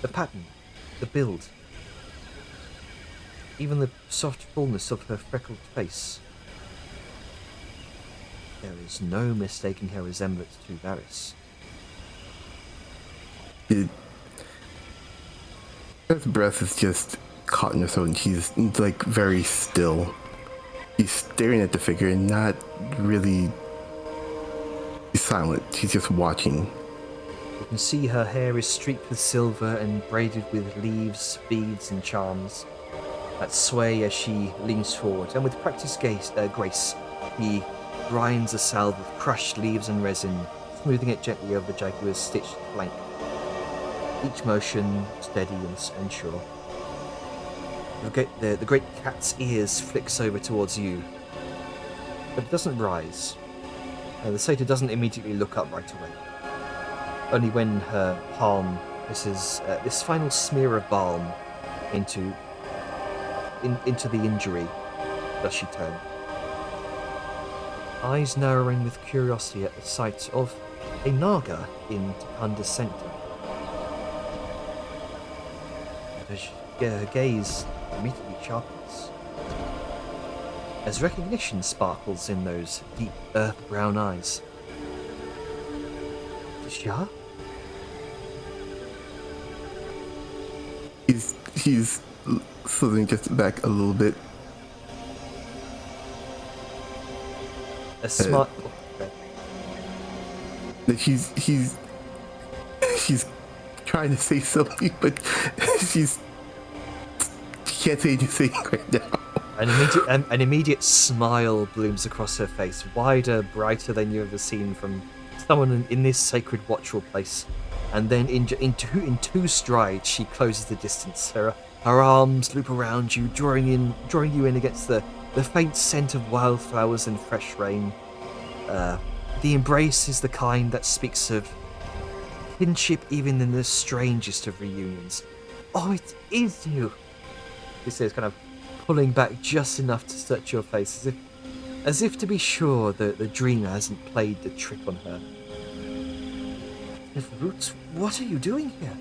Speaker 1: The pattern, the build, even the soft fullness of her freckled face. There is no mistaking her resemblance to Varys.
Speaker 9: Her breath is just caught in her throat, and she's like very still. She's staring at the figure and not really. She's silent. She's just watching.
Speaker 1: You can see her hair is streaked with silver and braided with leaves, beads, and charms that sway as she leans forward, and with practiced grace, he grinds a salve of crushed leaves and resin, smoothing it gently over the jaguar's stitched flank. Each motion steady and sure. The great cat's ears flicks over towards you, but it doesn't rise. The satyr doesn't immediately look up right away. Only when her palm misses this final smear of balm into the injury does she turn. Eyes narrowing with curiosity at the sight of a naga in Takanda's center. Her gaze immediately sharpens, as recognition sparkles in those deep earth brown eyes. Shah?
Speaker 9: He's slithering just back a little bit.
Speaker 1: A smart.
Speaker 9: He's trying to say something, but she can't say anything right now.
Speaker 1: An immediate smile blooms across her face, wider, brighter than you've ever seen from someone in this sacred watchful place. And then in two strides, she closes the distance. Her arms loop around you, drawing you in against the faint scent of wildflowers and fresh rain. The embrace is the kind that speaks of kinship even in the strangest of reunions. Oh, it is you! She says, kind of pulling back just enough to touch your face, as if to be sure that the dreamer hasn't played the trick on her. Roots, what are you doing here?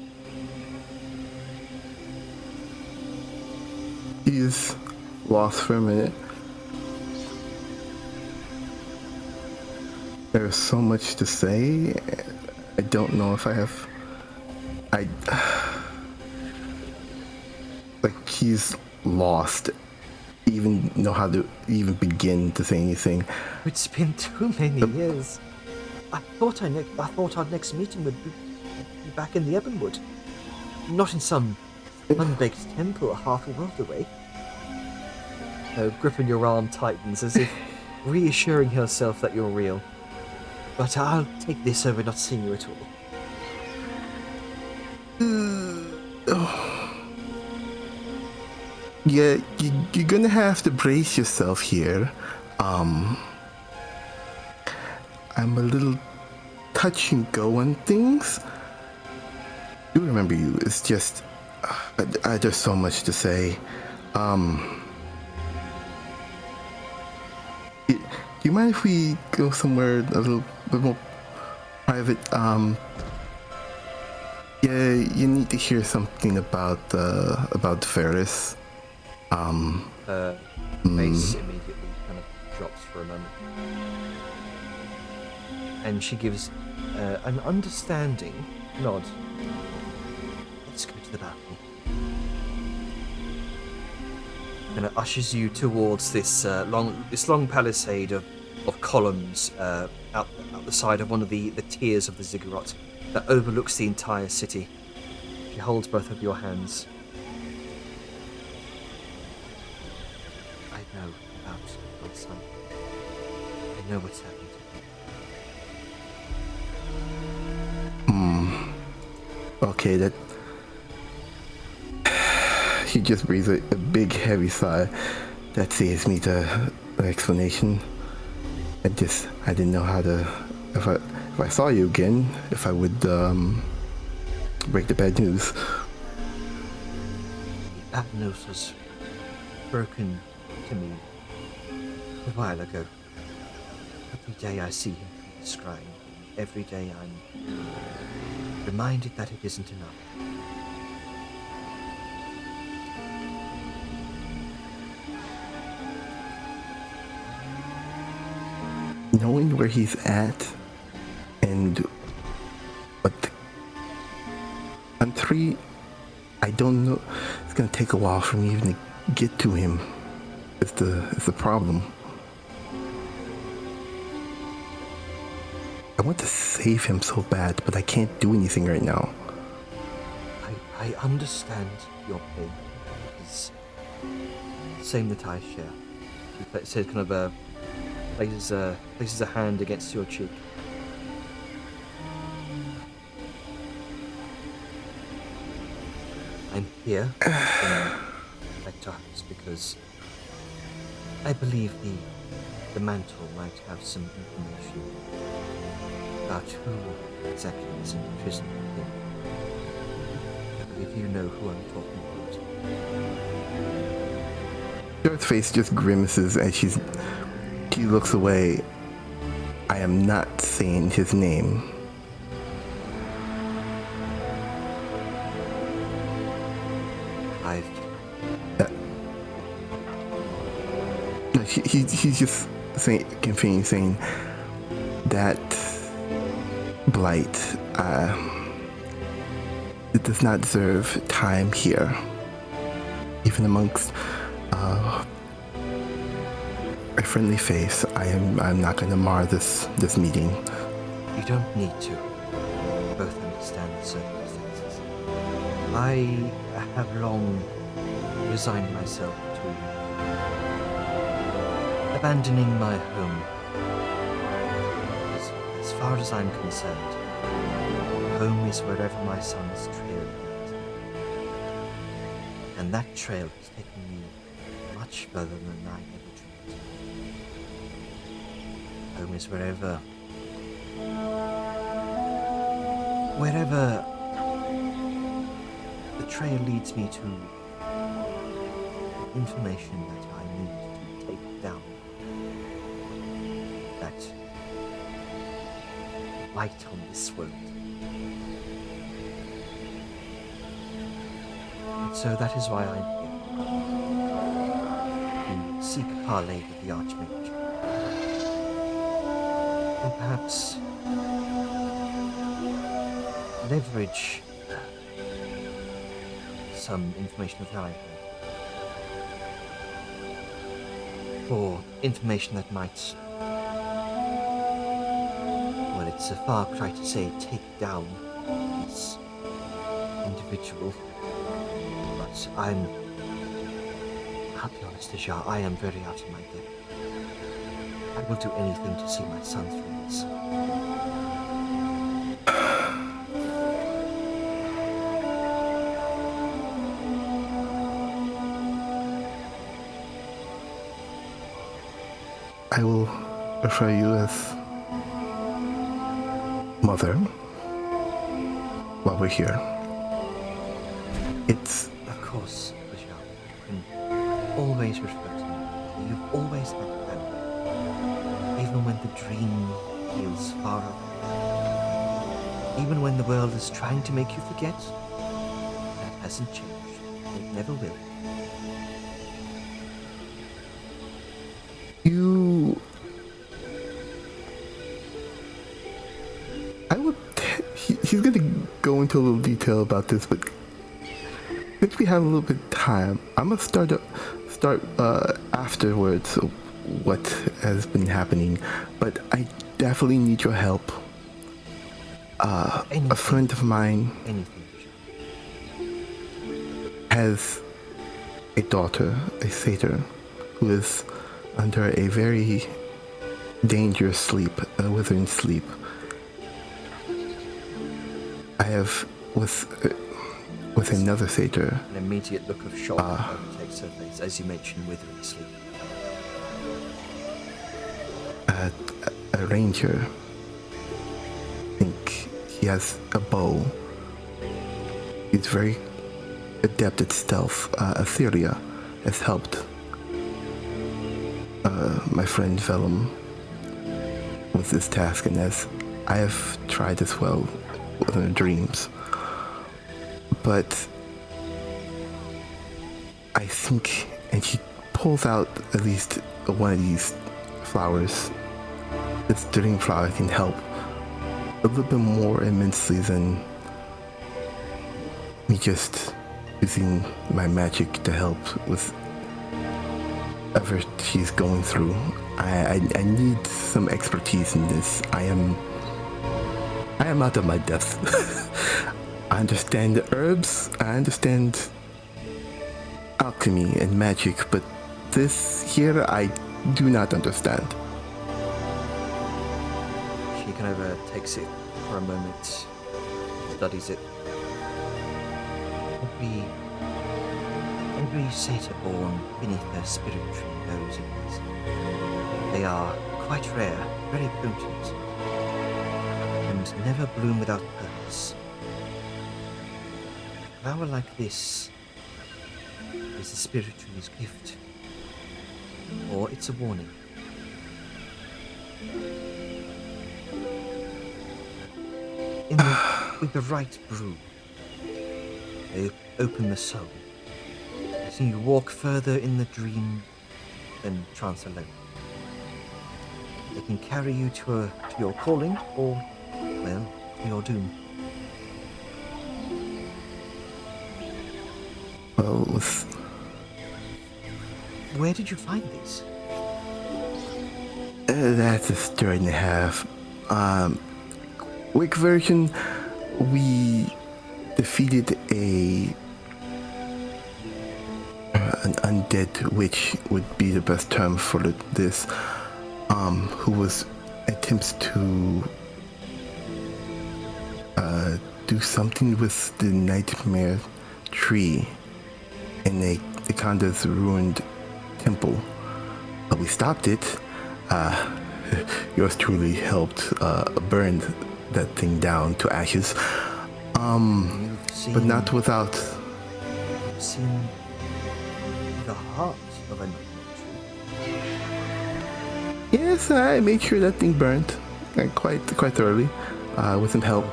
Speaker 9: He is lost for a minute. There's so much to say. I don't know if I have. Like, he's lost. Even know how to even begin to say anything.
Speaker 1: It's been too many years. I thought our next meeting would be back in the Ebonwood, not in some unbaked temple half a world away. Her grip on your arm tightens as if reassuring herself that you're real. But I'll take this over not seeing you at all.
Speaker 9: Yeah, you're gonna have to brace yourself here. I'm a little touch and go on things. I do remember you. It's just there's so much to say. Do you mind if we go somewhere a little bit more private? Yeah, you need to hear something about Ferris.
Speaker 1: Her face immediately kind of drops for a moment. and she gives an understanding nod. Let's go to the balcony. And it ushers you towards this long palisade of columns out the side of one of the tiers of the ziggurat that overlooks the entire city. She holds both of your hands. I know about my son. I know what's happened to him.
Speaker 9: Okay, that. She just breathes a big, heavy sigh. That saves me the explanation. I didn't know how to. If I saw you again, if I would break the bad news.
Speaker 1: The bad news was broken to me a while ago. Every day I see him from the shrine. Every day I'm reminded that it isn't enough.
Speaker 9: Knowing where he's at and what I'm 3, I don't know. It's gonna take a while for me even to get to him. It's the problem. I want to save him so bad, but I can't do anything right now.
Speaker 1: I understand your pain. It's the same that I share. It says kind of places a hand against your cheek. I'm here in Vector's because I believe the mantle might have some information about who exactly is in prison with him. I believe you know who I'm talking about.
Speaker 9: Her face just grimaces as she looks away. I am not saying his name. He's just saying that blight, it does not deserve time here, even amongst a friendly face. I'm not going to mar this meeting.
Speaker 1: You don't need to. We both understand the circumstances. I have long resigned myself to abandoning my home. As far as I'm concerned, home is wherever my son's trail leads. And that trail has taken me much further than I ever dreamed. Home is wherever the trail leads me to information that I need to take down. That light on this world. And so that is why I'm here. To seek parley with the Archmage. And perhaps leverage some information that I have. Or information that might, well, it's a far cry to say take down this individual, but I'll be honest, Ajar, I am very out of my depth. I will do anything to see my son through this.
Speaker 9: I will refer you as Mother while we're here. It's...
Speaker 1: Of course, Ajar, you can always refer to me. You've always had family. Even when the dream feels far away. Even when the world is trying to make you forget. That hasn't changed. It never will.
Speaker 9: she's gonna go into a little detail about this, but since we have a little bit of time, I'm gonna start afterwards of what has been happening, but I definitely need your help. A friend of mine
Speaker 1: Anything.
Speaker 9: has a daughter, a satyr, who is under a very dangerous sleep, a withering sleep. I have with another satyr.
Speaker 1: An immediate look of shock overtakes her face as you mention withering sleep.
Speaker 9: A ranger. I think he has a bow. He's very adept at stealth. Etheria has helped my friend Vellum with this task, and as I have tried as well with her dreams. But I think, and she pulls out at least one of these flowers. This dream flower can help a little bit more immensely than me just using my magic to help with whatever she's going through. I need some expertise in this. I am out of my depth. I understand the herbs, I understand alchemy and magic, but this here I do not understand.
Speaker 1: She kind of takes it for a moment, studies it. Every satyr born beneath their spirit tree knows it is. They are quite rare, very potent, and never bloom without purpose. A flower like this is the spirit tree's gift, or it's a warning. With the right brew, they open the soul, letting you walk further in the dream than trance alone. They can carry you to your calling, or, well, to your doom.
Speaker 9: Well,
Speaker 1: Where did you find these?
Speaker 9: that's a story and a half. Quick version, we defeated an undead witch would be the best term for this, who was attempts to do something with the nightmare tree in a Kanda's ruined temple. But we stopped it. Yours truly helped burn that thing down to ashes. But not without.
Speaker 1: You've seen the heart of a nightmare tree.
Speaker 9: Yes, I made sure that thing burned quite thoroughly, with some help,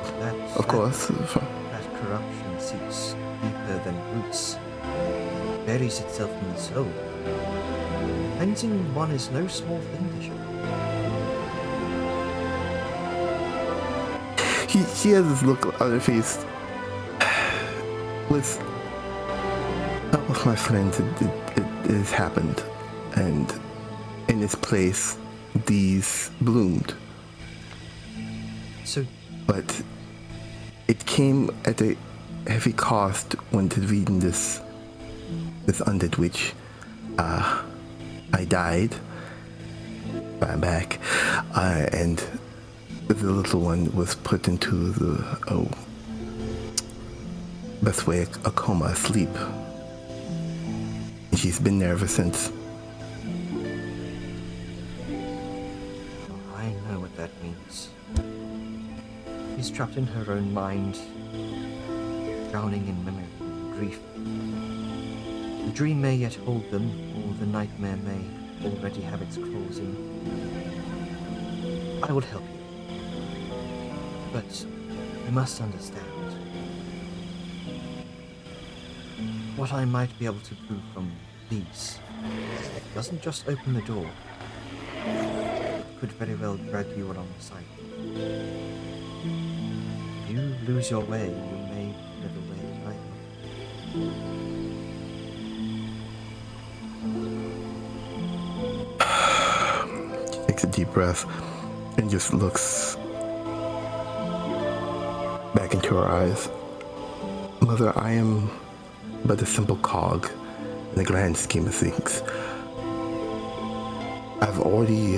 Speaker 9: of course.
Speaker 1: That corruption seeps deeper than roots. It buries itself in the soul. Cleansing one is no small thing to show.
Speaker 9: She has this look on her face. With help of my friends, it has happened, and in its place, these bloomed.
Speaker 1: So,
Speaker 9: but it came at a heavy cost when defeating this undead witch. I died, but I'm back, and the little one was put into the best way, a coma, asleep. And she's been there ever since.
Speaker 1: I know what that means. She's trapped in her own mind, drowning in memory and grief. The dream may yet hold them, or the nightmare may already have its claws in. I will help you. But you must understand. What I might be able to do from these doesn't just open the door. It could very well drag you alongside. you lose your way, you may never win either.
Speaker 9: She takes a deep breath and just looks back into her eyes. Mother, I am but a simple cog in the grand scheme of things. I've already,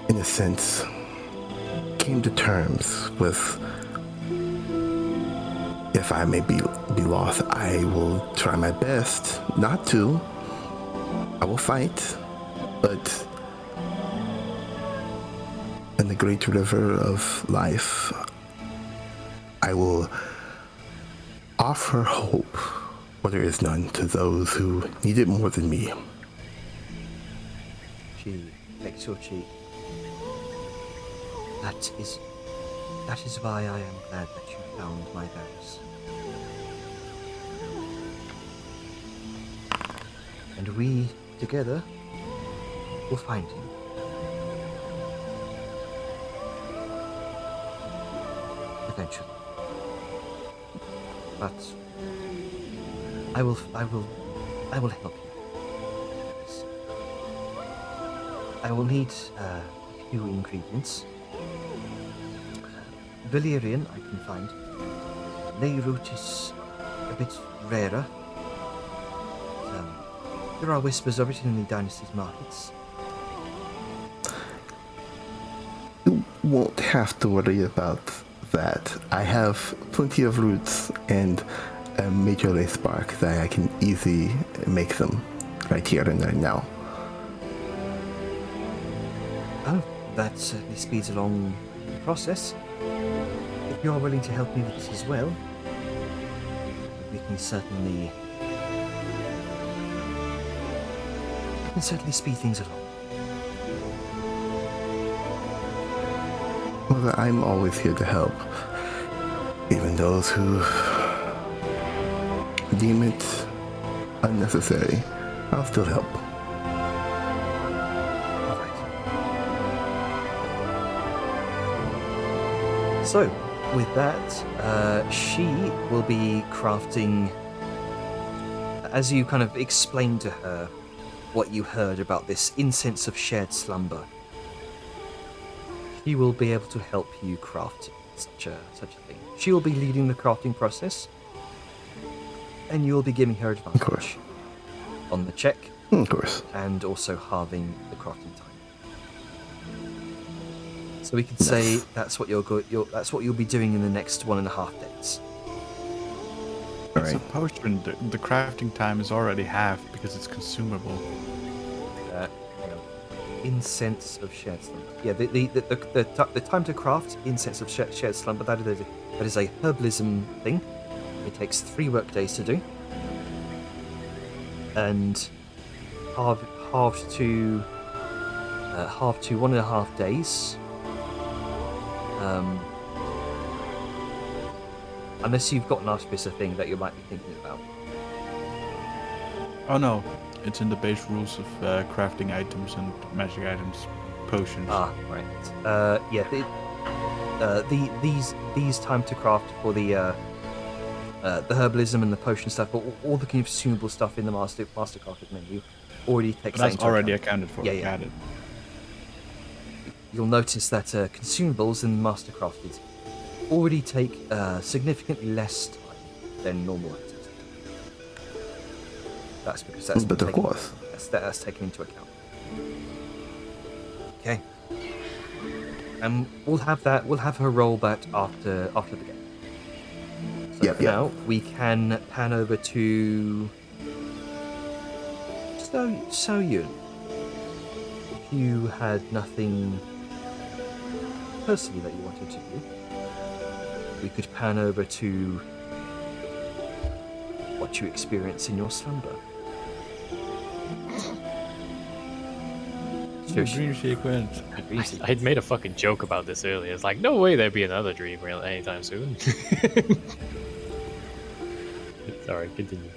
Speaker 9: in a sense, came to terms with if I may be lost, I will try my best not to. I will fight, but in the great river of life, I will offer hope where there is none to those who need it more than me.
Speaker 1: She takes your cheek. That is why I am glad that you found my vows. And we, together, will find him. Eventually. But I will help you. Yes. I will need a few ingredients. Valerian I can find. Leyroot is a bit rarer. There are whispers of it in the Dynasty's markets.
Speaker 9: You won't have to worry about that. I have plenty of roots and a major lace bark that I can easily make them right here and right now.
Speaker 1: Oh, that certainly speeds along the process. If you are willing to help me with this as well, we can certainly speed things along.
Speaker 9: Mother, I'm always here to help. Even those who deem it unnecessary, I'll still help.
Speaker 1: All right. So, with that, she will be crafting. As you kind of explain to her what you heard about this incense of shared slumber, she will be able to help you craft such a thing. She will be leading the crafting process, and you will be giving her advantage
Speaker 9: course.
Speaker 1: on the check,
Speaker 9: Of course.
Speaker 1: and also halving the crafting time. So we could say that's what that's what you'll be doing in the next 1.5 days.
Speaker 9: All
Speaker 6: It's
Speaker 9: right.
Speaker 6: a potion. The crafting time is already half because it's consumable.
Speaker 1: Hang on. Incense of shared slumber. Yeah, the time to craft incense of shared slumber. That is a herbalism thing. It takes 3 work days to do, and halved to 1.5 days. Unless you've got an artificer thing that you might be thinking about.
Speaker 6: Oh no, it's in the base rules of crafting items and magic items, potions.
Speaker 1: Ah, right. Yeah. These time to craft for the herbalism and the potion stuff, but all the consumable stuff in the mastercrafted menu already takes that
Speaker 6: That's
Speaker 1: into
Speaker 6: already
Speaker 1: account.
Speaker 6: accounted for.
Speaker 1: Yeah.
Speaker 6: Got it.
Speaker 1: You'll notice that consumables in mastercrafted already take significantly less time than normal items. That's because that's
Speaker 9: But
Speaker 1: been
Speaker 9: of
Speaker 1: taken-
Speaker 9: course.
Speaker 1: that's taken into account. Okay. We'll have her roll that after the game. So
Speaker 9: Yep,
Speaker 1: for
Speaker 9: yep.
Speaker 1: now we can pan over to So Yun. If you had nothing personally that you wanted to do, we could pan over to what you experience in your slumber. Sure,
Speaker 6: Dream sequence.
Speaker 2: I had made a fucking joke about this earlier. It's like, no way there'd be another dream reel anytime soon. Sorry, continue.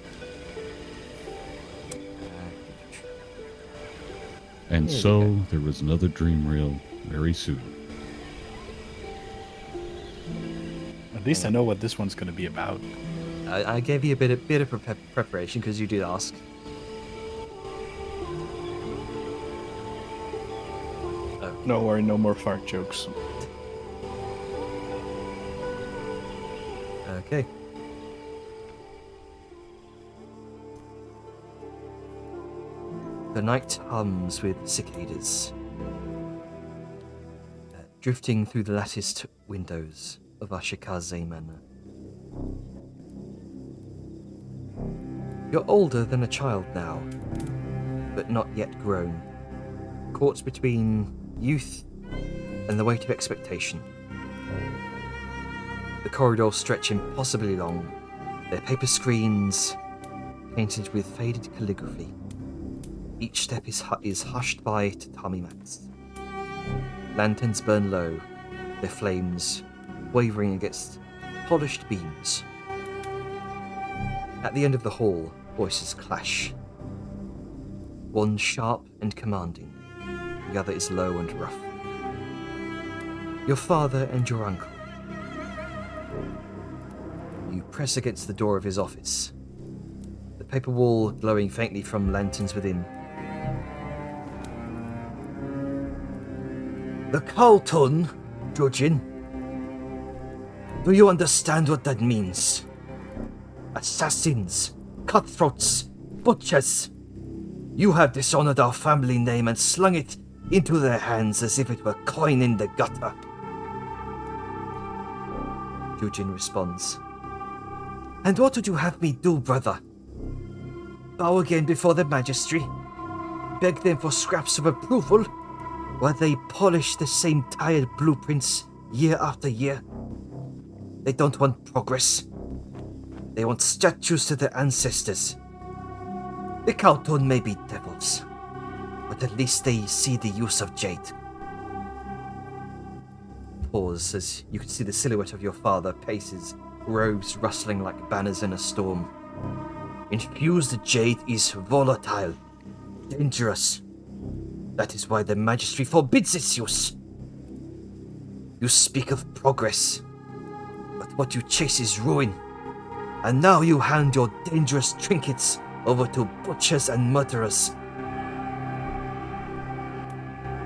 Speaker 3: And
Speaker 1: There you
Speaker 3: so
Speaker 1: go.
Speaker 3: there was another dream reel very soon.
Speaker 6: At least I know what this one's going to be about.
Speaker 1: I gave you a bit of preparation because you did ask.
Speaker 6: No worry, no more fart jokes.
Speaker 1: Okay. The night hums with cicadas, drifting through the latticed windows of Ashikaze Manor. You're older than a child now, but not yet grown, caught between youth and the weight of expectation. The corridors stretch impossibly long, their paper screens painted with faded calligraphy. Each step is hushed by tatami mats. Lanterns burn low, their flames wavering against polished beams. At the end of the hall, voices clash. One sharp and commanding, the other is low and rough. Your father and your uncle. You press against the door of his office, the paper wall glowing faintly from lanterns within. The Kalton, Jojin. Do you understand what that means? Assassins, cutthroats, butchers. You have dishonored our family name and slung it into their hands as if it were coin in the gutter. Jojin responds. And what would you have me do, brother? Bow again before the Magistracy? Beg them for scraps of approval? While they polish the same tired blueprints year after year? They don't want progress. They want statues to their ancestors. The Kalton may be devils, but at least they see the use of jade. Pause as you can see the silhouette of your father paces, robes rustling like banners in a storm. Infused jade is volatile, dangerous. That is why the Magistracy forbids its use. You speak of progress, but what you chase is ruin. And now you hand your dangerous trinkets over to butchers and murderers.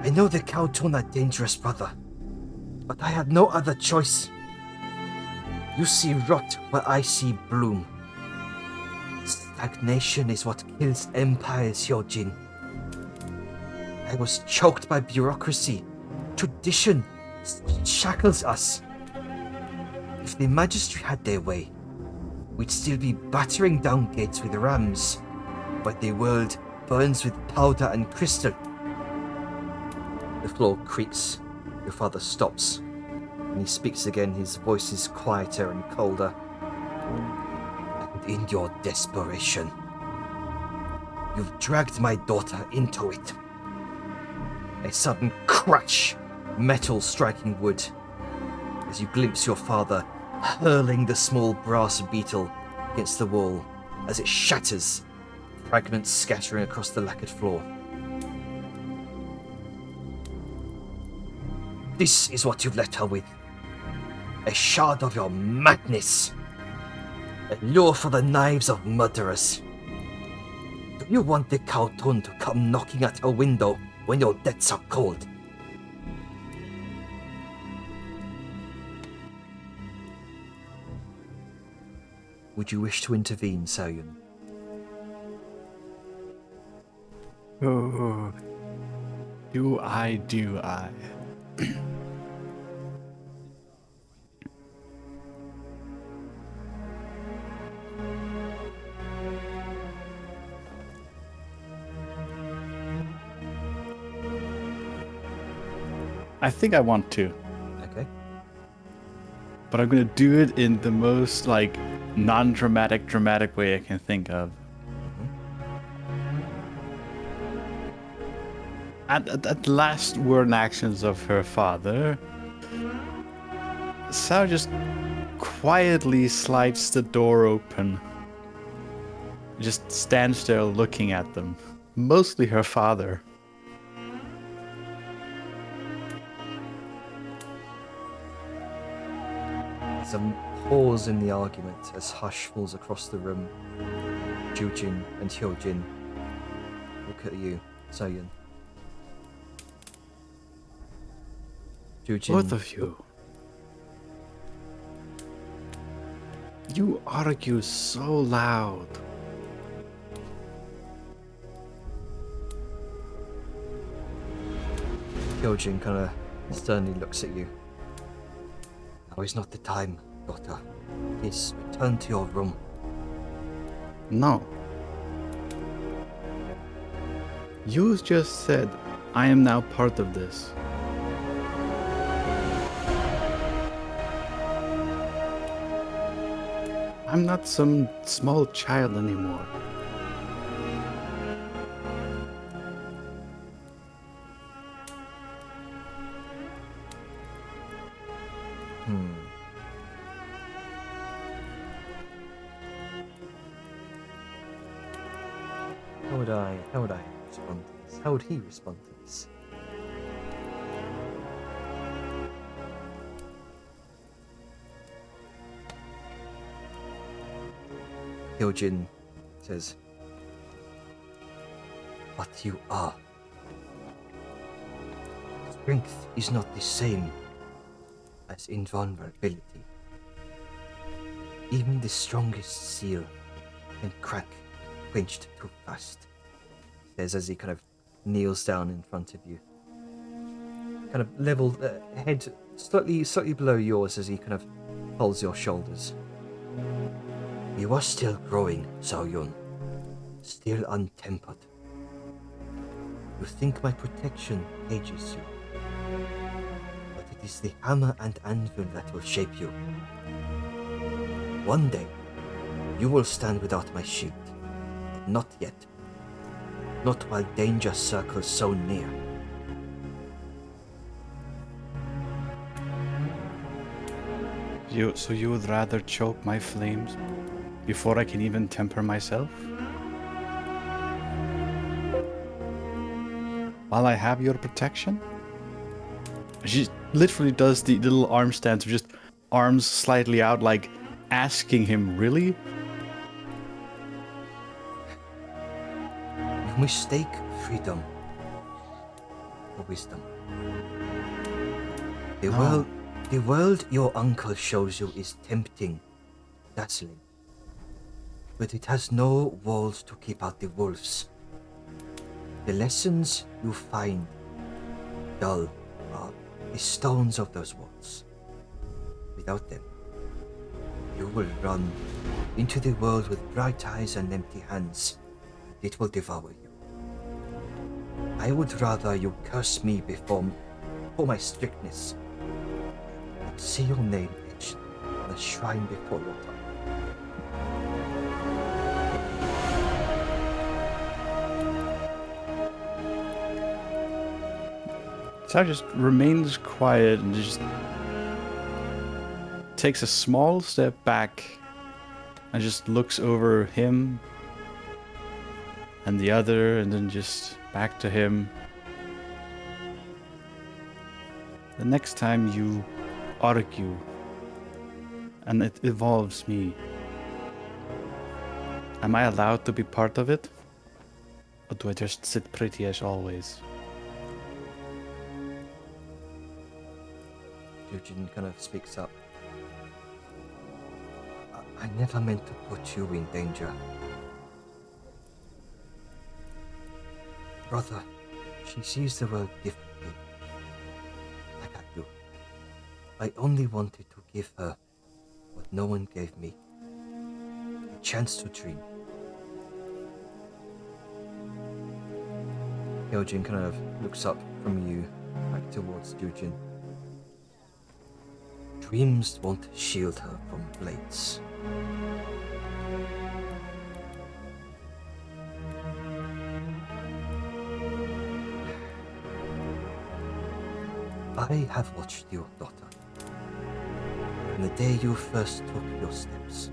Speaker 1: I know the Kalton are dangerous, brother, but I had no other choice. You see rot where I see bloom. Stagnation is what kills empires, Hyojin. I was choked by bureaucracy. Tradition shackles us. If the Magistracy had their way, we'd still be battering down gates with rams, but the world burns with powder and crystal. The floor creaks. Your father stops. When he speaks again, his voice is quieter and colder. And in your desperation, you've dragged my daughter into it. A sudden crash, metal striking wood, as you glimpse your father hurling the small brass beetle against the wall as it shatters, fragments scattering across the lacquered floor. This is what you've left her with. A shard of your madness. A lure for the knives of murderers. Do you want the Kalton to come knocking at her window when your debts are cold? Would you wish to intervene, Saoyun?
Speaker 6: Oh, do I? I think I want to.
Speaker 1: Okay.
Speaker 6: But I'm gonna do it in the most dramatic way I can think of. At the last word and actions of her father, Sao just quietly slides the door open. Just stands there looking at them. Mostly her father.
Speaker 1: Some pause in the argument as hush falls across the room. Jujin and Hyojin look at you, Soyun. Jujin.
Speaker 6: Both of you. You argue so loud.
Speaker 1: Hyojin kind of sternly looks at you. Now is not the time, daughter. Please return to your room.
Speaker 6: No. You just said I am now part of this. I'm not some small child anymore.
Speaker 1: How would I respond to this? How would he respond to this? Hyojin says, "But you are. Strength is not the same as invulnerability. Even the strongest seal can crack quenched too fast," says as he kind of kneels down in front of you. Kind of level head slightly below yours as he kind of holds your shoulders. "You are still growing, Soyun. Still untempered. You think my protection ages you. But it is the hammer and anvil that will shape you. One day, you will stand without my shield. But not yet. Not while danger circles so near."
Speaker 6: So you would rather choke my flames before I can even temper myself? While I have your protection? She literally does the little arm stance of just arms slightly out, like asking him, really?
Speaker 1: You mistake freedom for wisdom. The world your uncle shows you is tempting, dazzling. But it has no walls to keep out the wolves. The lessons you find dull are the stones of those walls. Without them, you will run into the world with bright eyes and empty hands. It will devour you. I would rather you curse me for my strictness, and see your name etched on a shrine before your time.
Speaker 6: Tsar just remains quiet and just takes a small step back and just looks over him and the other and then just back to him. The next time you argue and it involves me, am I allowed to be part of it? Or do I just sit pretty as always?
Speaker 1: Jujin kind of speaks up. I never meant to put you in danger. Brother, she sees the world differently. Like I do. I only wanted to give her what no one gave me. A chance to dream. Hyojin kind of looks up from you, back towards Jujin. Dreams won't shield her from blades. I have watched you, daughter. From the day you first took your steps,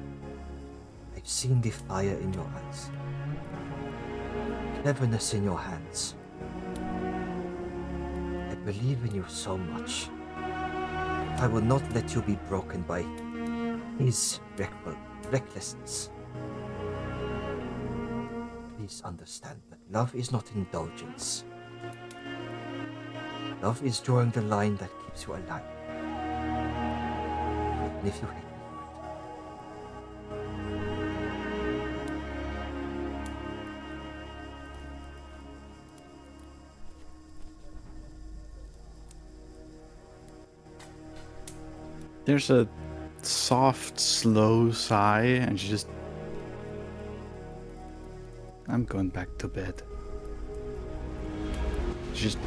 Speaker 1: I've seen the fire in your eyes, cleverness in your hands. I believe in you so much. I will not let you be broken by is recklessness. Please understand that love is not indulgence. Love is drawing the line that keeps you alive. Even if you hate me for it.
Speaker 6: There's a soft, slow sigh, and she just. I'm going back to bed. She just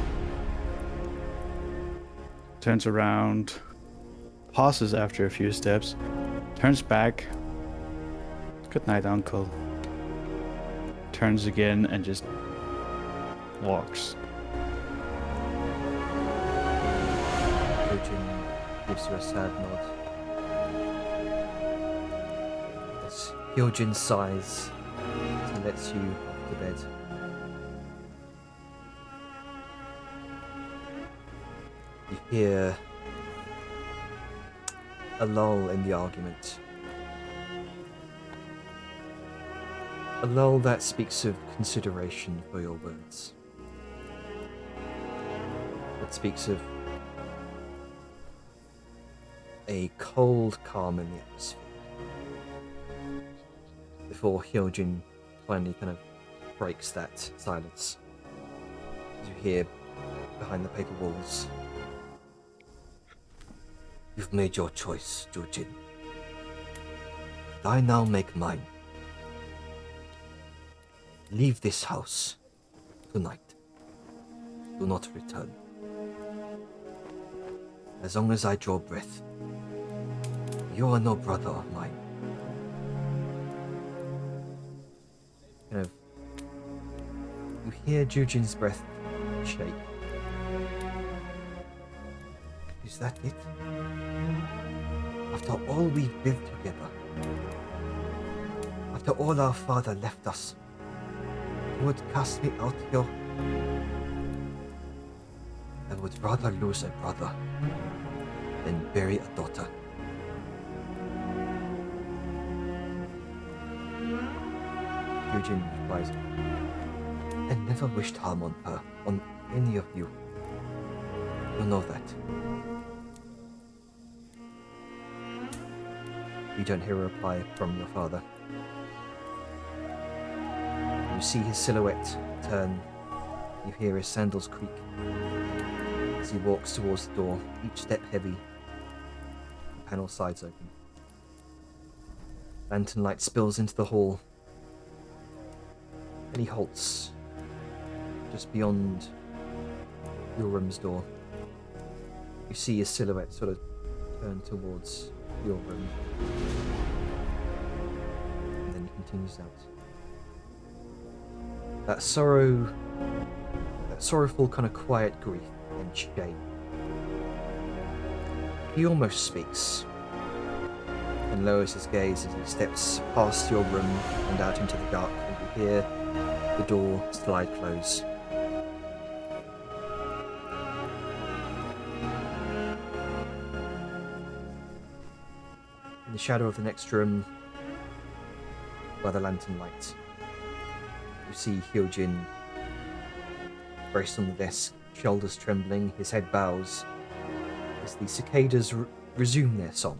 Speaker 6: turns around, pauses after a few steps, turns back. Good night, Uncle. Turns again and just walks.
Speaker 1: Hyojin gives you a sad nod. As Hyojin sighs, he lets you off to bed. You hear a lull in the argument. A lull that speaks of consideration for your words. It speaks of a cold calm in the atmosphere. Before Hyojin finally kind of breaks that silence. As you hear behind the paper walls. You've made your choice, Jujin. I now make mine. Leave this house tonight. Do not return. As long as I draw breath, you are no brother of mine. Kind of, you hear Jujin's breath shake. Is that it? After all we've built together, after all our father left us, you would cast me out here? I would rather lose a brother than bury a daughter. Eugene replies, I never wished harm on her, on any of you. You know that. You don't hear a reply from your father. You see his silhouette turn. You hear his sandals creak as he walks towards the door, each step heavy. The panel slides open. Lantern light spills into the hall. And he halts just beyond your room's door. You see his silhouette sort of turn towards your room. And then he continues out. That sorrowful kind of quiet grief and shame. He almost speaks and lowers his gaze as he steps past your room and out into the dark, and you hear the door slide close. In the shadow of the next room, by the lantern light, you see Hyojin braced on the desk, shoulders trembling, his head bows, as the cicadas resume their song.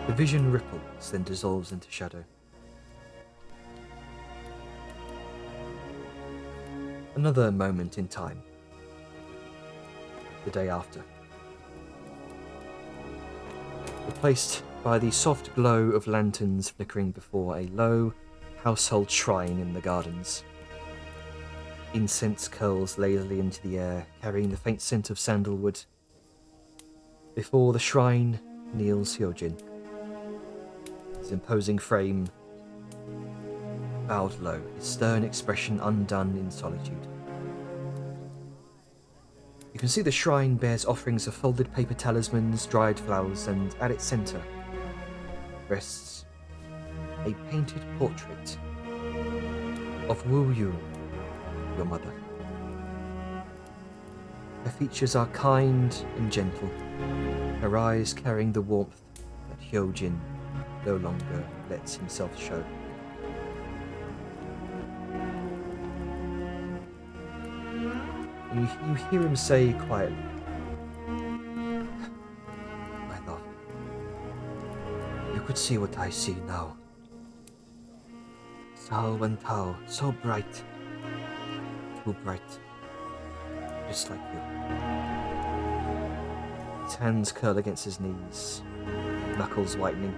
Speaker 1: The vision ripples, then dissolves into shadow. Another moment in time. The day after. Replaced by the soft glow of lanterns flickering before a low household shrine in the gardens. Incense curls lazily into the air, carrying the faint scent of sandalwood. Before the shrine kneels Hyojin. His imposing frame bowed low, his stern expression undone in solitude. You can see the shrine bears offerings of folded paper talismans, dried flowers, and at its centre rests a painted portrait of Wu Yu, your mother. Her features are kind and gentle, her eyes carrying the warmth that Hyojin no longer lets himself show. You hear him say quietly, "My love, you could see what I see now. Sao and Tao, so bright, too bright, just like you." His hands curl against his knees, knuckles whitening.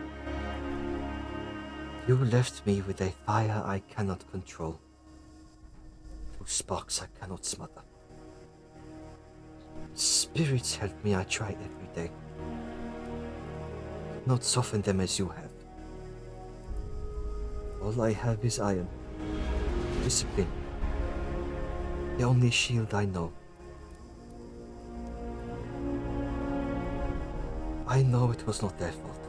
Speaker 1: "You left me with a fire I cannot control, two sparks I cannot smother. Spirits help me, I try every day. Not soften them as you have. All I have is iron, discipline, the only shield I know. I know it was not their fault.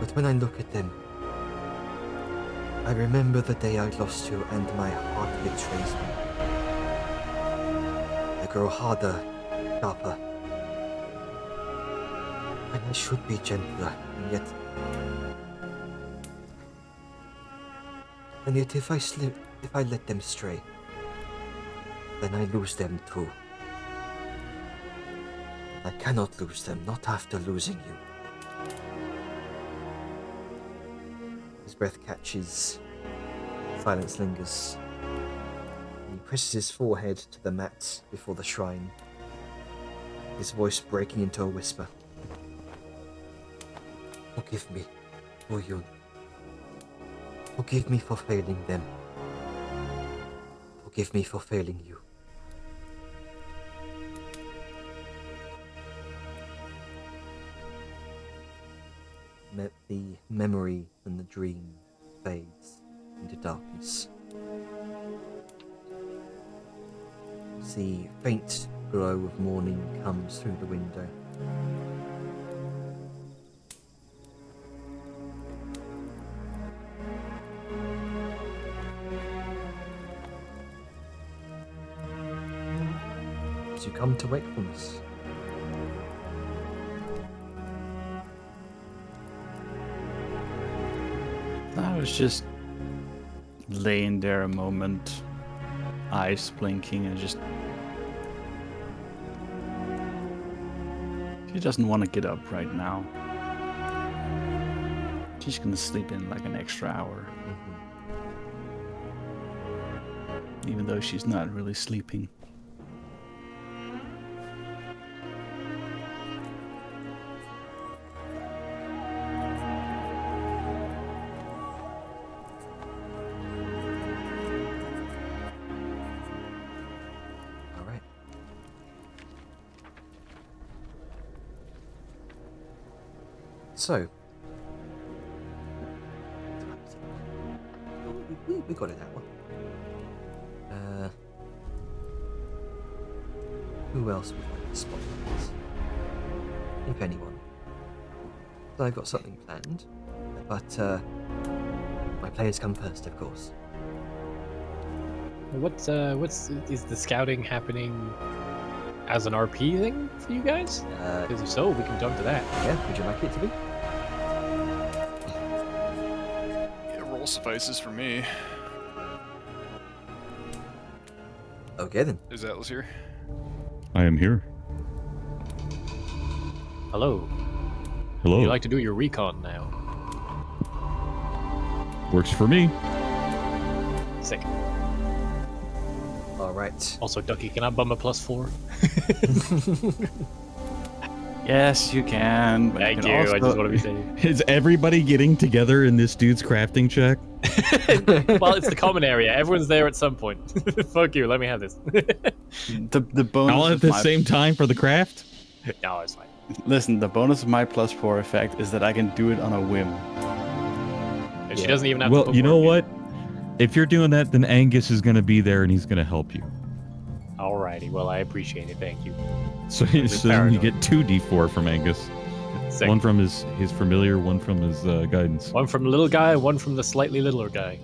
Speaker 1: But when I look at them, I remember the day I lost you and my heart betrays me. I grow harder, sharper. And I should be gentler, and yet if I let them stray, then I lose them too. I cannot lose them, not after losing you. His breath catches. Silence lingers. He presses his forehead to the mat before the shrine, his voice breaking into a whisper. Forgive me, Wuyun. Forgive me for failing them. Forgive me for failing you. The memory and the dream fades into darkness. The faint glow of morning comes through the window. As you come to wakefulness,
Speaker 6: I was just laying there a moment, eyes blinking, and just. She doesn't want to get up right now. She's gonna sleep in like an extra hour. Even though she's not really sleeping.
Speaker 1: so, we got it that one. Who else would like to spot this? If anyone. So I've got something planned, but my players come first, of course.
Speaker 2: What's is the scouting happening as an RP thing for you guys? Because if so, we can jump to that.
Speaker 1: Yeah, would you like it to be?
Speaker 4: Yeah, roll suffices for me.
Speaker 1: Okay then.
Speaker 4: Is Atlas here?
Speaker 3: I am here.
Speaker 2: Hello.
Speaker 3: Hello.
Speaker 2: Would you like to do your recon now?
Speaker 3: Works for me.
Speaker 2: Sick.
Speaker 1: Alright.
Speaker 2: Also, Ducky, can I bum a +4?
Speaker 6: Yes, you can. But
Speaker 2: Thank
Speaker 6: can
Speaker 2: you.
Speaker 6: Also...
Speaker 2: I just want to be safe.
Speaker 3: Is everybody getting together in this dude's crafting check?
Speaker 2: Well, it's the common area. Everyone's there at some point. Fuck you. Let me have this.
Speaker 6: the bonus.
Speaker 3: All at
Speaker 6: of
Speaker 3: the
Speaker 6: my...
Speaker 3: same time for the craft?
Speaker 2: No, it's fine.
Speaker 6: Listen, the bonus of my +4 effect is that I can do it on a whim.
Speaker 2: And she doesn't even have to
Speaker 3: Well,
Speaker 2: put
Speaker 3: you know
Speaker 2: work
Speaker 3: what? If you're doing that, then Angus is going to be there and he's going to help you.
Speaker 2: in. Alrighty. Well, I appreciate it. Thank you.
Speaker 3: So then you
Speaker 2: paranoid.
Speaker 3: get 2 d4 from Angus.
Speaker 2: Sick.
Speaker 3: One from his familiar, one from his guidance.
Speaker 2: One from the little guy, one from the slightly littler guy.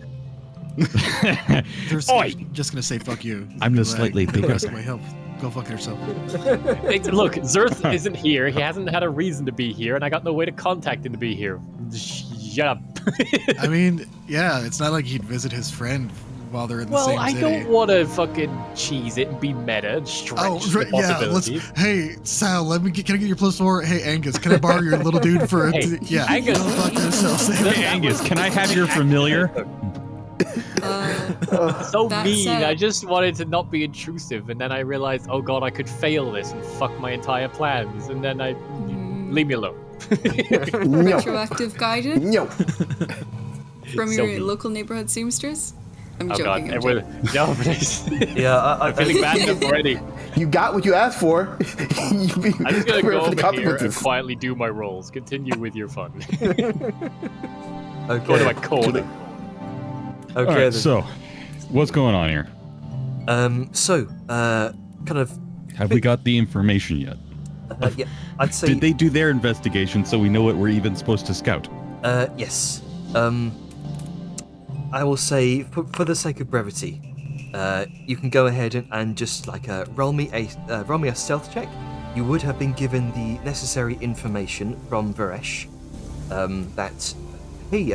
Speaker 5: They're
Speaker 3: Oi!
Speaker 5: just gonna say fuck you.
Speaker 3: I'm the
Speaker 5: Like,
Speaker 3: slightly
Speaker 5: the
Speaker 3: bigger
Speaker 5: rest of
Speaker 3: guy.
Speaker 5: my help. Go fuck yourself.
Speaker 2: Look, Zerth isn't here. He hasn't had a reason to be here, and I got no way to contact him to be here. Shut up.
Speaker 5: I mean, yeah, it's not like he'd visit his friend while they're in the same
Speaker 2: Well, I
Speaker 5: city.
Speaker 2: don't want to fucking cheese it and be meta and stretch
Speaker 5: Oh,
Speaker 2: the
Speaker 5: right, yeah.
Speaker 2: possibility.
Speaker 5: Hey, Sal, can I get your +4? Hey, Angus, can I borrow your little dude for?
Speaker 2: Hey,
Speaker 5: Yeah,
Speaker 2: Angus.
Speaker 5: go fuck yourself.
Speaker 3: Hey, Angus, can I have your familiar?
Speaker 2: So
Speaker 8: That
Speaker 2: mean.
Speaker 8: said-
Speaker 2: I just wanted to not be intrusive, and then I realized, oh god, I could fail this and fuck my entire plans, and then I leave me alone.
Speaker 9: No.
Speaker 8: Retroactive guidance
Speaker 9: No.
Speaker 8: from
Speaker 2: So
Speaker 8: your
Speaker 2: mean.
Speaker 8: local neighborhood seamstress? I'm
Speaker 2: Oh god,
Speaker 8: joking. I'm
Speaker 2: everyone,
Speaker 8: joking.
Speaker 2: no, please.
Speaker 1: Yeah,
Speaker 2: I'm feeling bad enough already.
Speaker 9: You got what you asked for. You be
Speaker 2: I'm just gonna
Speaker 9: prepared
Speaker 2: go
Speaker 9: for the
Speaker 2: over here and
Speaker 9: consequences.
Speaker 2: quietly do my rolls. Continue with your fun.
Speaker 1: Okay.
Speaker 2: Go to my corner.
Speaker 1: Okay.
Speaker 3: All right,
Speaker 1: then.
Speaker 3: so what's going on here?
Speaker 1: Kind of.
Speaker 3: Have we got the information yet?
Speaker 1: Yeah, I'd say.
Speaker 3: Did they do their investigation so we know what we're even supposed to scout?
Speaker 1: Yes. I will say, for the sake of brevity, you can go ahead and just roll me a stealth check. You would have been given the necessary information from Varesh. That hey,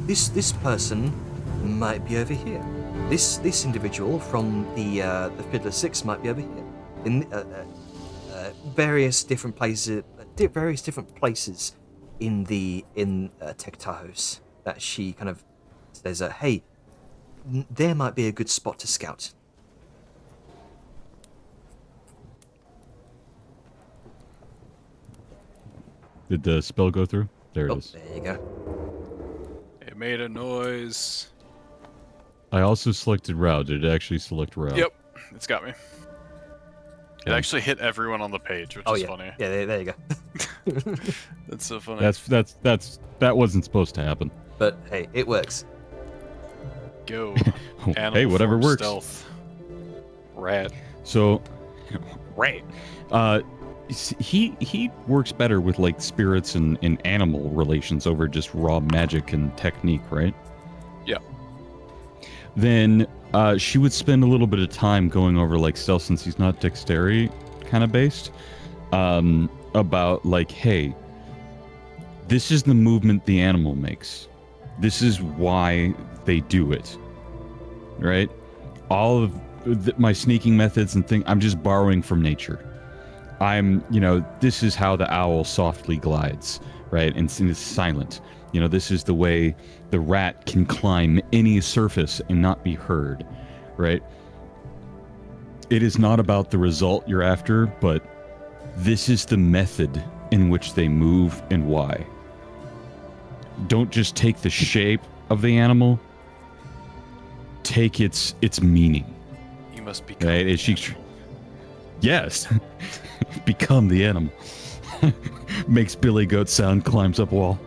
Speaker 1: this person might be over here. This individual from the Fiddler Six might be over here. In various different places, in Tektahos that she kind of says, hey, there might be a good spot to scout.
Speaker 3: Did the spell go through? There it
Speaker 1: Oh,
Speaker 3: is.
Speaker 1: there you go.
Speaker 4: It made a noise.
Speaker 3: I also selected Rao. Did it actually select Rao?
Speaker 4: Yep, it's got me. It
Speaker 3: Okay.
Speaker 4: actually hit everyone on the page, which
Speaker 1: Oh
Speaker 4: is
Speaker 1: yeah,
Speaker 4: funny.
Speaker 1: yeah. There you go.
Speaker 4: That's so funny.
Speaker 3: That wasn't supposed to happen.
Speaker 1: But hey, it works.
Speaker 4: Go.
Speaker 3: Hey,
Speaker 4: Animal
Speaker 3: whatever
Speaker 4: form
Speaker 3: works.
Speaker 4: Stealth. Rat.
Speaker 3: So, right. He works better with like spirits and animal relations over just raw magic and technique, right?
Speaker 4: Yeah.
Speaker 3: Then she would spend a little bit of time going over like stealth, since he's not dexterity kind of based, about like, hey, this is the movement the animal makes. This is why they do it, right? All of my sneaking methods and things, I'm just borrowing from nature. This is how the owl softly glides, right? And is silent. This is the way the rat can climb any surface and not be heard, right? It is not about the result you're after, but this is the method in which they move and why. Don't just take the shape of the animal, take its meaning.
Speaker 4: You must be.
Speaker 3: Right? Yes. Become the animal. Makes Billy Goat sound, climbs up wall.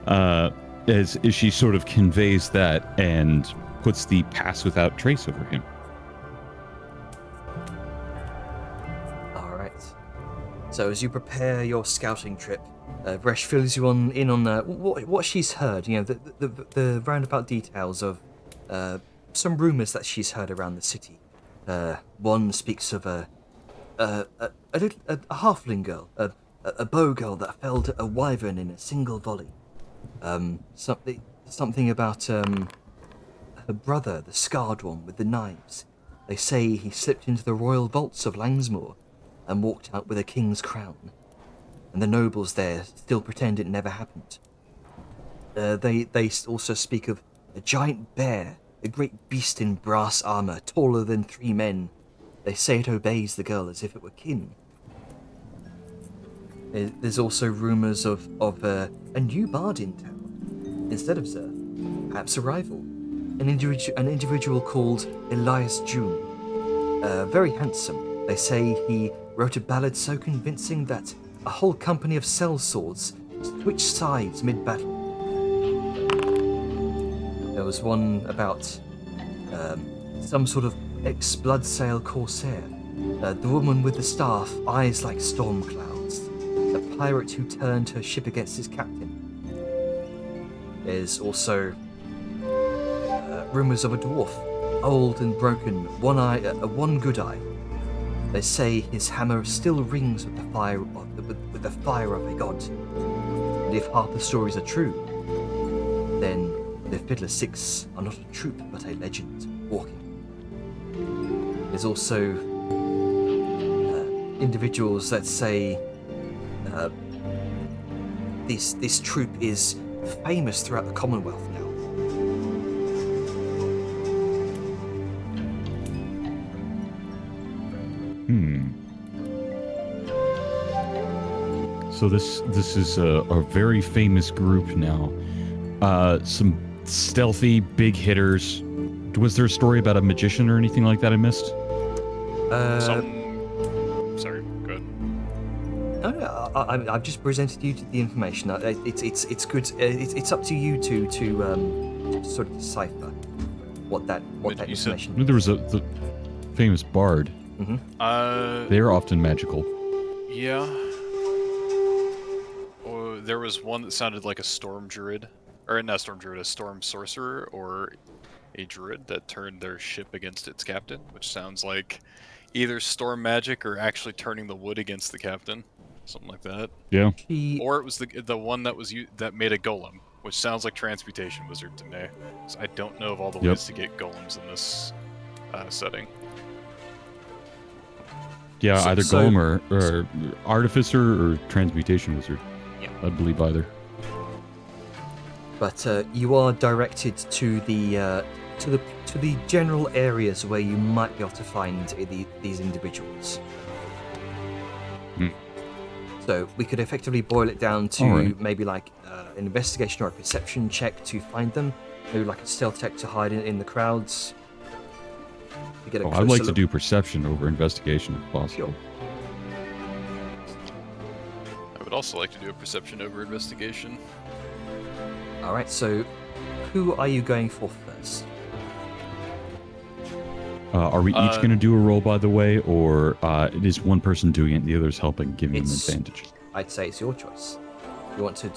Speaker 3: As she sort of conveys that and puts the pass without trace over him.
Speaker 1: All right. So as you prepare your scouting trip, Bresh fills you in on what she's heard. The roundabout details of some rumors that she's heard around the city. One speaks of a halfling girl, a bow girl that felled a wyvern in a single volley. Something about her brother, the scarred one with the knives. They say he slipped into the royal vaults of Langsmoor and walked out with a king's crown. And the nobles there still pretend it never happened. They also speak of a giant bear, a great beast in brass armor, taller than 3 men. They say it obeys the girl as if it were kin. There's also rumors of a new bard in town, instead of Zer, perhaps a rival, an individual called Elias June. Very handsome. They say he wrote a ballad so convincing that a whole company of sellswords switched sides mid-battle. There was one about some sort of ex-bloodsail corsair. The woman with the staff, eyes like storm clouds. The pirate who turned her ship against his captain. There's also rumors of a dwarf old and broken, one good eye. They say his hammer still rings with the fire of a god. And if half the stories are true, then the Fiddler Six are not a troop but a legend walking. There's also individuals that say this troop is famous throughout the Commonwealth now.
Speaker 3: So this is a very famous group now. Some stealthy big hitters. Was there a story about a magician or anything like that I missed?
Speaker 4: Sorry, go ahead.
Speaker 1: No, I've just presented you the information. It's good. It's up to you to sort of decipher what that
Speaker 4: You said-
Speaker 1: information.
Speaker 3: There was the famous bard. They're often magical.
Speaker 4: Yeah. Or there was one that sounded like a storm druid, or not storm druid, a storm sorcerer, or a druid that turned their ship against its captain, which sounds like either storm magic or actually turning the wood against the captain, something like that.
Speaker 3: Yeah.
Speaker 4: Or it was the one that that made a golem, which sounds like transmutation wizard to me. So I don't know of all the
Speaker 3: Yep.
Speaker 4: ways to get golems in this setting.
Speaker 3: Yeah,
Speaker 1: So-
Speaker 3: either
Speaker 1: so-
Speaker 3: golem or artificer or transmutation wizard.
Speaker 1: Yeah.
Speaker 3: I believe either.
Speaker 1: But you are directed to the general areas where you might be able to find these individuals. So we could effectively boil it down to
Speaker 3: Alright.
Speaker 1: maybe like an investigation or a perception check to find them, maybe like a stealth check to hide in the crowds. To get a
Speaker 3: Oh, I'd
Speaker 1: closer
Speaker 3: like to
Speaker 1: look.
Speaker 3: do perception over investigation if possible.
Speaker 4: I would also like to do a perception over investigation.
Speaker 1: All right, so who are you going for first?
Speaker 3: Are we each going to do a roll, by the way, or it is one person doing it and the other's helping, giving them
Speaker 1: It's-
Speaker 3: advantage?
Speaker 1: I'd say it's your choice. You want to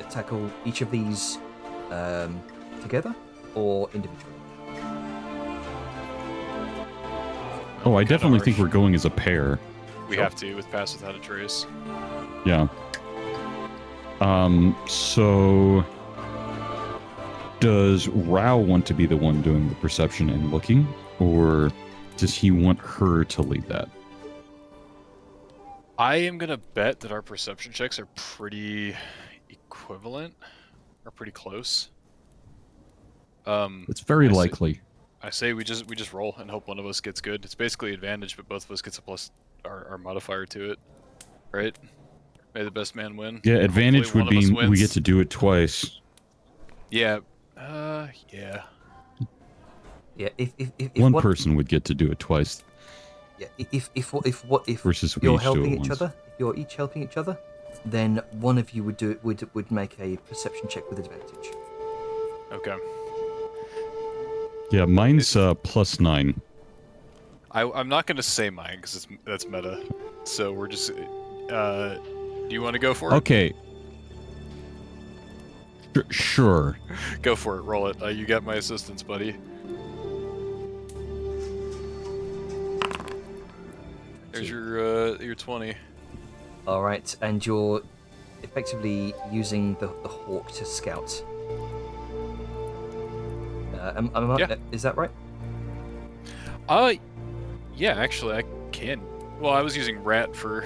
Speaker 1: tackle each of these together or individually?
Speaker 3: Oh, I
Speaker 4: Kinda
Speaker 3: definitely think
Speaker 4: harsh.
Speaker 3: we're going as a pair.
Speaker 4: We have to with Pass Without a Trace.
Speaker 3: Yeah. So does Rao want to be the one doing the perception and looking, or does he want her to lead that?
Speaker 4: I am gonna bet that our perception checks are pretty equivalent, or pretty close.
Speaker 3: It's very
Speaker 4: I see.
Speaker 3: likely.
Speaker 4: I say we just roll and hope one of us gets good. It's basically advantage, but both of us gets a plus our modifier to it, right? May the best man win.
Speaker 3: Yeah,
Speaker 4: Hopefully
Speaker 3: advantage
Speaker 4: one
Speaker 3: would
Speaker 4: of us
Speaker 3: be we
Speaker 4: wins.
Speaker 3: get to do it twice.
Speaker 4: Yeah. Yeah.
Speaker 1: Yeah, if
Speaker 3: One
Speaker 1: one
Speaker 3: person would get to do it twice.
Speaker 1: Yeah, if
Speaker 3: Versus we
Speaker 1: you're
Speaker 3: each do
Speaker 1: helping
Speaker 3: it
Speaker 1: each
Speaker 3: once.
Speaker 1: other, if you're each helping each other, then one of you would make a perception check with advantage.
Speaker 4: Okay.
Speaker 3: Yeah, mine's +9.
Speaker 4: I'm not gonna say mine because that's meta. So we're just. Do you want to go for it?
Speaker 3: Okay. Sure.
Speaker 4: Go for it. Roll it. You got my assistance, buddy. There's your 20.
Speaker 1: All right, and you're effectively using the hawk to scout.
Speaker 4: Yeah.
Speaker 1: Is that right?
Speaker 4: Yeah, actually, I can. Well, I was using rat for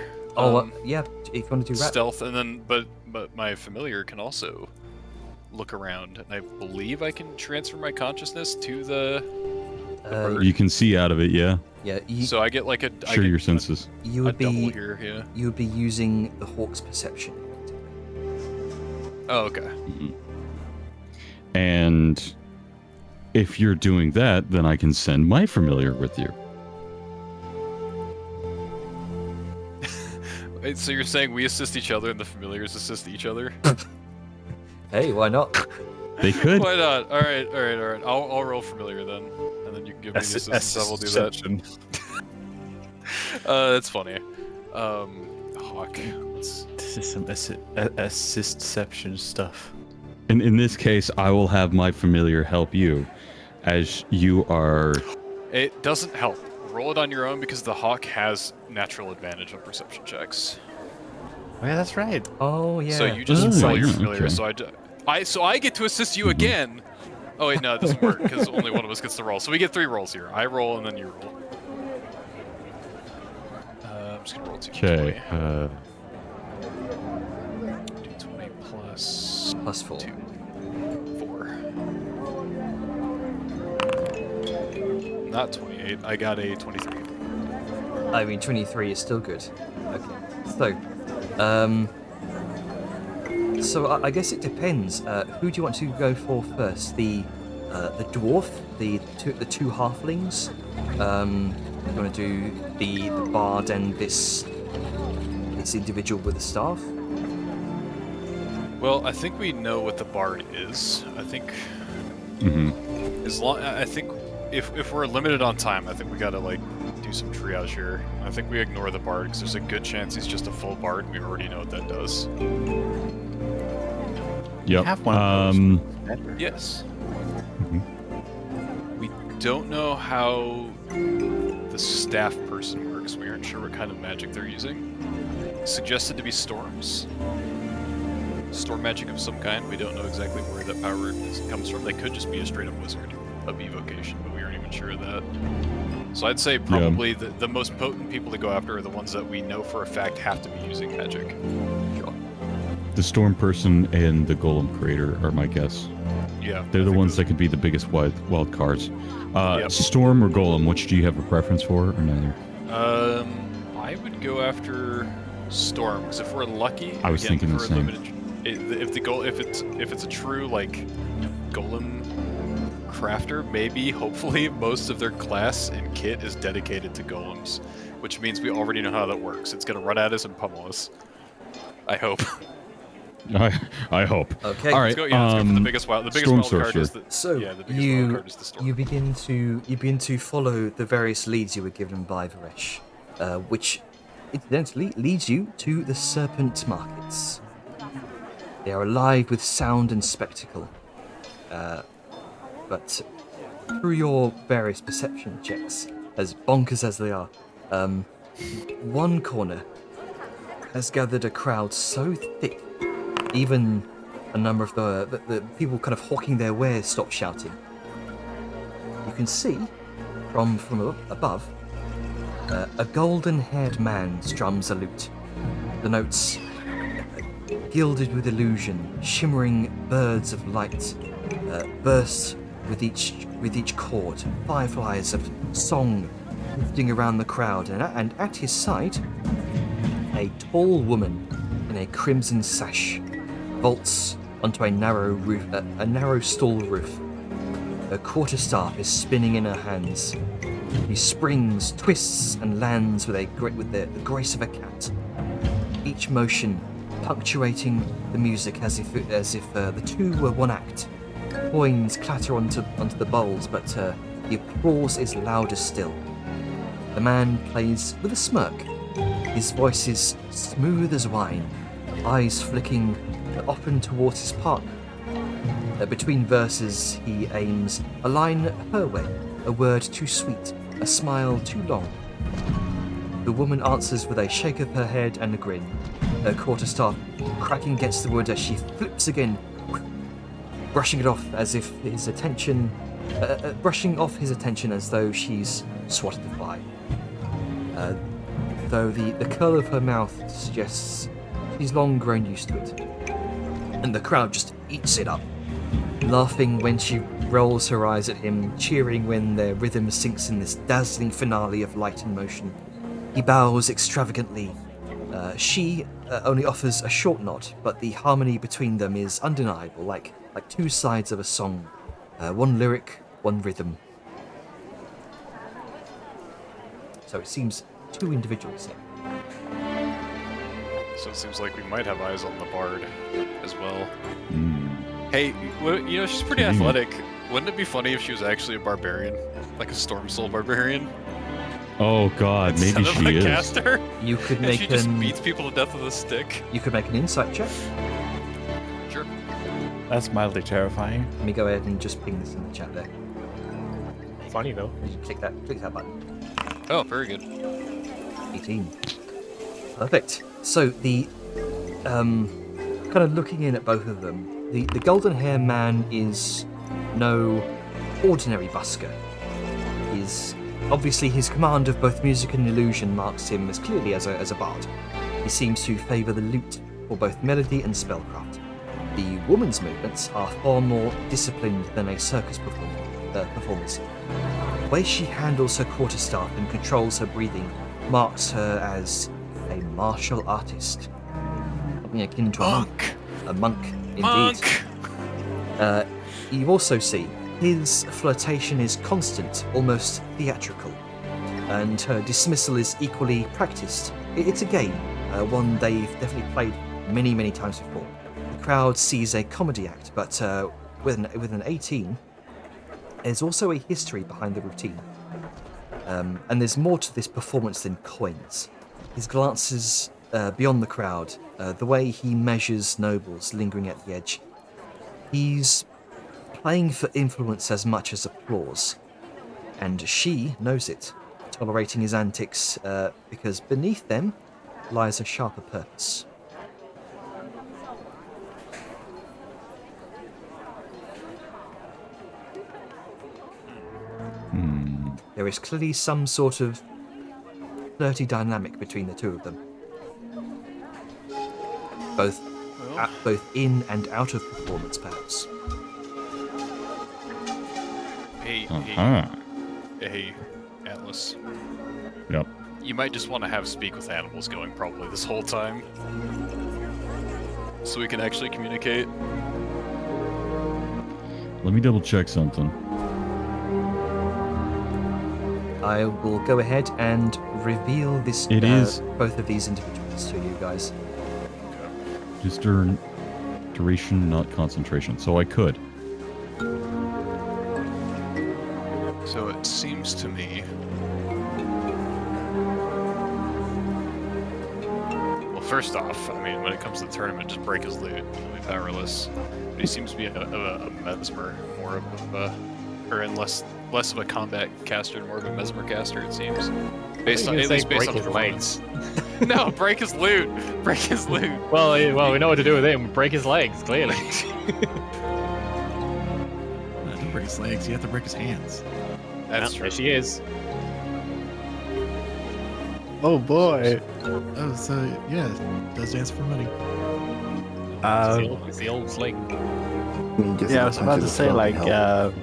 Speaker 1: Yeah. If you want to do rat,
Speaker 4: stealth, and then but my familiar can also look around, and I believe I can transfer my consciousness to the. bird.
Speaker 3: You can see out of it, yeah.
Speaker 1: yeah.
Speaker 4: So I get like a. I
Speaker 3: Share
Speaker 4: get
Speaker 3: your senses.
Speaker 1: You
Speaker 4: A
Speaker 1: would
Speaker 4: double
Speaker 1: be
Speaker 4: here, yeah.
Speaker 1: you would be using the hawk's perception.
Speaker 4: Oh, okay.
Speaker 3: And if you're doing that, then I can send my familiar with you.
Speaker 4: Wait, so you're saying we assist each other and the familiars assist each other?
Speaker 1: Hey, why not?
Speaker 3: They could.
Speaker 4: Why not? All right. I'll roll familiar then, and then you can give me the assistance. I will do that. That's funny. Hawk. Let's-
Speaker 6: This is some assistception stuff.
Speaker 3: And in this case, I will have my familiar help you. as you are.
Speaker 4: It doesn't help. Roll it on your own because the hawk has natural advantage on perception checks.
Speaker 6: Oh, yeah, that's right.
Speaker 1: Oh yeah.
Speaker 4: So you just
Speaker 3: Oh,
Speaker 4: roll your
Speaker 3: yeah,
Speaker 4: familiar.
Speaker 3: okay.
Speaker 4: So I get to assist you again. Oh wait, no, it doesn't work because only one of us gets to roll. So we get 3 rolls here. I roll and then you roll. I'm just gonna roll 2
Speaker 3: Okay.
Speaker 4: D20 plus
Speaker 1: +4.
Speaker 4: 2. 4. Not 28. I got a 23.
Speaker 1: I mean, 23 is still good. Okay. So I guess it depends. Who do you want to go for first? The dwarf, the two halflings. You want to do the bard and this individual with the staff.
Speaker 4: Well, I think we know what the bard is. I think I think if we're limited on time, I think we gotta like do some triage here. I think we ignore the bard because there's a good chance he's just a full bard. We already know what that does.
Speaker 3: Yep.
Speaker 6: Have one of those. Better.
Speaker 4: Yes. We don't know how the staff person works. We aren't sure what kind of magic they're using. Suggested to be storms. Storm magic of some kind. We don't know exactly where that power comes from. They could just be a straight up wizard of evocation, but we aren't even sure of that. So I'd say probably the most potent people to go after are the ones that we know for a fact have to be using magic.
Speaker 3: The storm person and the golem creator are my guess.
Speaker 4: Yeah.
Speaker 3: They're
Speaker 4: I
Speaker 3: the
Speaker 4: think
Speaker 3: ones
Speaker 4: those-
Speaker 3: that could be the biggest wild cards.
Speaker 4: Yep.
Speaker 3: Storm or golem, which do you have a preference for, or neither?
Speaker 4: I would go after storm because if we're lucky,
Speaker 3: I was
Speaker 4: again,
Speaker 3: thinking
Speaker 4: if
Speaker 3: the
Speaker 4: we're
Speaker 3: same.
Speaker 4: if it's a true like golem crafter, maybe hopefully most of their class and kit is dedicated to golems, which means we already know how that works. It's gonna run at us and pummel us. I hope.
Speaker 3: I hope.
Speaker 1: Okay.
Speaker 3: All
Speaker 4: Let's
Speaker 3: right.
Speaker 4: go, let's go for the biggest wild. The biggest
Speaker 3: Storm
Speaker 4: wild card
Speaker 3: Sorcerer.
Speaker 4: is the
Speaker 1: So
Speaker 4: the biggest wild card is the storm.
Speaker 1: you begin to follow the various leads you were given by Varesh, which incidentally leads you to the Serpent Markets. They are alive with sound and spectacle, but through your various perception checks, as bonkers as they are, one corner has gathered a crowd so thick, even a number of the people kind of hawking their wares stop shouting. You can see from above a golden-haired man strums a lute. The notes, gilded with illusion, shimmering birds of light, burst with each chord. Fireflies of song drifting around the crowd, and at his side, a tall woman in a crimson sash vaults onto a narrow stall roof. Her quarterstaff is spinning in her hands. He springs, twists, and lands with the grace of a cat. Each motion punctuating the music as if the two were one act. Coins clatter onto the bowls, but the applause is louder still. The man plays with a smirk. His voice is smooth as wine, eyes flicking often towards his partner. Between verses, he aims a line her way, a word too sweet, a smile too long. The woman answers with a shake of her head and a grin, her quarterstaff cracking against the wood as she flips again, brushing it off as if his attention, brushing off his attention as though she's swatted the fly. Though the curl of her mouth suggests she's long grown used to it. And the crowd just eats it up, laughing when she rolls her eyes at him, cheering when their rhythm sinks in this dazzling finale of light and motion. He bows extravagantly. She only offers a short nod, but the harmony between them is undeniable, like two sides of a song. One lyric, one rhythm. So it seems two individuals here.
Speaker 4: So it seems like we might have eyes on the bard as well.
Speaker 3: Mm.
Speaker 4: Hey, she's pretty
Speaker 3: Convenient.
Speaker 4: athletic. Wouldn't it be funny if she was actually a barbarian? Like a storm soul barbarian?
Speaker 3: Oh God, maybe
Speaker 4: Instead of
Speaker 3: she
Speaker 4: a
Speaker 3: is.
Speaker 4: caster?
Speaker 1: You could
Speaker 4: And
Speaker 1: make
Speaker 4: she just beats people to death with a stick?
Speaker 1: You could make an insight check.
Speaker 4: Sure.
Speaker 6: That's mildly terrifying.
Speaker 1: Let me go ahead and just ping this in the chat there.
Speaker 2: funny though.
Speaker 1: You click that button.
Speaker 4: Oh, very good.
Speaker 1: 18. Perfect. So the kind of looking in at both of them, the golden hair man is no ordinary busker. He's obviously his command of both music and illusion marks him as clearly as a bard. He seems to favour the lute for both melody and spellcraft. The woman's movements are far more disciplined than a circus performer's. The way she handles her quarterstaff and controls her breathing marks her as a martial artist. Something akin to a monk, indeed.
Speaker 4: Monk!
Speaker 1: You also see his flirtation is constant, almost theatrical, and her dismissal is equally practiced. It's a game, one they've definitely played many, many times before. The crowd sees a comedy act, but with an 18, there's also a history behind the routine. And there's more to this performance than coins. His glances beyond the crowd, the way he measures nobles lingering at the edge. He's playing for influence as much as applause. And she knows it, tolerating his antics because beneath them lies a sharper purpose. There is clearly some sort of flirty dynamic between the two of them. Both in and out of performance, perhaps.
Speaker 4: Hey, Atlas.
Speaker 3: Yep.
Speaker 4: You might just want to have speak with animals going probably this whole time. So we can actually communicate.
Speaker 3: Let me double check something.
Speaker 1: I will go ahead and reveal this.
Speaker 3: It is
Speaker 1: both of these individuals to you guys.
Speaker 3: just duration, not concentration. So I could.
Speaker 4: So it seems to me. Well, first off, I mean, when it comes to the tournament, just break his loot. He'll be powerless. But he seems to be a mesmer, more of a, less of a combat caster and more of a mesmer caster. It seems. Based on, at least based on
Speaker 2: his
Speaker 4: performance. No, break his loot. Break his loot.
Speaker 2: Well, we know what to do with him. Break his legs, clearly.
Speaker 5: Not to break his legs, you have to break his hands.
Speaker 4: That's
Speaker 2: Well,
Speaker 4: true.
Speaker 2: there she is.
Speaker 6: Oh boy.
Speaker 5: Oh, so yeah, does dance for money.
Speaker 2: It's the old sling.
Speaker 9: I mean, just
Speaker 6: Yeah, I
Speaker 9: a
Speaker 6: was
Speaker 9: punch
Speaker 6: about
Speaker 9: of
Speaker 6: to
Speaker 9: the
Speaker 6: say,
Speaker 9: throat
Speaker 6: like,
Speaker 9: would help.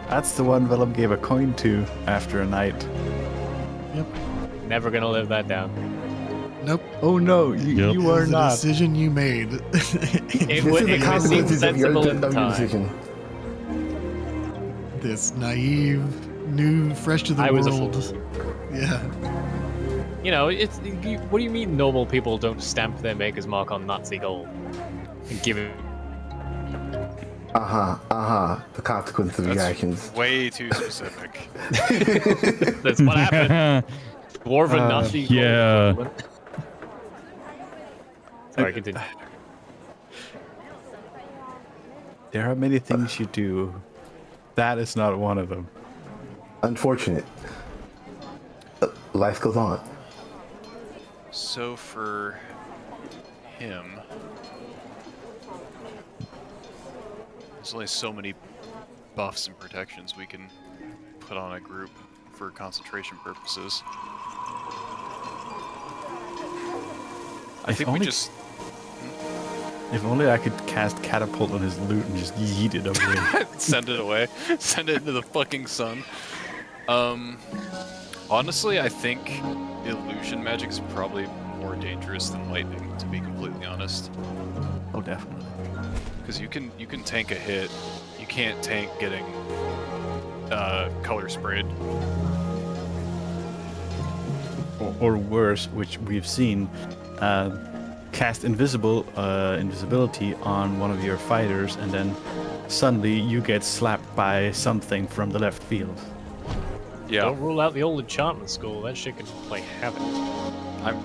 Speaker 6: that's the one Willem gave a coin to after a night.
Speaker 2: Never gonna live that down.
Speaker 5: Nope.
Speaker 6: Oh no,
Speaker 3: Yep.
Speaker 6: you
Speaker 5: It
Speaker 6: are
Speaker 5: was a
Speaker 6: not.
Speaker 5: decision you made.
Speaker 2: It
Speaker 9: This
Speaker 2: would
Speaker 9: is the
Speaker 2: seem
Speaker 9: consequences of your,
Speaker 2: sensible at the
Speaker 9: of your
Speaker 2: time.
Speaker 9: decision.
Speaker 5: This naive, new, fresh to the
Speaker 2: I was a
Speaker 5: world.
Speaker 2: fool.
Speaker 5: Yeah.
Speaker 2: You know, what do you mean normal people don't stamp their maker's mark on Nazi gold and give it?
Speaker 9: The consequences of your
Speaker 4: That's
Speaker 9: actions.
Speaker 4: way too specific.
Speaker 2: That's what happened. Dwarven Nazi gold.
Speaker 3: yeah.
Speaker 2: Sorry, continue.
Speaker 6: There are many things you do. That is not one of them.
Speaker 9: Unfortunate. Life goes on.
Speaker 4: So for him, there's only so many buffs and protections we can put on a group for concentration purposes. I think we
Speaker 6: only-
Speaker 4: just
Speaker 6: If only I could cast catapult on his loot and just yeet it away.
Speaker 4: send it away, send it into the fucking sun. Honestly, I think illusion magic is probably more dangerous than lightning, to be completely honest.
Speaker 6: Oh, definitely.
Speaker 4: Because you can tank a hit, you can't tank getting color sprayed.
Speaker 6: Or worse, which we've seen, cast invisibility on one of your fighters, and then suddenly you get slapped by something from the left field.
Speaker 4: Yeah,
Speaker 2: Don't rule out the old enchantment school. That shit can play havoc.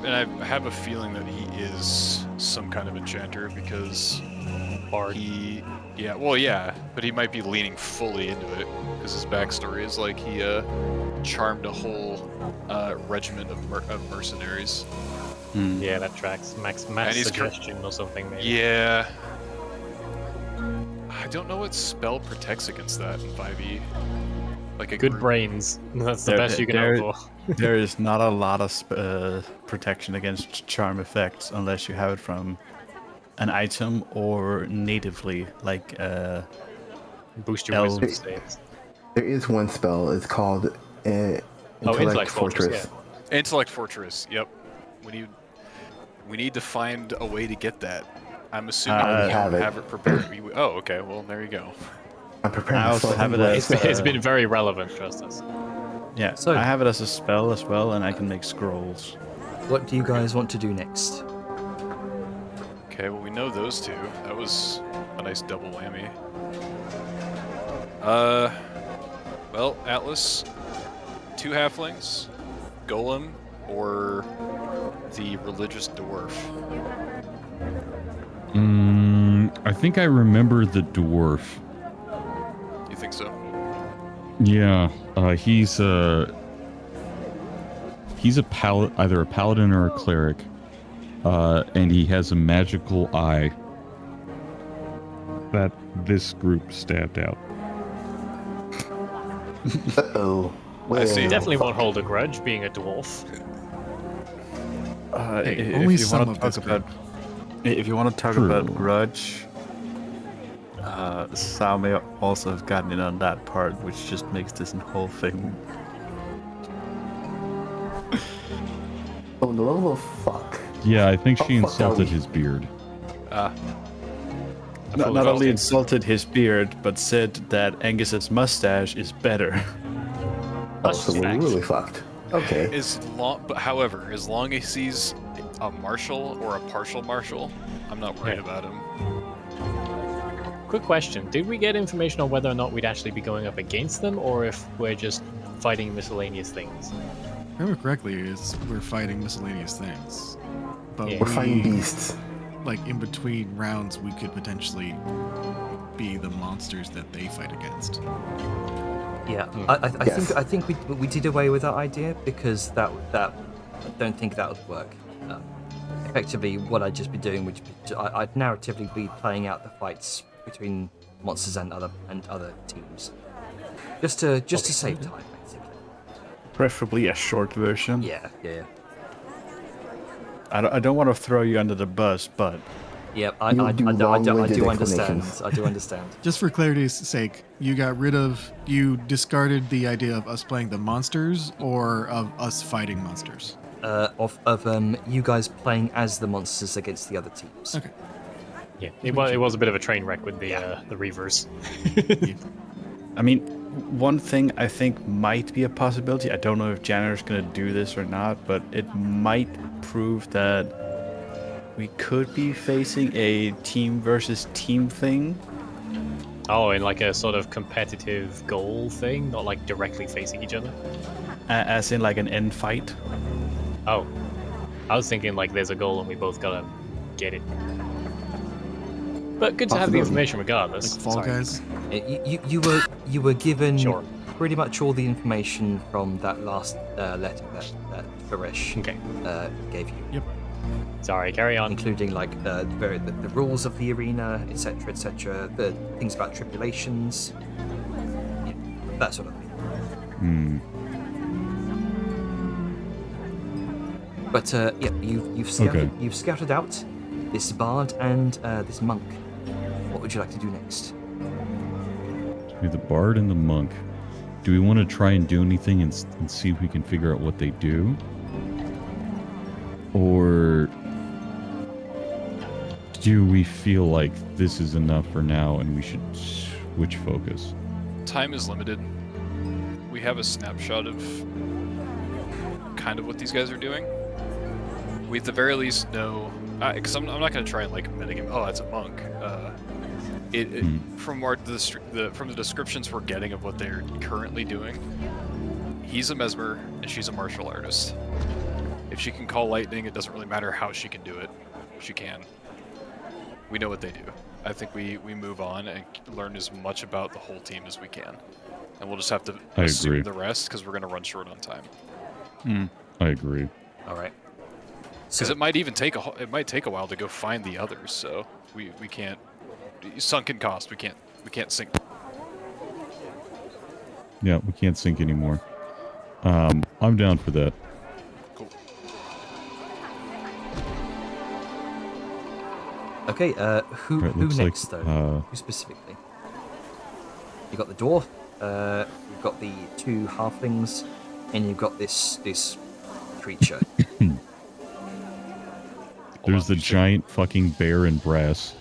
Speaker 4: and I have a feeling that he is some kind of enchanter because
Speaker 2: Bard.
Speaker 4: But he might be leaning fully into it because his backstory is like he charmed a whole regiment of mercenaries.
Speaker 2: Yeah, that tracks. Mass
Speaker 4: he's
Speaker 2: suggestion or something, maybe.
Speaker 4: Yeah. I don't know what spell protects against that in 5e. Like a
Speaker 2: Good
Speaker 4: group.
Speaker 2: brains. That's the best you can hope for.
Speaker 6: There is not a lot of protection against charm effects unless you have it from an item or natively, like
Speaker 2: Boost your wisdom saves.
Speaker 9: There is one spell. It's called
Speaker 2: Intellect Fortress. Yeah.
Speaker 4: Intellect Fortress. Yep. We need to find a way to get that. I'm assuming we don't
Speaker 9: have
Speaker 4: have it prepared. Oh, okay. Well, there you go.
Speaker 9: I'm preparing.
Speaker 6: I also have it as
Speaker 2: It's been very relevant, trust us.
Speaker 6: yeah.
Speaker 1: So-
Speaker 6: I have it as a spell as well, and I can make scrolls.
Speaker 1: What do you guys want to do next?
Speaker 4: Okay, well, we know those two. That was a nice double whammy. Well, Atlas, 2 halflings, Golem, or the religious dwarf.
Speaker 3: I think I remember the dwarf.
Speaker 4: You think so?
Speaker 3: Yeah, he's either a paladin or a cleric, and he has a magical eye that this group stabbed out.
Speaker 9: Uh-oh.
Speaker 4: I see.
Speaker 2: You definitely won't hold a grudge being a dwarf.
Speaker 5: Hey, only
Speaker 6: if you
Speaker 5: some
Speaker 6: want
Speaker 5: of
Speaker 6: to talk
Speaker 5: this
Speaker 6: about, if you want to talk
Speaker 3: True.
Speaker 6: about grudge, Sal may also have gotten in on that part, which just makes this whole thing.
Speaker 9: Oh, the level of fuck.
Speaker 3: Yeah, I think she
Speaker 9: Oh, fuck,
Speaker 3: insulted
Speaker 9: Ellie.
Speaker 3: his beard.
Speaker 6: Not only insulted his beard, but said that Angus's mustache is better.
Speaker 9: Oh, so we're
Speaker 2: facts.
Speaker 9: really fucked. Okay.
Speaker 4: However, as long as he's a marshal or a partial marshal, I'm not worried about him.
Speaker 2: Quick question. Did we get information on whether or not we'd actually be going up against them, or if we're just fighting miscellaneous things?
Speaker 5: If I remember correctly, we're fighting miscellaneous things. But
Speaker 2: Yeah.
Speaker 9: We're fighting beasts.
Speaker 5: like in between rounds, we could potentially be the monsters that they fight against.
Speaker 1: Yeah,
Speaker 9: Yes.
Speaker 1: I think we did away with that idea because that I don't think that would work. Effectively, what I'd just be doing would be, I'd narratively be playing out the fights between monsters and other teams, just to save time, basically.
Speaker 6: Preferably a short version.
Speaker 1: Yeah.
Speaker 6: I don't want to throw you under the bus, but
Speaker 1: Yeah, I
Speaker 9: You do long-winded
Speaker 1: do understand.
Speaker 9: explanations.
Speaker 1: I do understand.
Speaker 5: Just for clarity's sake, you discarded the idea of us playing the monsters or of us fighting monsters.
Speaker 1: Of you guys playing as the monsters against the other teams.
Speaker 5: Okay.
Speaker 2: Yeah, it was a bit of a train wreck with the Reavers.
Speaker 6: I mean, one thing I think might be a possibility. I don't know if Janner's gonna do this or not, but it might prove that we could be facing a team versus team thing.
Speaker 2: Oh, in like a sort of competitive goal thing, not like directly facing each other.
Speaker 6: As in like an end fight.
Speaker 2: Oh, I was thinking like there's a goal and we both gotta get it. But good to have the
Speaker 9: Possibility.
Speaker 2: information regardless.
Speaker 5: Like Fall
Speaker 2: Sorry.
Speaker 5: Guys.
Speaker 1: You were given
Speaker 2: Sure.
Speaker 1: pretty much all the information from that last letter that Barish
Speaker 2: Okay.
Speaker 1: gave you.
Speaker 5: Yep.
Speaker 2: Sorry, carry on.
Speaker 1: Including like the rules of the arena, etc., the things about tribulations, yeah, that sort of thing. But yeah, you've scouted out this bard and this monk. What would you like to do next?
Speaker 3: With the bard and the monk, do we want to try and do anything and see if we can figure out what they do? Or do we feel like this is enough for now and we should switch focus?
Speaker 4: Time is limited. We have a snapshot of kind of what these guys are doing. We at the very least know, because I'm not going to try and like metagame. Oh, that's a monk. From the descriptions we're getting of what they're currently doing, he's a mesmer and she's a martial artist. If she can call lightning, it doesn't really matter how she can do it. She can. We know what they do. I think we move on and learn as much about the whole team as we can, and we'll just have to
Speaker 3: I
Speaker 4: assume
Speaker 3: agree.
Speaker 4: the rest because we're gonna run short on time.
Speaker 3: I agree.
Speaker 1: All right.
Speaker 4: Because it might even take a while to go find the others. So we can't sunken cost. We can't sink.
Speaker 3: Yeah, we can't sync anymore. I'm down for that.
Speaker 4: Cool.
Speaker 1: Okay, who
Speaker 3: Right, looks
Speaker 1: next
Speaker 3: like,
Speaker 1: though? Who specifically? You got the dwarf, you've got the 2 halflings, and you've got this creature.
Speaker 3: There's the giant fucking bear in brass.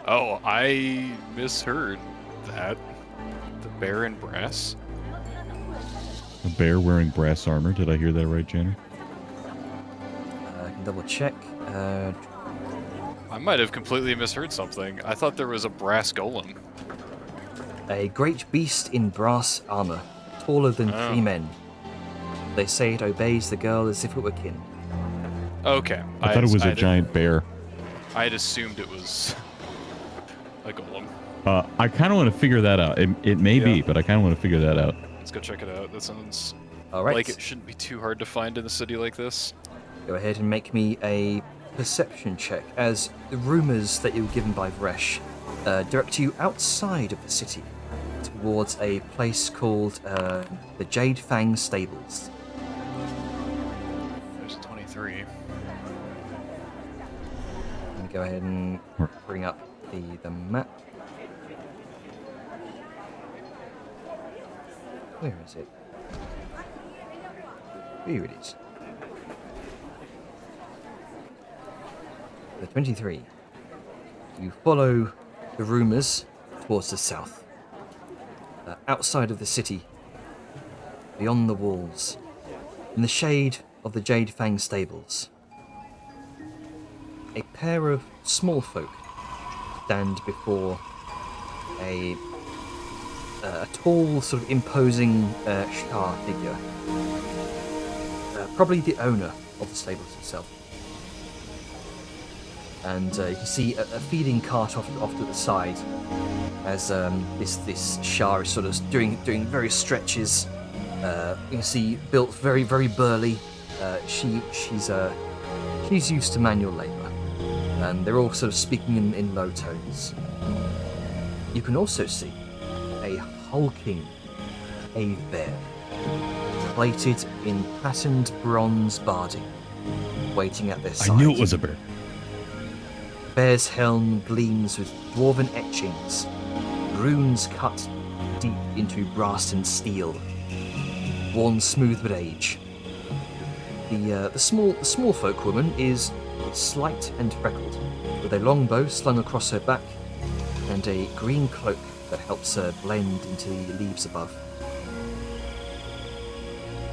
Speaker 4: Oh, I misheard that. The bear in brass.
Speaker 3: A bear wearing brass armor. Did I hear that right, Jenner?
Speaker 1: I can double check.
Speaker 4: I might have completely misheard something. I thought there was a brass golem.
Speaker 1: A great beast in brass armor, taller than 3 men. They say it obeys the girl as if it were kin.
Speaker 4: Okay.
Speaker 3: I thought it was a giant bear.
Speaker 4: I had assumed it was a golem.
Speaker 3: I kind of want to figure that out. It may be, but I kind of want to figure that out.
Speaker 4: Let's go check it out. That sounds
Speaker 1: All right.
Speaker 4: like it shouldn't be too hard to find in a city like this.
Speaker 1: Go ahead and make me a perception check, as the rumors that you were given by Vresh direct you outside of the city, towards a place called the Jade Fang Stables.
Speaker 4: There's a 23.
Speaker 1: Let me go ahead and bring up the map. Where is it? Here it is. The 23. You follow the rumors towards the south. Outside of the city, beyond the walls, in the shade of the Jade Fang Stables, a pair of small folk stand before a tall, sort of imposing Shah figure. Probably the owner of the stables itself. And you can see a feeding cart off to the side, as this Shah is sort of doing various stretches. You can see built very, very burly. She's used to manual labour, and they're all sort of speaking in low tones. You can also see a hulking cave bear, plated in patterned bronze barding, waiting at their side.
Speaker 3: I knew it was a bear.
Speaker 1: Bear's helm gleams with dwarven etchings, runes cut deep into brass and steel, worn smooth with age. The small folk woman is slight and freckled, with a long bow slung across her back and a green cloak that helps her blend into the leaves above.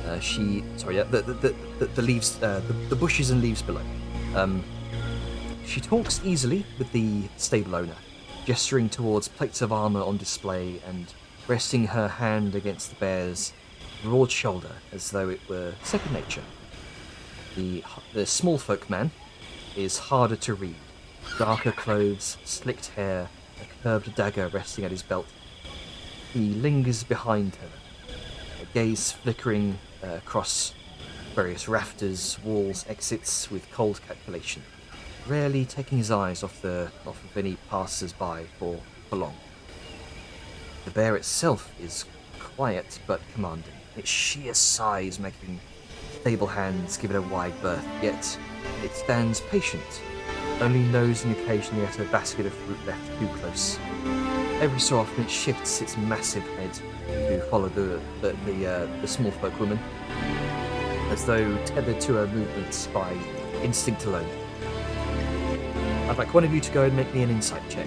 Speaker 1: The leaves, the bushes and leaves below. She talks easily with the stable owner, gesturing towards plates of armor on display and resting her hand against the bear's broad shoulder as though it were second nature. The small folk man is harder to read. Darker clothes, slicked hair, a curved dagger resting at his belt. He lingers behind her, a gaze flickering across various rafters, walls, exits with cold calculation, rarely taking his eyes off of any passers-by for long. The bear itself is quiet but commanding, its sheer size making stable hands give it a wide berth, yet it stands patient, only nosing occasionally at a basket of fruit left too close. Every so often it shifts its massive head to follow the small folk woman, as though tethered to her movements by instinct alone. I'd like one of you to go and make me an insight check.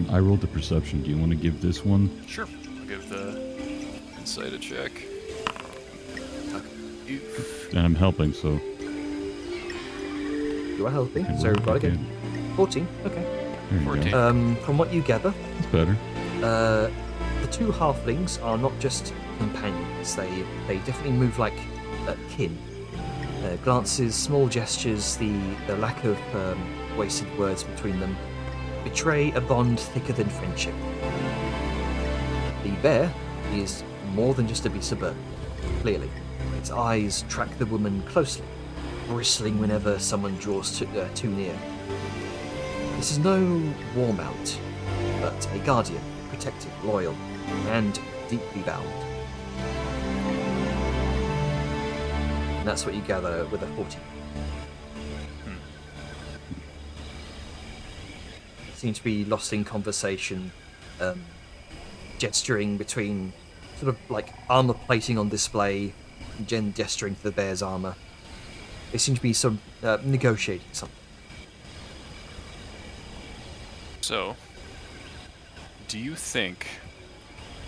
Speaker 3: I rolled the perception. Do you want to give this one?
Speaker 4: Sure. I'll give the insight a check.
Speaker 3: And I'm helping, so.
Speaker 1: You are helping,
Speaker 3: Okay,
Speaker 1: so
Speaker 3: well,
Speaker 1: we've got
Speaker 3: okay.
Speaker 1: again. 14, okay.
Speaker 3: There you
Speaker 4: 14.
Speaker 3: go.
Speaker 1: From what you gather,
Speaker 3: That's better.
Speaker 1: the 2 halflings are not just companions, they definitely move like kin. Glances, small gestures, the lack of wasted words between them betray a bond thicker than friendship. The bear is more than just a beast of burden, clearly. Its eyes track the woman closely, bristling whenever someone draws too near. This is no war mount, but a guardian, protective, loyal, and deeply bound. And that's what you gather with a 40. Seem to be lost in conversation, gesturing between sort of like armor plating on display, and gesturing to the bear's armor. They seem to be sort of negotiating something.
Speaker 4: So, do you think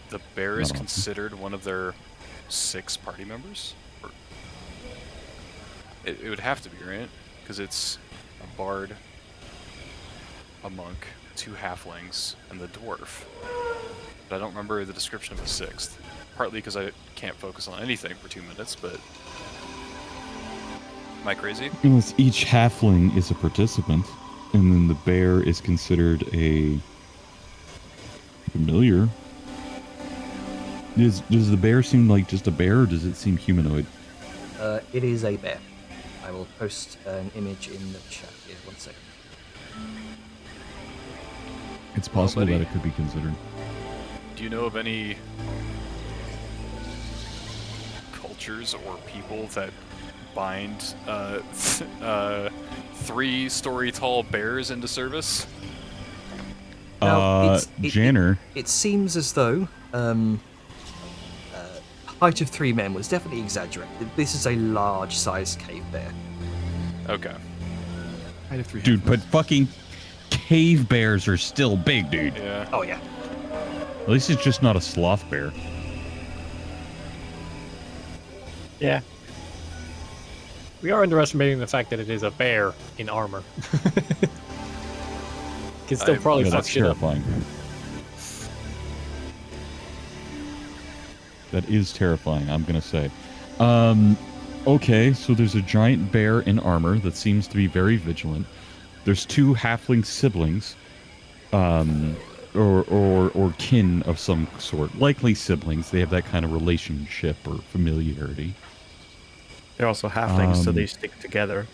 Speaker 4: the bear is
Speaker 3: Not often.
Speaker 4: considered one of their 6 party members? Or it would have to be, right? Because it's a bard, a monk, 2 halflings, and the dwarf. But I don't remember the description of the 6th. Partly because I can't focus on anything for 2 minutes, but... Am I crazy?
Speaker 3: Unless each halfling is a participant, and then the bear is considered a familiar. Does the bear seem like just a bear, or does it seem humanoid?
Speaker 1: It is a bear. I will post an image in the chat here. 1 second.
Speaker 3: It's possible
Speaker 4: buddy.
Speaker 3: that it could be considered.
Speaker 4: Do you know of any cultures or people that bind 3-story tall bears into service?
Speaker 1: Now,
Speaker 3: Janner.
Speaker 1: It seems as though height of 3 men was definitely exaggerated. This is a large-sized cave bear.
Speaker 4: Okay.
Speaker 5: Height of 3.
Speaker 3: Dude, but fucking cave bears are still big, dude.
Speaker 4: Yeah.
Speaker 1: Oh yeah.
Speaker 3: At least it's just not a sloth bear.
Speaker 2: Yeah. We are underestimating the fact that it is a bear in armor. Can still probably
Speaker 3: Yeah,
Speaker 2: fuck
Speaker 3: that's
Speaker 2: shit up.
Speaker 3: terrifying. That is terrifying, I'm gonna say. Okay, so there's a giant bear in armor that seems to be very vigilant. There's 2 halfling siblings, or kin of some sort. Likely siblings. They have that kind of relationship or familiarity.
Speaker 6: They're also halflings, so they stick together.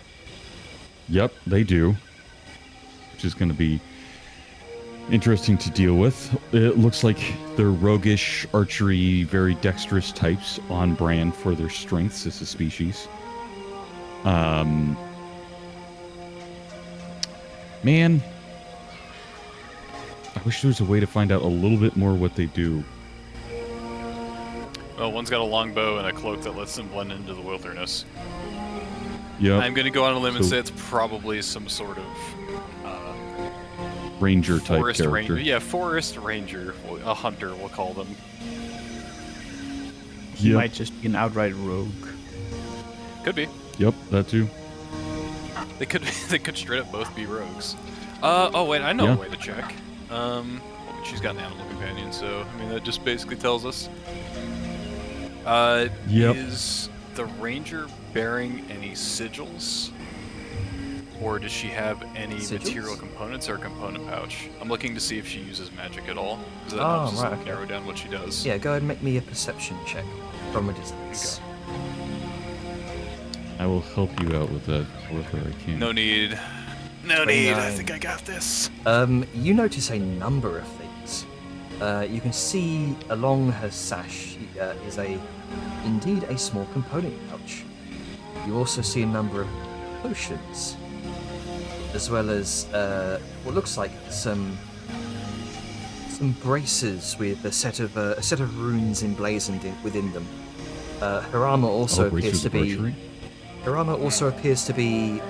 Speaker 3: Yep, they do. Which is going to be interesting to deal with. It looks like they're roguish, archery, very dexterous types, on brand for their strengths as a species. Man, I wish there was a way to find out a little bit more what they do.
Speaker 4: Well, one's got a longbow and a cloak that lets them blend into the wilderness.
Speaker 3: Yep,
Speaker 4: I'm going to go on a limb and
Speaker 3: So-
Speaker 4: say it's probably some sort of
Speaker 3: ranger type
Speaker 4: forest
Speaker 3: character.
Speaker 4: ranger. Yeah, forest ranger, a hunter, we'll call them.
Speaker 6: He
Speaker 3: Yep,
Speaker 6: might just be an outright rogue.
Speaker 4: Could be.
Speaker 3: yep, that too.
Speaker 4: They could. They could straight up both be rogues. Oh wait, I know
Speaker 3: Yeah.
Speaker 4: a way to check. She's got an animal companion, so I mean that just basically tells us.
Speaker 3: Yep.
Speaker 4: Is the ranger bearing any sigils? Or does she have any
Speaker 1: Sigils?
Speaker 4: material components or a component pouch? I'm looking to see if she uses magic at all. Because that
Speaker 1: Oh,
Speaker 4: helps us
Speaker 1: right, okay.
Speaker 4: narrow down what she does.
Speaker 1: Yeah, go ahead and make me a perception check from a distance.
Speaker 3: I will help you out with that wherever I can.
Speaker 4: No need. No need. I
Speaker 1: 29.
Speaker 4: think I got this.
Speaker 1: You notice a number of things. You can see along her sash is indeed a small component pouch. You also see a number of potions, as well as what looks like some braces with a set of runes emblazoned within them. Her armor also appears to be. Her armor also appears to be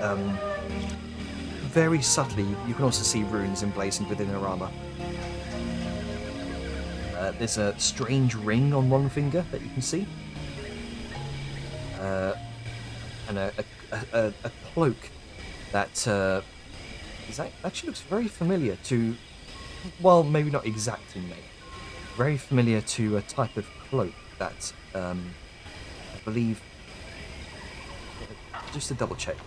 Speaker 1: very subtly. You can also see runes emblazoned within her armor. There's a strange ring on one finger that you can see, and a cloak that actually looks very familiar to, well, maybe not exactly made, very familiar to a type of cloak that I believe just to double check.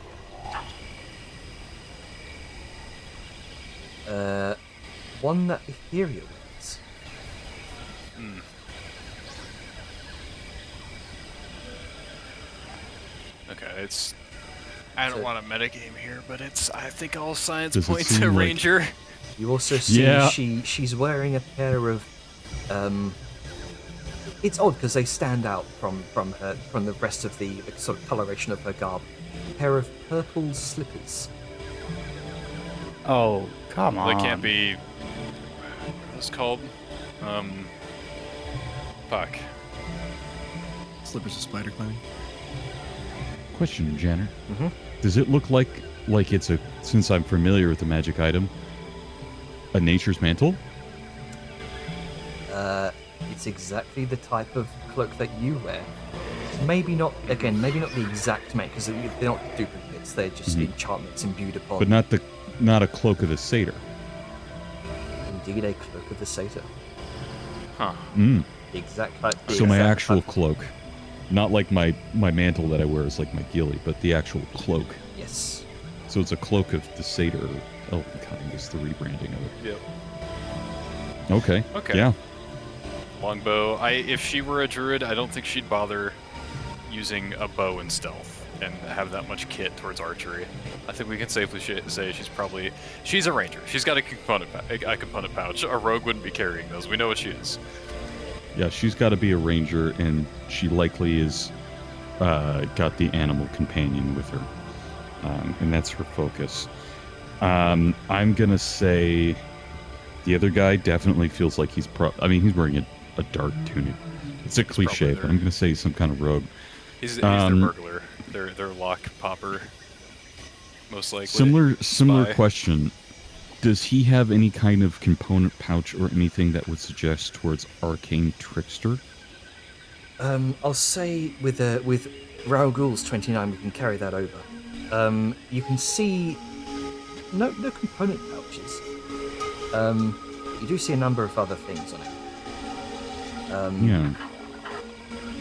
Speaker 1: One that Etheria wears.
Speaker 4: Okay, it's. I don't
Speaker 1: So-
Speaker 4: want to metagame here, but it's. I think all signs
Speaker 3: Does it
Speaker 4: point
Speaker 3: seem
Speaker 4: to
Speaker 3: like-
Speaker 4: Ranger.
Speaker 1: You also see
Speaker 3: Yeah.
Speaker 1: she's wearing a pair of it's odd because they stand out from the rest of the sort of coloration of her garb. A pair of purple slippers.
Speaker 6: Oh, come on.
Speaker 4: They can't be. What's it called? Fuck.
Speaker 5: Slippers of spider climbing.
Speaker 3: Question, Janner.
Speaker 1: Mhm.
Speaker 3: Does it look like it's a, since I'm familiar with the magic item, a nature's mantle?
Speaker 1: It's exactly the type of cloak that you wear. Maybe not maybe not the exact make because they're not duplicates. They're just enchantments imbued upon.
Speaker 3: But not a cloak of the satyr.
Speaker 1: Indeed, a cloak of the satyr.
Speaker 4: Huh.
Speaker 3: Mm.
Speaker 1: The exact type. the
Speaker 3: So my
Speaker 1: exact
Speaker 3: actual
Speaker 1: type-
Speaker 3: cloak, not like my mantle that I wear is like my ghillie, but the actual cloak.
Speaker 1: Yes.
Speaker 3: So it's a cloak of the satyr. Elvenkind is the rebranding of it.
Speaker 4: Yep.
Speaker 3: Okay.
Speaker 4: Okay.
Speaker 3: Yeah.
Speaker 4: Longbow. If she were a druid, I don't think she'd bother using a bow in stealth and have that much kit towards archery. I think we can safely say she's a ranger. She's got a component pouch. A rogue wouldn't be carrying those. We know what she is.
Speaker 3: Yeah, she's got to be a ranger, and she likely is got the animal companion with her, and that's her focus. I'm gonna say the other guy definitely feels like he's he's wearing a dark tunic. It's a cliche,
Speaker 4: probably
Speaker 3: but I'm gonna say he's some kind of rogue.
Speaker 4: He's their burglar. Their lock popper. Most likely.
Speaker 3: Similar
Speaker 4: Spy.
Speaker 3: question. Does he have any kind of component pouch or anything that would suggest towards arcane trickster?
Speaker 1: I'll say with Raoul Ghul's 29, we can carry that over. You can see no component pouches. You do see a number of other things on it.
Speaker 3: Yeah.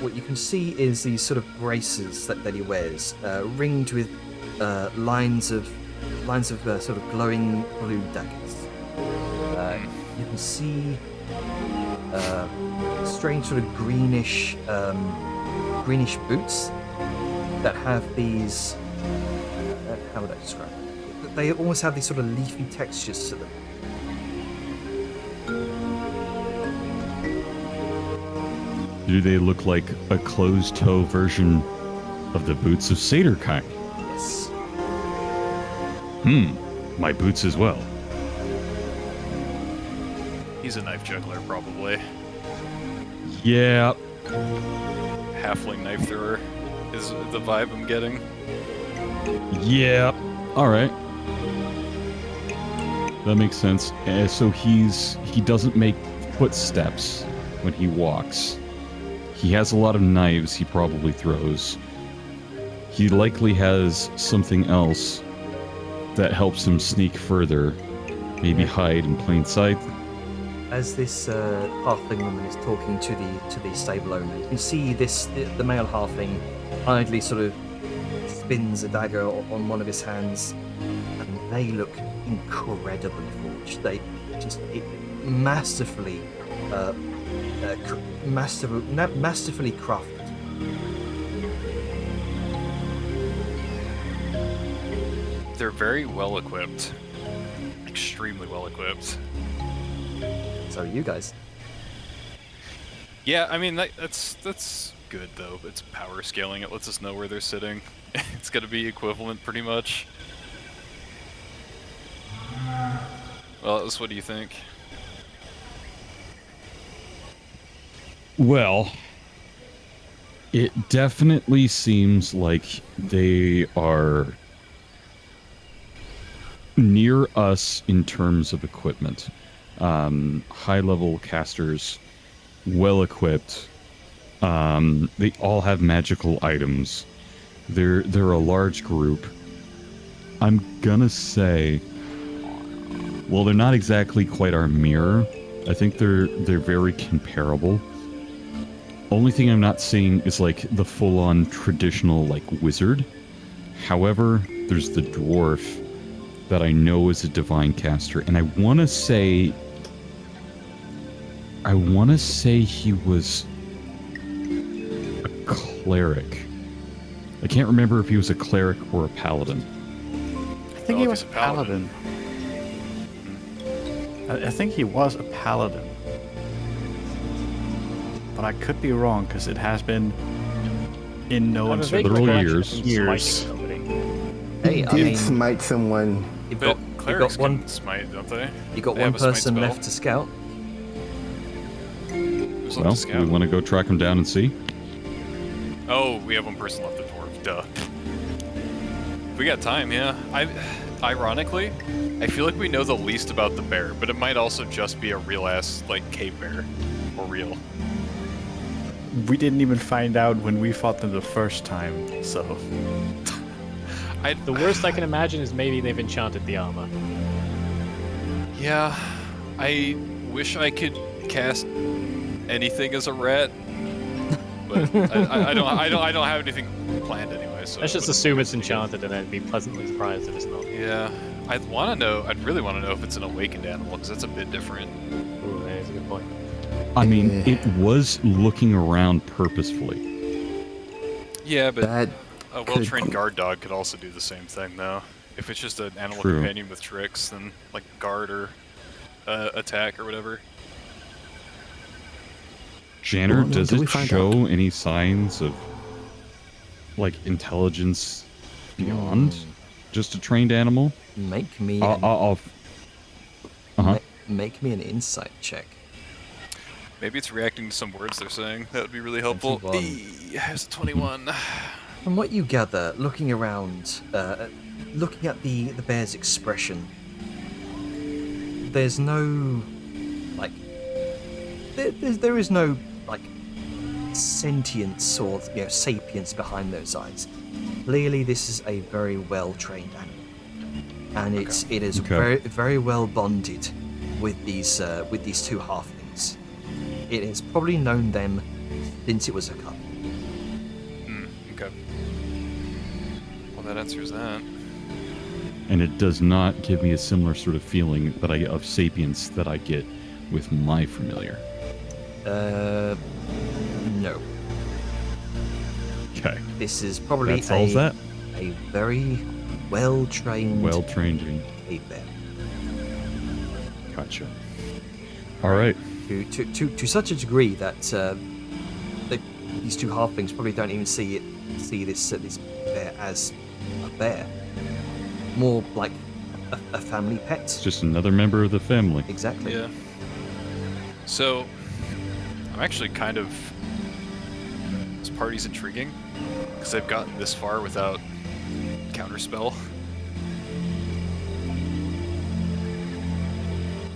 Speaker 1: What you can see is these sort of braces that he wears, ringed with lines of sort of glowing blue daggers. You can see strange sort of greenish boots that have these. How would I describe it? They almost have these sort of leafy textures to them.
Speaker 3: Do they look like a closed-toe version of the boots of Satyrkine?
Speaker 1: Yes.
Speaker 3: My boots as well.
Speaker 4: He's a knife juggler, probably.
Speaker 3: Yeah.
Speaker 4: Halfling knife thrower is the vibe I'm getting.
Speaker 3: Yeah. All right. That makes sense. So he doesn't make footsteps when he walks. He has a lot of knives he probably throws. He likely has something else that helps him sneak further, maybe hide in plain sight.
Speaker 1: As this halfling woman is talking to the stable owner, you can see the male halfling idly sort of spins a dagger on one of his hands, and they look incredibly forged. They just masterfully crafted.
Speaker 4: They're very well equipped. Extremely well equipped.
Speaker 1: So you guys.
Speaker 4: Yeah, I mean that's good though. It's power scaling. It lets us know where they're sitting. It's gonna be equivalent pretty much. Well, Atlas, what do you think?
Speaker 3: Well, it definitely seems like they are near us in terms of equipment. High-level casters, well-equipped. They all have magical items. They're a large group. I'm gonna say, well, they're not exactly quite our mirror. I think they're very comparable. Only thing I'm not seeing is like the full-on traditional like wizard. However, there's the dwarf that I know is a divine caster, and I want to say he was a cleric. I can't remember if he was a cleric or a paladin.
Speaker 6: I think
Speaker 4: Well,
Speaker 6: he
Speaker 4: if
Speaker 6: was
Speaker 4: he's
Speaker 6: a
Speaker 4: a paladin.
Speaker 6: paladin. I think he was a paladin. But I could be wrong because it has been in no
Speaker 2: I have a vague
Speaker 3: Literal
Speaker 2: recollection
Speaker 3: years.
Speaker 2: of him smiting somebody.
Speaker 1: Hey, I
Speaker 9: Did
Speaker 1: mean,
Speaker 9: smite someone.
Speaker 1: you've
Speaker 4: But
Speaker 1: got,
Speaker 4: clerics
Speaker 1: one
Speaker 4: can smite, don't they?
Speaker 1: you got
Speaker 4: They
Speaker 1: one
Speaker 4: have a smite
Speaker 1: person
Speaker 4: spell.
Speaker 1: left to scout.
Speaker 4: Who's left
Speaker 3: Well,
Speaker 4: to
Speaker 3: do
Speaker 4: scout?
Speaker 3: we want to go track him down and see?
Speaker 4: Oh, we have one person left, the dwarf. Duh. We got time, yeah. Ironically, I feel like we know the least about the bear, but it might also just be a real ass like cave bear, or real.
Speaker 6: We didn't even find out when we fought them the first time, so.
Speaker 2: The worst I can imagine is maybe they've enchanted the armor.
Speaker 4: Yeah, I wish I could cast anything as a rat, but I don't have anything planned anyway. So
Speaker 2: Let's just
Speaker 4: it
Speaker 2: assume it's
Speaker 4: wouldn't be good.
Speaker 2: enchanted and then be pleasantly surprised if it's not.
Speaker 4: Yeah, I'd really want to know if it's an awakened animal because that's a bit different.
Speaker 2: Ooh, that is a good point.
Speaker 3: I mean,
Speaker 9: Yeah.
Speaker 3: it was looking around purposefully.
Speaker 4: Yeah, but
Speaker 9: That
Speaker 4: a well-trained guard dog could also do the same thing, though. If it's just an animal
Speaker 3: True.
Speaker 4: companion with tricks, then like guard or attack or whatever.
Speaker 3: Janner,
Speaker 9: Well, no,
Speaker 3: does
Speaker 9: did we
Speaker 3: it
Speaker 9: find
Speaker 3: show any signs of like intelligence beyond just a trained animal?
Speaker 1: Make me
Speaker 3: Uh-huh.
Speaker 1: make me an insight check.
Speaker 4: Maybe it's reacting to some words they're saying. That would be really helpful.
Speaker 1: 21.
Speaker 4: Has a 21.
Speaker 1: From what you gather, looking around, looking at the bear's expression, there's no, like, there is no, like, sentience or, sapience behind those eyes. Clearly, this is a very well-trained animal, and it is
Speaker 3: Okay.
Speaker 1: very, very well bonded with these two halflings. It has probably known them since it was a cub.
Speaker 4: Okay. Well, that answers that.
Speaker 3: And it does not give me a similar sort of feeling of sapience that I get with my familiar.
Speaker 1: No.
Speaker 3: Okay.
Speaker 1: This is probably
Speaker 3: That solves that.
Speaker 1: a very well-trained
Speaker 3: Well-trained.
Speaker 1: cave bear.
Speaker 3: Gotcha. All right.
Speaker 1: To such a degree that these two halflings probably don't even see this bear as a bear, more like a family pet.
Speaker 3: It's just another member of the family.
Speaker 1: Exactly.
Speaker 4: Yeah. So, I'm actually kind of. This party's intriguing because they've gotten this far without counterspell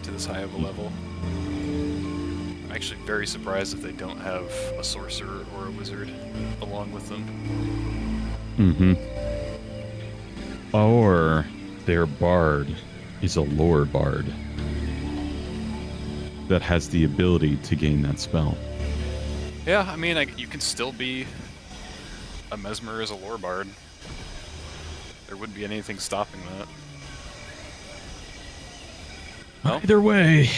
Speaker 4: to this high of a level. I'm actually very surprised if they don't have a sorcerer or a wizard along with them.
Speaker 3: Mm-hmm. Or their bard is a lore bard that has the ability to gain that spell.
Speaker 4: Yeah, I mean, you can still be a mesmer as a lore bard. There wouldn't be anything stopping that. Well,
Speaker 3: Either way.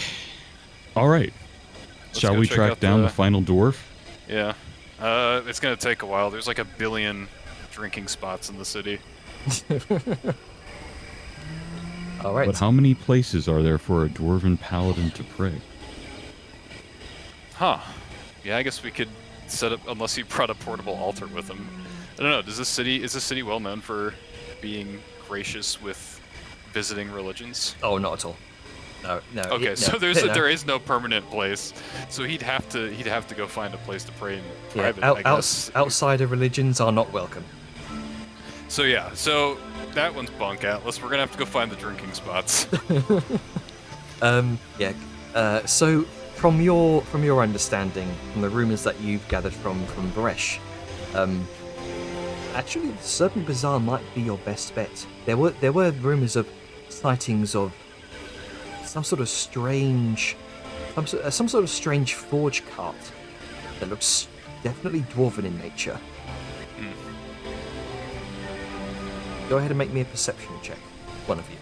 Speaker 3: All right.
Speaker 4: Let's
Speaker 3: Shall
Speaker 4: go
Speaker 3: we
Speaker 4: check
Speaker 3: track
Speaker 4: out
Speaker 3: down the
Speaker 4: the-
Speaker 3: final dwarf?
Speaker 4: yeah. It's gonna take a while. There's like 1 billion drinking spots in the city.
Speaker 1: All right.
Speaker 3: But how many places are there for a dwarven paladin to pray?
Speaker 4: Huh. Yeah, I guess we could set up, unless he brought a portable altar with him. I don't know, is this city well known for being gracious with visiting religions?
Speaker 1: Oh, not at all. No.
Speaker 4: Okay,
Speaker 1: no,
Speaker 4: so
Speaker 1: no.
Speaker 4: there is no permanent place. So he'd have to go find a place to pray in
Speaker 1: Yeah,
Speaker 4: private, I guess.
Speaker 1: outsider religions are not welcome.
Speaker 4: So yeah, so that one's bunk, Atlas. We're gonna have to go find the drinking spots.
Speaker 1: So from your understanding, from the rumors that you've gathered from Bresh, actually the Serpent Bazaar might be your best bet. There were rumors of sightings of some sort of strange forge cart that looks definitely dwarven in nature. Go ahead and make me a perception check. One of you.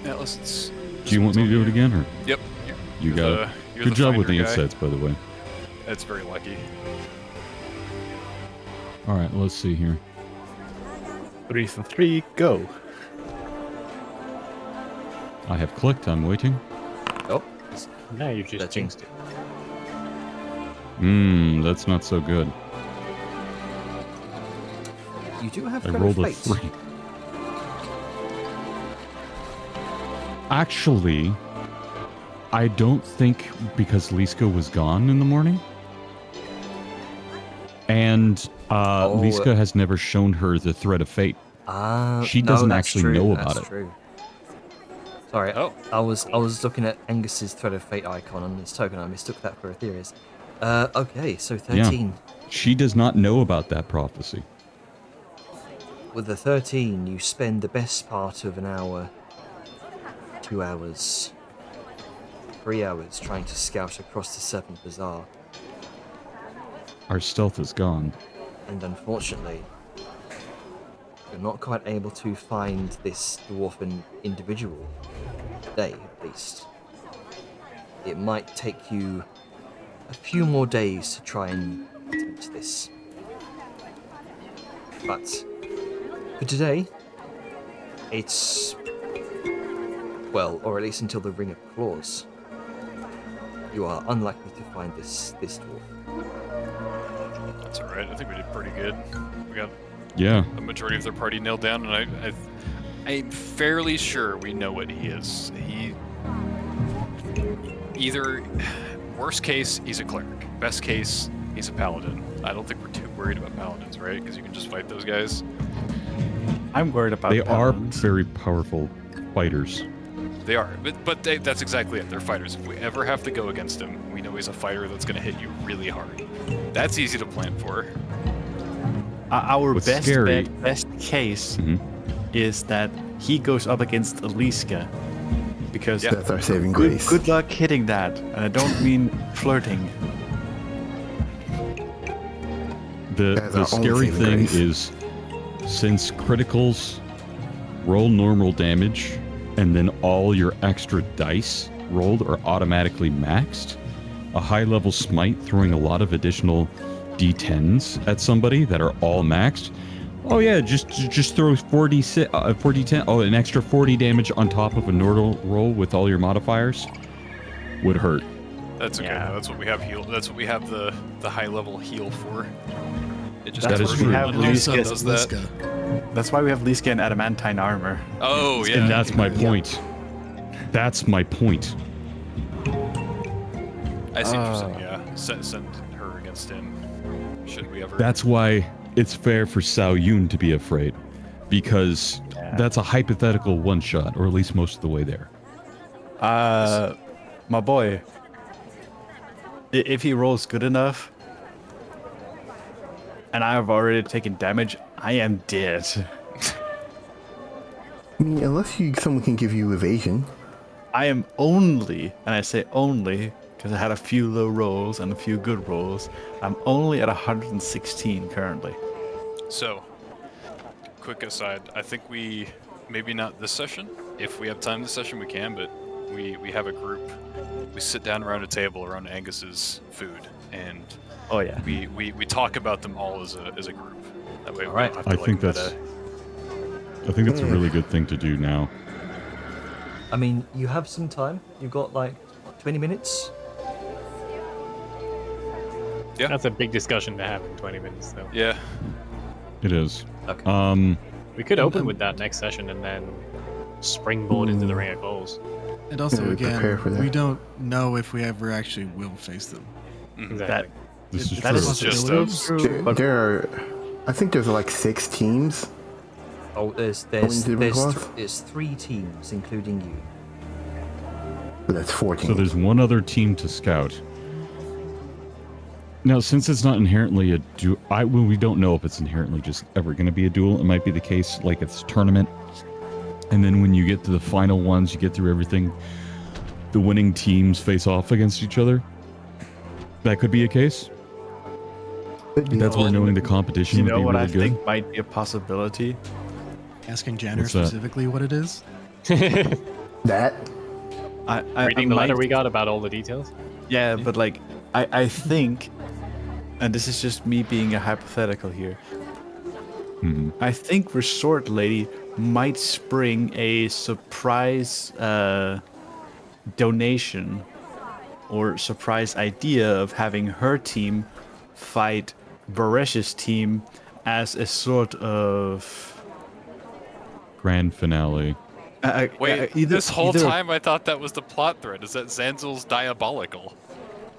Speaker 4: Yeah, let's.
Speaker 3: Do you want me to do it again, or
Speaker 4: Yep.
Speaker 3: you
Speaker 4: You're
Speaker 3: got
Speaker 4: the-
Speaker 3: it?
Speaker 4: you're
Speaker 3: Good
Speaker 4: the
Speaker 3: job with
Speaker 4: finder
Speaker 3: the
Speaker 4: guy.
Speaker 3: insights, by the way.
Speaker 4: That's very lucky.
Speaker 7: All right, let's see here.
Speaker 6: 3 for 3, go.
Speaker 3: I have clicked. I'm waiting.
Speaker 1: Oh,
Speaker 2: No, you've just
Speaker 1: 13.
Speaker 2: jinxed it.
Speaker 3: That's not so good.
Speaker 1: you do have
Speaker 3: I
Speaker 1: Thread
Speaker 3: rolled
Speaker 1: of
Speaker 3: a
Speaker 1: Fate.
Speaker 3: 3. Actually, I don't think because Liska was gone in the morning. And Liska has never shown her the thread of fate. She
Speaker 1: No,
Speaker 3: doesn't
Speaker 1: that's
Speaker 3: actually
Speaker 1: true,
Speaker 3: know
Speaker 1: that's
Speaker 3: about it.
Speaker 1: True. Sorry,
Speaker 4: Oh,
Speaker 1: I was looking at Angus's Thread of Fate icon on his token. I mistook that for Aetherius. Okay, so 13.
Speaker 3: She does not know about that prophecy.
Speaker 1: With the 13, you spend the best part of an hour, 2 hours, 3 hours trying to scout across the Seventh Bazaar.
Speaker 3: Our stealth is gone.
Speaker 1: And unfortunately, you're not quite able to find this dwarven individual today, at least. It might take you a few more days to try and attempt this. But for today, it's, well, or at least until the Ring of Claws, you are unlikely to find this dwarf.
Speaker 4: that's all right. I think we did pretty good. We got
Speaker 3: Yeah.
Speaker 4: the majority of their party nailed down, and I'm fairly sure we know what he is. He either, worst case, he's a cleric. Best case, he's a paladin. I don't think we're too worried about paladins, right? Because you can just fight those guys.
Speaker 6: I'm worried about
Speaker 3: They are
Speaker 6: paladins.
Speaker 3: very powerful fighters.
Speaker 4: They are, but that's exactly it. They're fighters. If we ever have to go against him, we know he's a fighter that's going to hit you really hard. That's easy to plan for.
Speaker 6: Our
Speaker 3: What's
Speaker 6: best
Speaker 3: scary-
Speaker 6: bet, best case
Speaker 3: Mhm.
Speaker 6: is that he goes up against Aliska. Because
Speaker 4: Yeah.
Speaker 9: That's our saving
Speaker 6: good,
Speaker 9: grace.
Speaker 6: good luck hitting that. And I don't mean flirting.
Speaker 9: That's
Speaker 3: The
Speaker 9: our only
Speaker 3: scary
Speaker 9: saving
Speaker 3: thing
Speaker 9: grace.
Speaker 3: is, since criticals roll normal damage, and then all your extra dice rolled are automatically maxed, a high-level smite throwing a lot of additional d10s at somebody that are all maxed. Oh yeah, just throw 40 10. Oh, an extra 40 damage on top of a normal roll with all your modifiers would hurt.
Speaker 4: That's okay.
Speaker 6: Yeah.
Speaker 4: though. That's what we have heal. That's what we have the high level heal for. It just
Speaker 3: That
Speaker 4: works
Speaker 3: is
Speaker 6: we
Speaker 3: true.
Speaker 6: have
Speaker 4: when
Speaker 5: And also
Speaker 4: Liska does that.
Speaker 5: Liska.
Speaker 6: That's why we have Liska in adamantine armor.
Speaker 4: Oh yeah.
Speaker 3: And that's my point. That's my point.
Speaker 4: I see what you're saying. Yeah. Send her against him. Should we ever?
Speaker 3: That's why it's fair for Sao Yun to be afraid, because that's a hypothetical one shot, or at least most of the way there.
Speaker 6: My boy. If he rolls good enough, and I have already taken damage, I am dead.
Speaker 9: I mean, unless someone can give you evasion.
Speaker 6: I am only, and I say only, because I had a few low rolls and a few good rolls, I'm only at 116 currently.
Speaker 4: So, quick aside. I think we maybe not this session. If we have time this session, we can. But we have a group. We sit down around a table around Angus's food, and
Speaker 6: Oh yeah.
Speaker 4: we talk about them all as a group. That way, we
Speaker 1: Alright.
Speaker 4: don't have to,
Speaker 3: I think
Speaker 4: meta.
Speaker 3: that's a really good thing to do now.
Speaker 1: I mean, you have some time. You've got like what, 20 minutes.
Speaker 4: Yeah.
Speaker 2: That's a big discussion to have in 20 minutes, though.
Speaker 4: Yeah.
Speaker 3: It is.
Speaker 1: Okay.
Speaker 2: We could open with that next session and then springboard into the Ring of Claws.
Speaker 5: And also,
Speaker 9: Yeah, prepare for
Speaker 5: again,
Speaker 9: that.
Speaker 5: we don't know if we ever actually will face them.
Speaker 2: Exactly.
Speaker 3: This is
Speaker 6: that
Speaker 3: true.
Speaker 6: is
Speaker 4: It's just
Speaker 5: possibility.
Speaker 4: us.
Speaker 9: There are, I think there's like 6 teams.
Speaker 1: Oh, there's
Speaker 9: Going to the Ring-Claws?
Speaker 1: there's 3 teams, including you.
Speaker 9: But that's 4 teams.
Speaker 3: So there's one other team to scout. Now, since it's not inherently a duel, we don't know if it's inherently just ever going to be a duel. It might be the case like it's a tournament, and then when you get to the final ones, you get through everything. The winning teams face off against each other. That could be a case.
Speaker 9: Could be.
Speaker 3: That's where
Speaker 4: Well,
Speaker 3: knowing the competition
Speaker 6: You
Speaker 3: would
Speaker 6: know
Speaker 3: be
Speaker 6: what
Speaker 3: really
Speaker 6: I
Speaker 3: good.
Speaker 6: think might be a possibility?
Speaker 5: Asking Janner
Speaker 3: What's that?
Speaker 5: specifically what it is.
Speaker 9: That
Speaker 2: Reading the letter we got about all the details.
Speaker 6: Yeah, but like, I think, and this is just me being a hypothetical here. I think Resort Lady might spring a surprise donation or surprise idea of having her team fight Baresh's team as a sort of
Speaker 3: Grand finale.
Speaker 4: Wait,
Speaker 6: either-
Speaker 4: this whole
Speaker 6: either-
Speaker 4: time I thought that was the plot thread. Is that Zanzel's diabolical?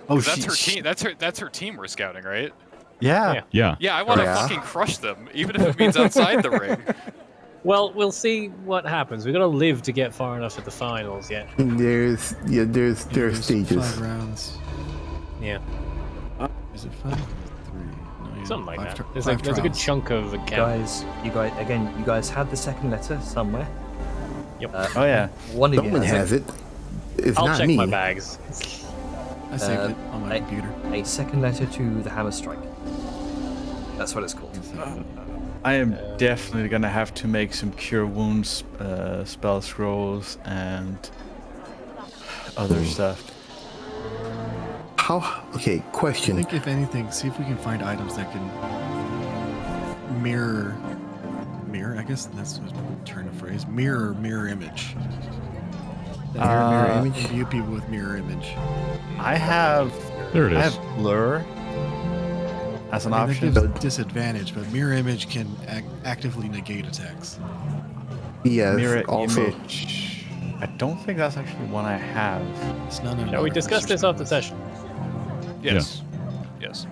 Speaker 6: Oh,
Speaker 4: 'Cause that's her
Speaker 6: she-
Speaker 4: team. That's her team we're scouting, right?
Speaker 6: Yeah.
Speaker 2: Yeah.
Speaker 3: Yeah.
Speaker 4: Yeah, I want to
Speaker 9: Yeah.
Speaker 4: fucking crush them, even if it means outside the ring.
Speaker 2: Well, we'll see what happens. We've got to live to get far enough to the finals yet.
Speaker 9: there are
Speaker 5: There's
Speaker 9: stages.
Speaker 5: 5 rounds.
Speaker 2: Yeah,
Speaker 5: Is it 5? 3. No, yeah,
Speaker 2: something like
Speaker 5: 5
Speaker 2: that.
Speaker 5: tri-
Speaker 2: There's,
Speaker 5: 5
Speaker 2: there's a good
Speaker 5: trials.
Speaker 2: chunk of the camp.
Speaker 1: You guys had the second letter somewhere.
Speaker 2: Yep.
Speaker 6: Oh yeah.
Speaker 1: One of
Speaker 9: Someone
Speaker 1: you
Speaker 9: has it. It's
Speaker 2: I'll
Speaker 9: not
Speaker 2: check
Speaker 9: me.
Speaker 2: my bags.
Speaker 5: I saved
Speaker 1: Uh,
Speaker 5: it on my
Speaker 1: I-
Speaker 5: computer.
Speaker 1: A second letter to the Hammer Strike. That's what it's called.
Speaker 6: I am definitely gonna have to make some cure wounds spell scrolls and other stuff.
Speaker 9: How? Okay,
Speaker 5: I
Speaker 9: question.
Speaker 5: think if anything, see if we can find items that can mirror. I guess that's a turn of phrase. Mirror image.
Speaker 9: Mirror image?
Speaker 5: Imbue people with mirror image.
Speaker 6: I have
Speaker 3: There it
Speaker 6: I
Speaker 3: is.
Speaker 6: have blur as an
Speaker 5: I mean,
Speaker 6: option.
Speaker 5: that gives disadvantage, but mirror image can actively negate attacks.
Speaker 9: Yes.
Speaker 6: Mirror
Speaker 9: also,
Speaker 6: image. I don't think that's actually one I have.
Speaker 5: It's not
Speaker 2: Yeah, we discussed this off the session.
Speaker 4: Yes. Yes.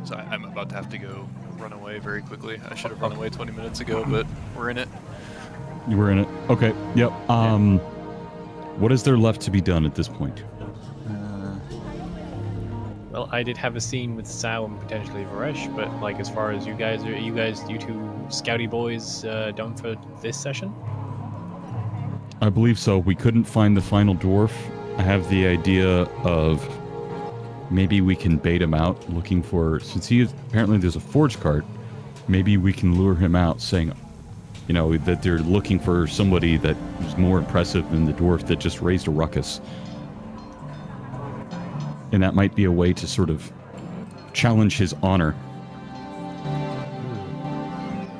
Speaker 4: So I'm about to have to go run away very quickly. I should have run away 20 minutes ago, but we're in it.
Speaker 3: You were in it. Okay. Yep. What is there left to be done at this point?
Speaker 2: Well, I did have a scene with Sal and potentially Varesh, but like as far as you two scouty boys done for this session?
Speaker 3: I believe so. We couldn't find the final dwarf. I have the idea of maybe we can bait him out looking for, since apparently there's a forge cart, maybe we can lure him out saying, that they're looking for somebody that is more impressive than the dwarf that just raised a ruckus. And that might be a way to sort of challenge his honor.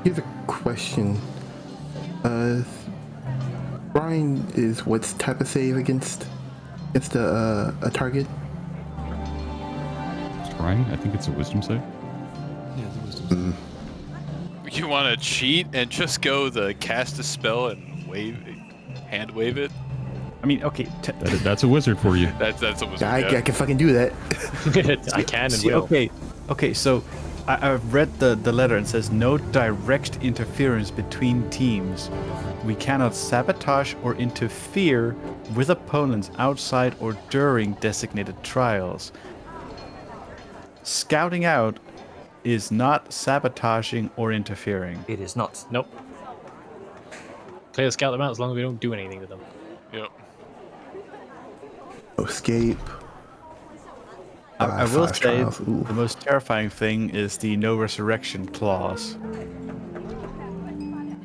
Speaker 9: here's a question. Brian is what's type of save against a target?
Speaker 3: Trying? I think it's a wisdom save.
Speaker 5: Yeah, the wisdom.
Speaker 4: You want to cheat and just go the cast a spell and hand wave it?
Speaker 6: I mean, okay.
Speaker 3: That's a wizard for you.
Speaker 4: That's a wizard.
Speaker 9: I
Speaker 4: yeah.
Speaker 9: can fucking do that.
Speaker 2: I can and
Speaker 6: See,
Speaker 2: will.
Speaker 6: okay. So I've read the letter. It says no direct interference between teams. We cannot sabotage or interfere with opponents outside or during designated trials. Scouting out is not sabotaging or interfering.
Speaker 1: It is not.
Speaker 2: Nope. Clear scout them out as long as we don't do anything to them.
Speaker 4: Yep.
Speaker 9: Escape.
Speaker 6: I will
Speaker 9: 5
Speaker 6: say
Speaker 9: trials. Ooh.
Speaker 6: the most terrifying thing is the no resurrection clause.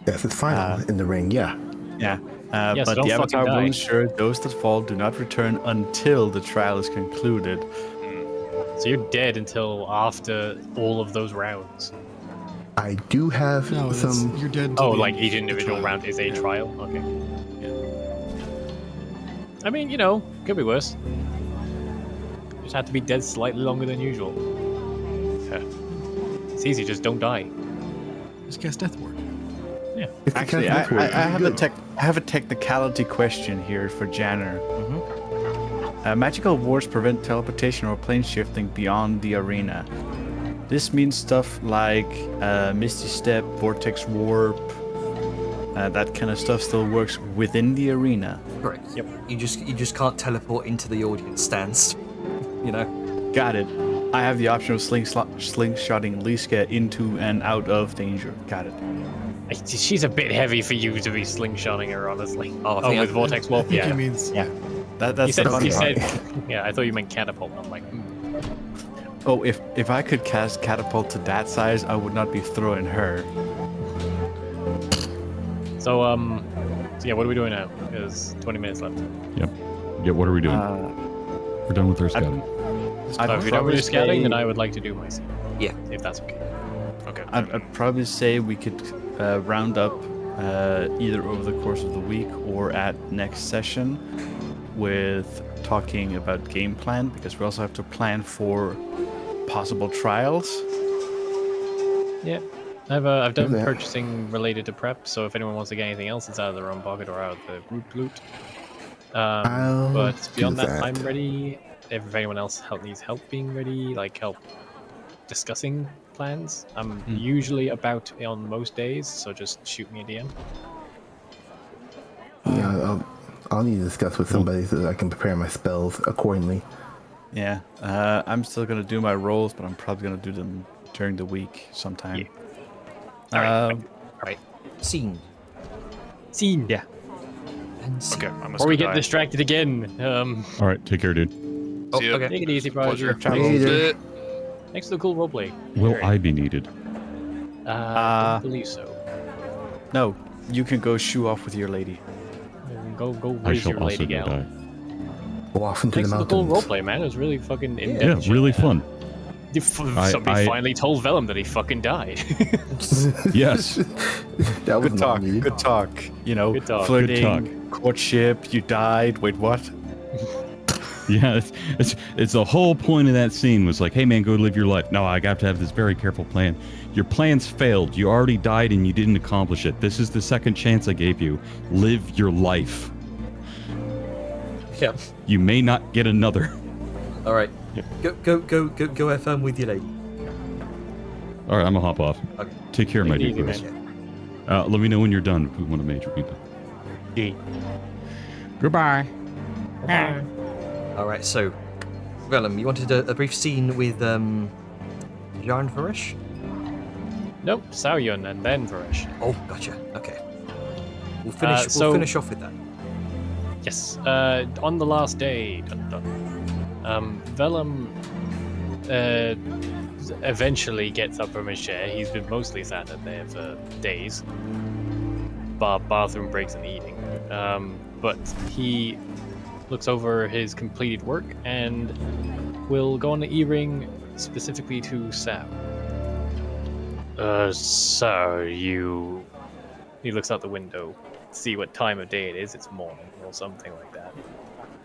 Speaker 9: Yes, it's final in the ring. Yeah.
Speaker 6: Yeah.
Speaker 2: Yeah, so
Speaker 6: But
Speaker 2: don't
Speaker 6: the
Speaker 2: fucking
Speaker 6: Avatar
Speaker 2: die.
Speaker 6: will ensure those that fall do not return until the trial is concluded.
Speaker 2: So you're dead until after all of those rounds.
Speaker 9: I do have
Speaker 5: No,
Speaker 9: some.
Speaker 5: you're dead. until
Speaker 2: Oh,
Speaker 5: the
Speaker 2: like
Speaker 5: end
Speaker 2: each
Speaker 5: of the
Speaker 2: individual
Speaker 5: trial.
Speaker 2: round is a
Speaker 5: Yeah.
Speaker 2: trial? Okay. I mean, could be worse. Just have to be dead slightly longer than usual. It's easy, just don't die.
Speaker 5: Just cast Death Ward.
Speaker 2: Yeah.
Speaker 9: If you
Speaker 6: Actually,
Speaker 9: cast
Speaker 6: I
Speaker 9: Death Ward,
Speaker 6: have
Speaker 9: you're
Speaker 6: a
Speaker 9: good.
Speaker 6: I have a technicality question here for Janner. Magical wards prevent teleportation or plane shifting beyond the arena. This means stuff like Misty Step, Vortex Warp, that kind of stuff still works within the arena.
Speaker 1: Correct.
Speaker 2: Yep.
Speaker 1: You just can't teleport into the audience stands.
Speaker 6: Got it. I have the option of slingshotting Liska into and out of danger. Got it.
Speaker 2: She's a bit heavy for you to be slingshotting her, honestly.
Speaker 1: Oh, I
Speaker 2: Oh,
Speaker 1: think
Speaker 2: with Vortex Warp,
Speaker 5: I think
Speaker 2: yeah.
Speaker 5: it means
Speaker 6: Yeah.
Speaker 2: You
Speaker 6: That's
Speaker 2: said,
Speaker 6: the funny
Speaker 2: you
Speaker 6: part.
Speaker 2: said, yeah, I thought you meant catapult. I'm like,
Speaker 6: Oh, if I could cast catapult to that size, I would not be throwing her.
Speaker 2: So yeah, what are we doing now? Because 20 minutes left.
Speaker 3: Yeah, what are we doing? We're done with our scouting.
Speaker 2: If you're done with
Speaker 6: probably
Speaker 2: your scouting, then
Speaker 6: say-
Speaker 2: I would like to do my scene.
Speaker 1: Yeah.
Speaker 2: If that's okay.
Speaker 4: Okay.
Speaker 6: I'd probably say we could round up either over the course of the week or at next session with talking about game plan, because we also have to plan for possible trials.
Speaker 2: Yeah. I've done
Speaker 9: that.
Speaker 2: purchasing related to prep, so if anyone wants to get anything else, it's out of their own pocket or out of the group loot. But beyond
Speaker 9: do
Speaker 2: that, I'm
Speaker 9: that.
Speaker 2: ready. If anyone else needs help being ready, like help discussing plans, I'm usually about on most days, so just shoot me a DM.
Speaker 9: Yeah, I'll need to discuss with somebody so that I can prepare my spells accordingly.
Speaker 6: Yeah, I'm still gonna do my rolls, but I'm probably gonna do them during the week sometime.
Speaker 2: Yeah. All right.
Speaker 1: Right. Scene.
Speaker 2: Scene. Yeah.
Speaker 1: And scene.
Speaker 4: Okay, I must
Speaker 2: Before we
Speaker 4: go
Speaker 2: get
Speaker 4: die.
Speaker 2: distracted again,
Speaker 3: All right, take care, dude.
Speaker 1: Oh,
Speaker 4: See ya.
Speaker 1: okay.
Speaker 2: take it easy,
Speaker 4: Pleasure.
Speaker 2: Prodigy.
Speaker 9: Later.
Speaker 2: Thanks for the cool roleplay.
Speaker 3: Will
Speaker 2: Great.
Speaker 3: I be needed?
Speaker 2: Don't believe so.
Speaker 6: No, you can go shoe off with your lady.
Speaker 2: Go
Speaker 3: I
Speaker 2: raise
Speaker 3: shall
Speaker 2: your
Speaker 3: also
Speaker 2: lady
Speaker 3: go
Speaker 2: gal.
Speaker 3: die.
Speaker 9: Go off into
Speaker 2: Thanks
Speaker 9: the
Speaker 2: for the cool
Speaker 9: mountains.
Speaker 2: roleplay, man. It was really fucking in
Speaker 3: Yeah, really fun.
Speaker 2: Somebody finally told Vellum that he fucking died.
Speaker 3: Yes.
Speaker 9: That was
Speaker 6: Good
Speaker 9: not
Speaker 6: talk.
Speaker 9: needed.
Speaker 6: Good talk. You know,
Speaker 2: Good talk.
Speaker 6: flirting,
Speaker 3: Good
Speaker 6: courtship. You died. Wait, what?
Speaker 3: Yeah, it's the whole point of that scene was like, hey man, go live your life. No, I got to have this very careful plan. Your plans failed. You already died and you didn't accomplish it. This is the second chance I gave you. Live your life.
Speaker 1: Yeah.
Speaker 3: You may not get another.
Speaker 1: All right. Go FM with your lady.
Speaker 3: All right, I'm gonna hop off.
Speaker 1: Okay.
Speaker 3: Take care, my
Speaker 2: Take it
Speaker 3: dear
Speaker 2: easy,
Speaker 3: girls. Let me know when you're done if we want to major people. Goodbye.
Speaker 1: All right. So, Vellum, you wanted a brief scene with Jan Varesh?
Speaker 2: Nope, Saoyun and then Varesh.
Speaker 1: Oh, gotcha. Okay. We'll finish.
Speaker 2: so-
Speaker 1: we'll finish off with that.
Speaker 2: Yes. On the last day, Vellum eventually gets up from his chair. He's been mostly sat in there for days. Bathroom breaks and eating. But he looks over his completed work and will go on an E-ring specifically to Sao. So you... He looks out the window, see what time of day it is. It's morning or something like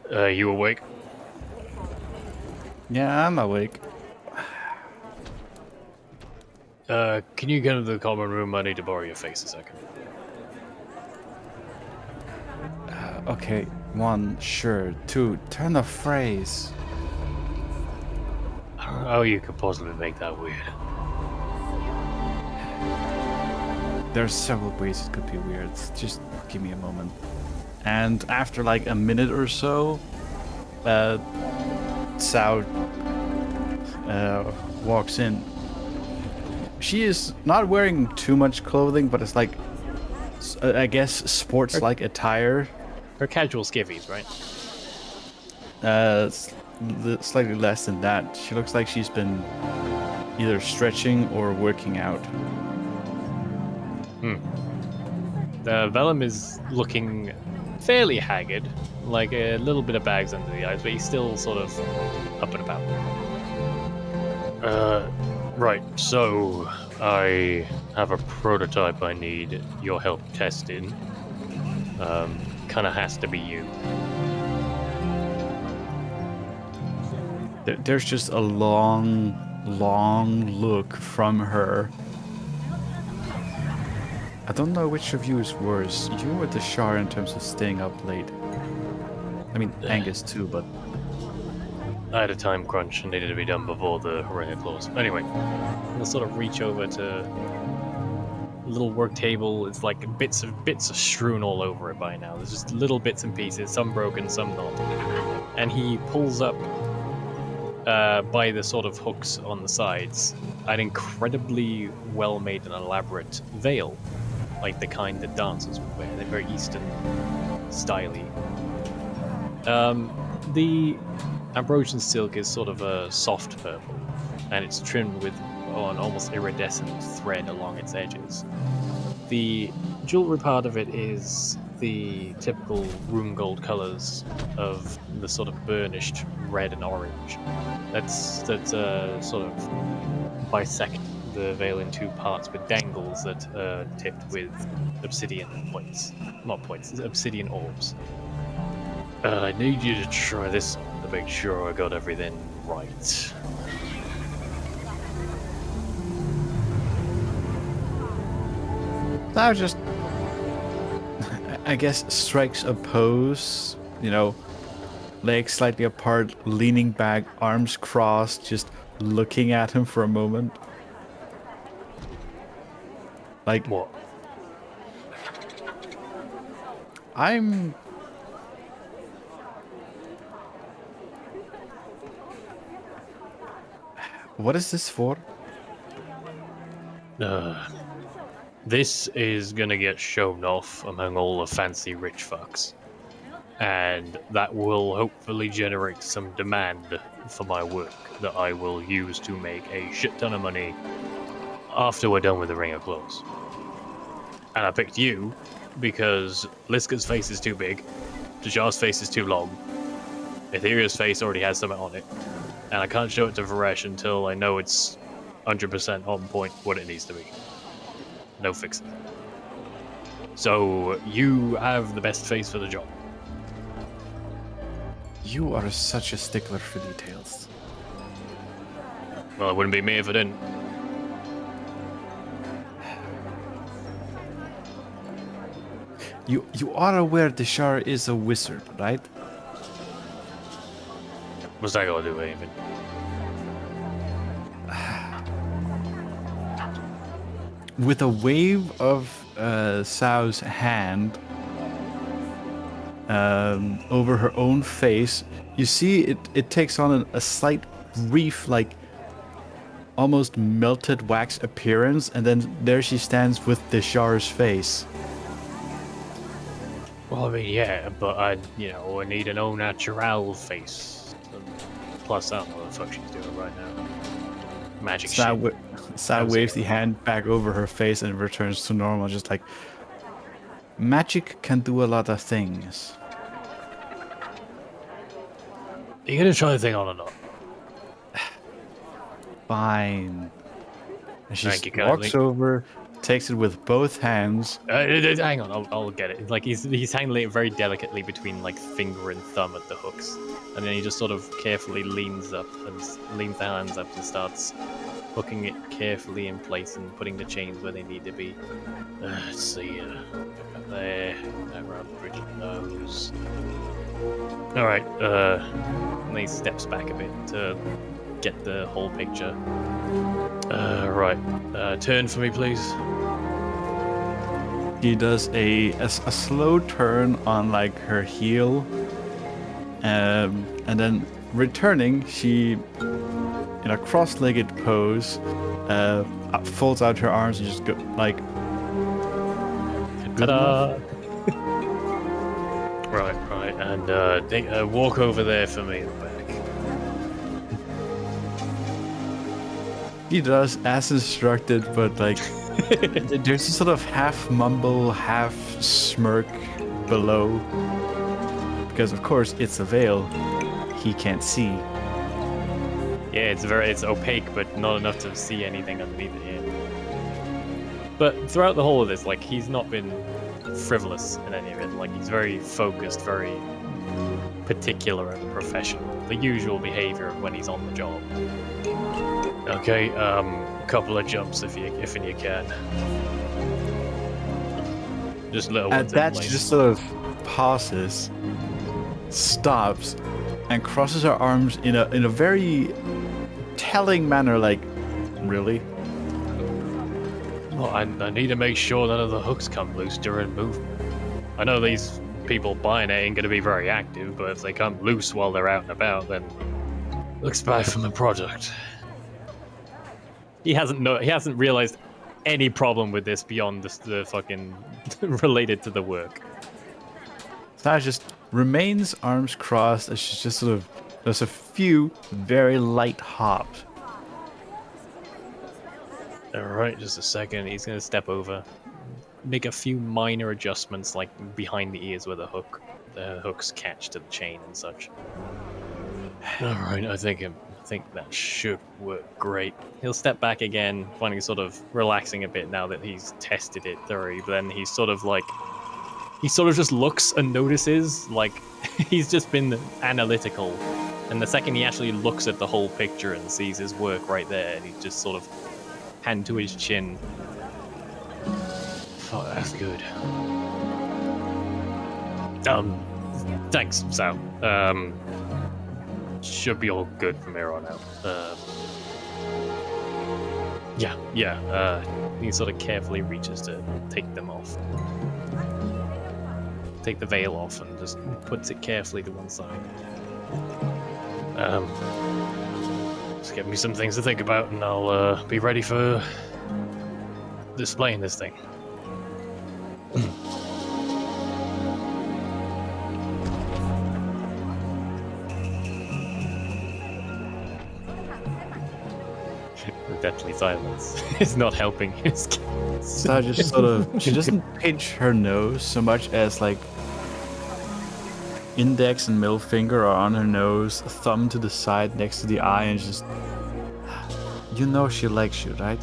Speaker 2: that. You awake?
Speaker 6: Yeah, I'm awake.
Speaker 2: Can you get into the common room? I need to borrow your face a second.
Speaker 6: Okay, 1, sure. 2, turn the phrase.
Speaker 2: I don't know how you could possibly make that weird.
Speaker 6: There's several ways it could be weird. Just give me a moment. And after like a minute or so, Sao walks in. She is not wearing too much clothing, but it's like, I guess, sports-like attire.
Speaker 2: Her casual skivvies, right?
Speaker 6: Slightly less than that. She looks like she's been either stretching or working out.
Speaker 2: Vellum is looking fairly haggard, like a little bit of bags under the eyes, but he's still sort of up and about. Right, so I have a prototype I need your help testing. Kinda has to be you.
Speaker 6: There's just a long look from her. I don't know which of you is worse, you or the Shar in terms of staying up late. I mean, Angus too, but...
Speaker 2: I had a time crunch and needed to be done before the Horrenda clause. Anyway, I'll sort of reach over to a little work table. It's like bits are strewn all over it by now. There's just little bits and pieces, some broken, some not. And he pulls up by the sort of hooks on the sides an incredibly well-made and elaborate veil, like the kind that dancers would wear. They're very Eastern styly. The Ambrosian silk is sort of a soft purple, and it's trimmed with an almost iridescent thread along its edges. the jewelry part of it is the typical room gold colors of the sort of burnished red and orange. That's sort of bisect the veil in two parts with dangles that are tipped with obsidian points. Not points, obsidian orbs. I need you to try this on to make sure I got everything right.
Speaker 6: Now just, I guess, strikes a pose, you know, legs slightly apart, leaning back, arms crossed, just looking at him for a moment. Like,
Speaker 2: What?
Speaker 6: I'm... What is this for?
Speaker 2: This is gonna get shown off among all the fancy rich fucks. And that will hopefully generate some demand for my work that I will use to make a shit ton of money after we're done with the Ring of Claws. And I picked you because Liska's face is too big, Dajar's face is too long, Etherea's face already has something on it, and I can't show it to Varesh until I know it's 100% on point what it needs to be. No fixing. So you have the best face for the job.
Speaker 6: You are such a stickler for details.
Speaker 2: Well, it wouldn't be me if I didn't.
Speaker 6: You are aware Deshar is a wizard, right?
Speaker 2: What's that got to do with anything?
Speaker 6: With a wave of Sao's hand over her own face, you see it takes on a slight brief, like almost melted wax appearance, and then there she stands with Deshar's face.
Speaker 2: Well, I mean, yeah, but I need an au naturel face. Plus, I don't know what the fuck she's doing right now. Magic shit.
Speaker 6: Sao waves the hand back over her face and returns to normal, just like, magic can do a lot of things.
Speaker 2: Are you gonna try the thing on or not?
Speaker 6: Fine. And she
Speaker 2: Thank you,
Speaker 6: walks
Speaker 2: kindly.
Speaker 6: over, takes it with both hands.
Speaker 2: Hang on, I'll get it. Like he's handling it very delicately between like finger and thumb at the hooks, and then he just sort of carefully leans up and leans the hands up and starts hooking it carefully in place and putting the chains where they need to be. Let's see, there, around the bridge of the nose. All right, and he steps back a bit to get the whole picture. Right, turn for me, please.
Speaker 6: She does a slow turn on like her heel, and then returning, she in a cross-legged pose folds out her arms and just go like. Good
Speaker 2: Ta-da!
Speaker 6: enough?
Speaker 2: Right, and walk over there for me in the back.
Speaker 6: He does as instructed, but like there's a sort of half mumble, half smirk below, because of course it's a veil he can't see.
Speaker 2: Yeah, it's opaque, but not enough to see anything underneath it yet. But throughout the whole of this, like, he's not been frivolous in any of it. Like, he's very focused, very particular and professional. The usual behavior of when he's on the job. Okay, couple of jumps if you can. Just little
Speaker 6: At
Speaker 2: ones.
Speaker 6: that, she just sort of pauses, stops, and crosses her arms in a very telling manner, like, really?
Speaker 2: Well, I need to make sure none of the hooks come loose during movement. I know these people buying it ain't going to be very active, but if they come loose while they're out and about, then looks bad for my product. He hasn't realized any problem with this beyond the fucking related to the work.
Speaker 6: Sasha just remains arms crossed as she's just sort of does a few very light hops.
Speaker 2: All right, just a second. He's gonna step over, make a few minor adjustments, like behind the ears where the hooks catch to the chain and such. All right, I think that should work great. He'll step back again, finding sort of relaxing a bit now that he's tested it thoroughly. But then he sort of just looks and notices, like he's just been analytical. And the second he actually looks at the whole picture and sees his work right there, and he just sort of hand to his chin. Oh, that's good. Thanks, Sal. Should be all good from here on out. He sort of carefully reaches to take them off. Take the veil off and just puts it carefully to one side. Just give me some things to think about and I'll be ready for displaying this thing. The deathly silence is not helping his case.
Speaker 6: So just sort of, she doesn't pinch her nose so much as like index and middle finger are on her nose, thumb to the side next to the eye, and just, you know she likes you, right?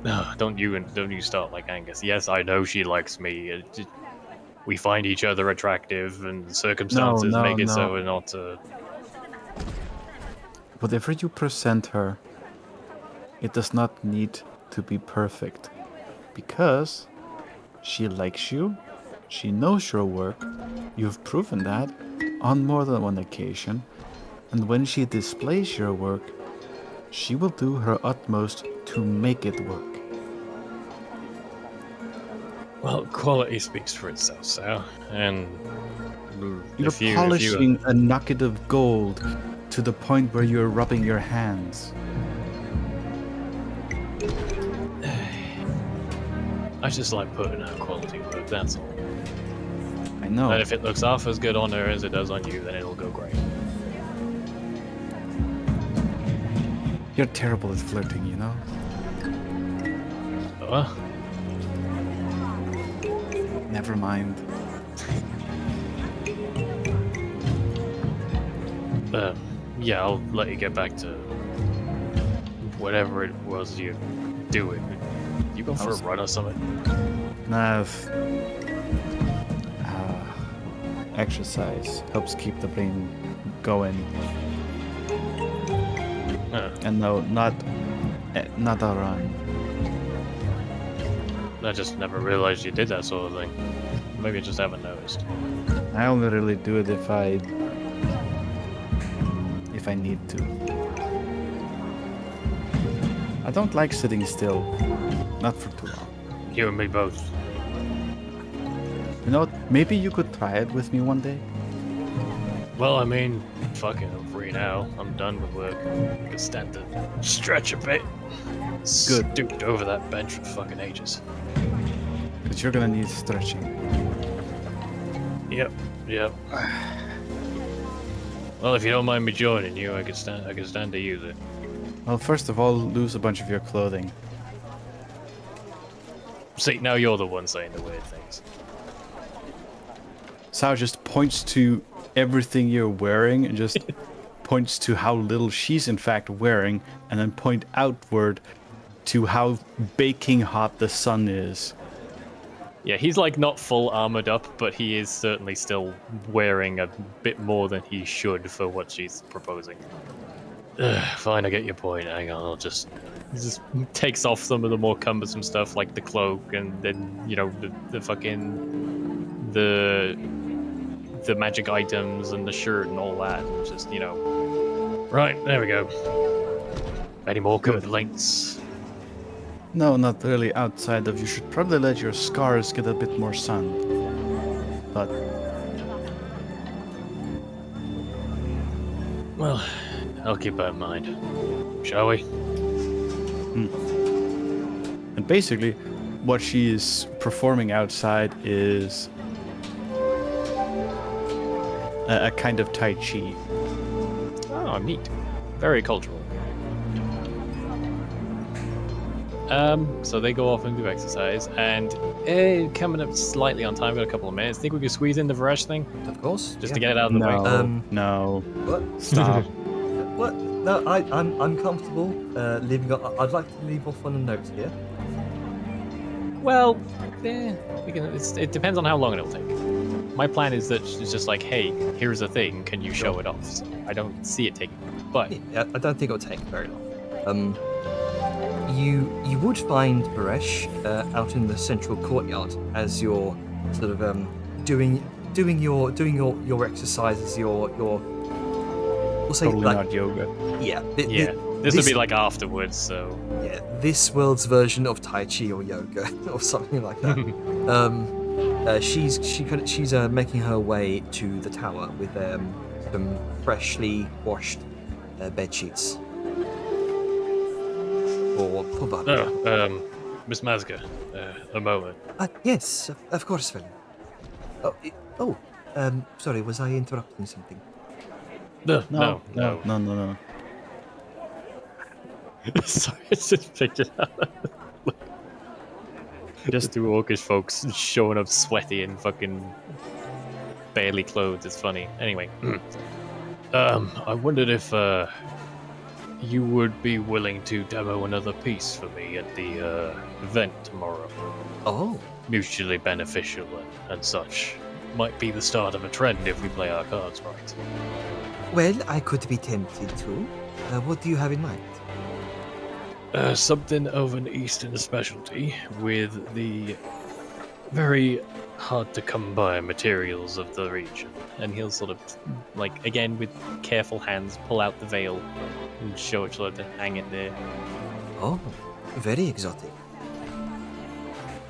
Speaker 2: No, don't you start like Angus. Yes, I know she likes me. We find each other attractive, and circumstances make it so we're not.
Speaker 6: Whatever you present her, it does not need to be perfect, because she likes you, she knows your work, you've proven that on more than one occasion, and when she displays your work, she will do her utmost to make it work.
Speaker 2: Well, quality speaks for itself, Sal, and
Speaker 6: You're polishing a nugget of gold to the point where you're rubbing your hands.
Speaker 2: I just like putting out quality work, that's all.
Speaker 6: I know.
Speaker 2: And if it looks half as good on her as it does on you, then it'll go great.
Speaker 6: You're terrible at flirting, you know? Never mind.
Speaker 2: Yeah, I'll let you get back to whatever it was you're doing. You go for a run or something?
Speaker 6: Nah, exercise helps keep the brain going. And no, not a run.
Speaker 2: I just never realized you did that sort of thing. Maybe I just haven't noticed.
Speaker 6: I only really do it if I need to. I don't like sitting still. Not for too long.
Speaker 2: You and me both.
Speaker 6: You know what? Maybe you could try it with me one day.
Speaker 2: Well, I mean, fuck it, I'm free now. I'm done with work. I can stand to stretch a bit.
Speaker 6: Good.
Speaker 2: Stooped over that bench for fucking ages.
Speaker 6: Because you're gonna need stretching.
Speaker 2: Yep. Well, if you don't mind me joining you, I can stand to use it.
Speaker 6: Well, first of all, lose a bunch of your clothing.
Speaker 2: See, now you're the one saying the weird things.
Speaker 6: Sao just points to everything you're wearing and just points to how little she's in fact wearing, and then point outward to how baking hot the sun is.
Speaker 2: Yeah, he's like not full armored up, but he is certainly still wearing a bit more than he should for what she's proposing. Fine, I get your point. Hang on, he just takes off some of the more cumbersome stuff like the cloak and then, you know, the fucking the magic items and the shirt and all that, and just, you know. Right, there we go. Any more complaints?
Speaker 6: No, not really outside of you should probably let your scars get a bit more sun. But
Speaker 2: well, I'll keep that in mind. Shall we?
Speaker 6: And basically, what she is performing outside is a kind of Tai Chi.
Speaker 2: Oh, neat. Very cultural. So they go off and do exercise, and coming up slightly on time, got a couple of minutes. Think we could squeeze in the Varesh thing
Speaker 1: Of course.
Speaker 2: just
Speaker 1: yeah.
Speaker 2: to get it out of the way?
Speaker 6: No, no,
Speaker 1: What?
Speaker 6: stop.
Speaker 1: What? No, I'm comfortable leaving. I'd like to leave off on a note here.
Speaker 2: Well, it depends on how long it'll take. My plan is that it's just like, hey, here's a thing. Can you show it off? So I don't see it taking. But
Speaker 1: Yeah, I don't think it'll take very long. You would find Baresh out in the central courtyard as you're sort of doing your exercises. We'll say
Speaker 6: Totally
Speaker 1: like
Speaker 6: not yoga.
Speaker 1: yeah
Speaker 2: yeah, this would be like afterwards. So
Speaker 1: yeah, this world's version of Tai Chi or yoga or something like that. She's making her way to the tower with some freshly washed bed sheets for Barbara.
Speaker 2: Miss Mazga, a moment.
Speaker 1: Yes, of course, Phil. Sorry, was I interrupting something?
Speaker 2: No.
Speaker 6: No.
Speaker 2: Sorry, I just pictured just two orcish folks showing up sweaty and fucking barely clothed. It's funny. Anyway, I wondered if you would be willing to demo another piece for me at the event tomorrow.
Speaker 1: Oh,
Speaker 2: Mutually beneficial and such. Might be the start of a trend if we play our cards right.
Speaker 1: well, I could be tempted to. What do you have in mind?
Speaker 2: Something of an Eastern specialty with the very hard to come by materials of the region. And he'll sort of, like, again, with careful hands, pull out the veil and show it to hang it there.
Speaker 1: Oh, very exotic.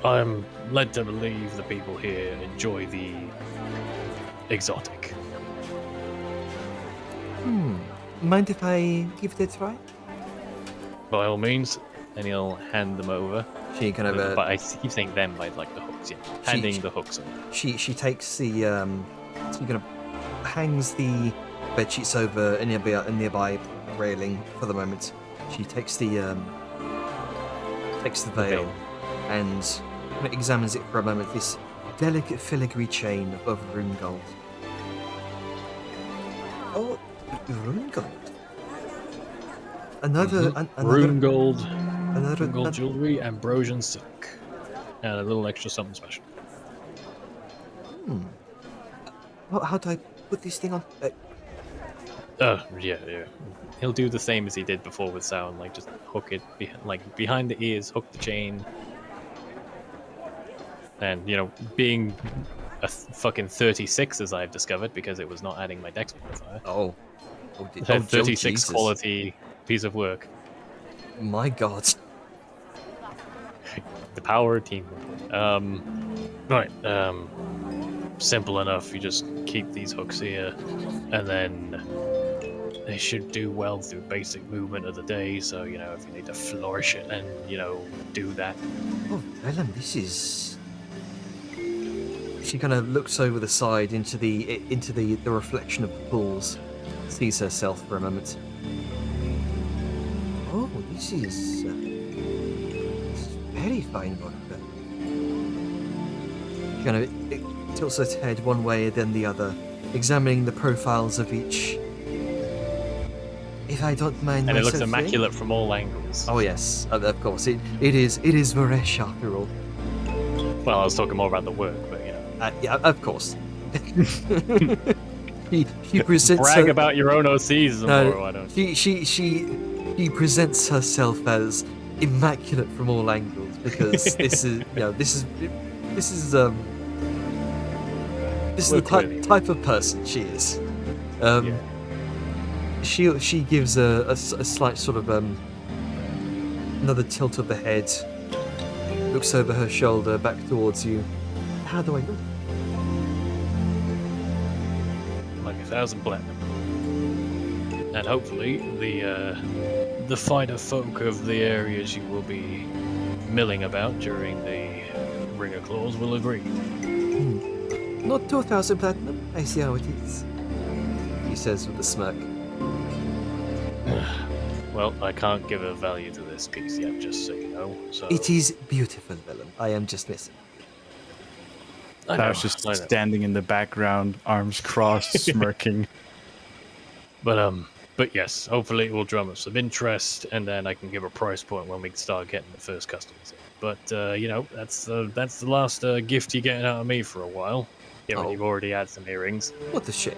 Speaker 2: I'm led to believe the people here enjoy the exotic.
Speaker 1: Mind if I give it a try?
Speaker 2: By all means, and he'll hand them over.
Speaker 1: She kind of
Speaker 2: But I keep saying them by like the hooks, yeah. Handing the hooks over.
Speaker 1: she takes the she kind of hangs the bed sheets over a nearby railing for the moment. She takes the veil and examines it for a moment. This delicate filigree chain of rune gold. Oh, rune gold. Another
Speaker 2: Rune gold,
Speaker 1: another
Speaker 2: gold jewelry, Ambrosian silk, and a little extra something special.
Speaker 1: How do I put this thing on?
Speaker 2: Yeah. He'll do the same as he did before with sound, like just hook it behind the ears, hook the chain. And, being a fucking 36, as I've discovered, because it was not adding my dex modifier.
Speaker 1: Oh,
Speaker 2: 36
Speaker 1: Jesus.
Speaker 2: quality piece of work.
Speaker 1: My God.
Speaker 2: The power of teamwork. Right. Simple enough. You just keep these hooks here, and then they should do well through basic movement of the day. So, if you need to flourish it and, do that.
Speaker 1: Oh, Ellen, this is. She kind of looks over the side into the reflection of the pools, sees herself for a moment. Oh, this is very fine work. She kind of tilts her head one way then the other, examining the profiles of each. If I don't mind
Speaker 2: And it looks
Speaker 1: myself saying.
Speaker 2: immaculate from all angles.
Speaker 1: Oh yes, of course. It is Varesh after all.
Speaker 2: Well, I was talking more about the work, but
Speaker 1: Yeah, of course. he presents
Speaker 2: brag
Speaker 1: her,
Speaker 2: about your own OCs some
Speaker 1: No,
Speaker 2: more, why don't you?
Speaker 1: she presents herself as immaculate from all angles because this is the
Speaker 2: Work-worthy.
Speaker 1: type of person she is.
Speaker 2: Yeah.
Speaker 1: She gives a slight sort of another tilt of the head, looks over her shoulder back towards you. How do I look?
Speaker 2: Like 1,000 platinum. And hopefully the finer folk of the areas you will be milling about during the Ringer Claws will agree.
Speaker 1: Not 2,000 platinum. I see how it is. He says with a smirk.
Speaker 2: Well, I can't give a value to this piece yet, just so you know. So
Speaker 1: It is beautiful, Vellum. I am just missing.
Speaker 2: I know,
Speaker 6: I was just
Speaker 2: I know.
Speaker 6: standing in the background, arms crossed, smirking.
Speaker 2: But yes, hopefully it will drum up some interest, and then I can give a price point when we start getting the first customers in. But you know, that's the last gift you're getting out of me for a while. Given
Speaker 1: Oh.
Speaker 2: you've already had some earrings.
Speaker 1: What a shame.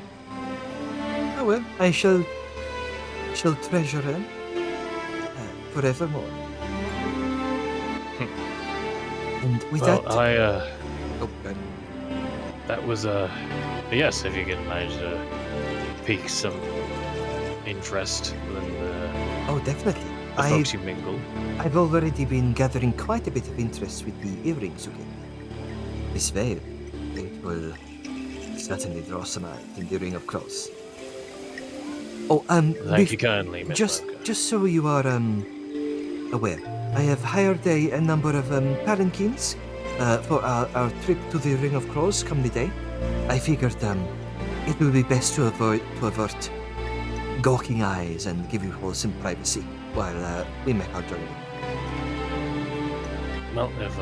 Speaker 1: Oh well, I shall treasure them forevermore. And with
Speaker 2: Well,
Speaker 1: that, oh, good.
Speaker 2: that was yes, if you can manage to pique some interest within
Speaker 1: Oh, definitely.
Speaker 2: the folks you mingle.
Speaker 1: I've already been gathering quite a bit of interest with the earrings you gave me. This veil, it will certainly draw some eyes in the Ring of Cross. Oh,
Speaker 2: Thank you kindly, Miss
Speaker 1: just
Speaker 2: Walker.
Speaker 1: just so you are aware, I have hired a number of palanquins for our trip to the Ring of Crows come the day. I figured it will be best to avert gawking eyes and give you all some privacy while we make our journey.
Speaker 2: Well, if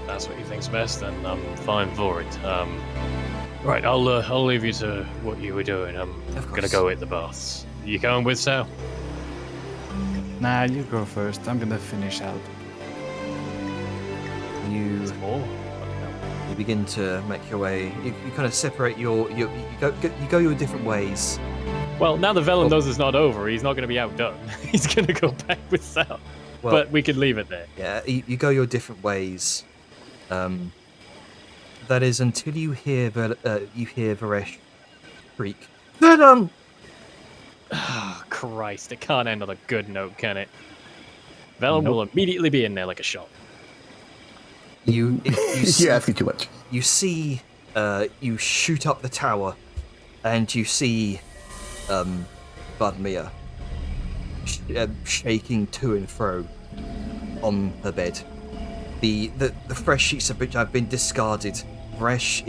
Speaker 2: that's what you think's best, then I'm fine for it. Right, I'll leave you to what you were doing. I'm
Speaker 1: Of
Speaker 2: gonna
Speaker 1: course.
Speaker 2: go hit the baths. You going with Sal?
Speaker 6: Nah, you go first. I'm gonna finish out.
Speaker 1: You
Speaker 2: More?
Speaker 1: you begin to make your way. You kind of separate you go your different ways.
Speaker 2: Well, now the Vellum
Speaker 1: Well-
Speaker 2: knows it's not over, he's not gonna be outdone. He's gonna go back with Sal.
Speaker 1: Well,
Speaker 2: But we could leave it there.
Speaker 1: yeah, you go your different ways. That is until you hear Varesh shriek. Venom!
Speaker 2: Oh, Christ, it can't end on a good note, can it? Vellum will immediately be in there like a shot.
Speaker 1: You
Speaker 9: You're asking too much.
Speaker 1: you see you shoot up the tower, and you see Vadmir shaking to and fro on her bed. The fresh sheets of which have been discarded. Vresh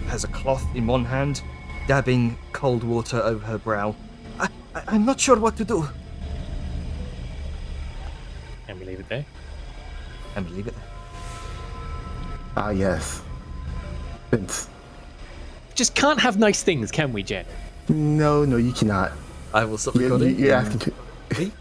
Speaker 1: has a cloth in one hand, dabbing cold water over her brow. I'm not sure what to do.
Speaker 2: And we leave it there.
Speaker 1: And leave it.
Speaker 9: Ah, yes. Vince.
Speaker 2: Just can't have nice things, can we, Jen?
Speaker 9: No, you cannot.
Speaker 1: I will stop
Speaker 9: You're
Speaker 1: recording.
Speaker 9: asking too.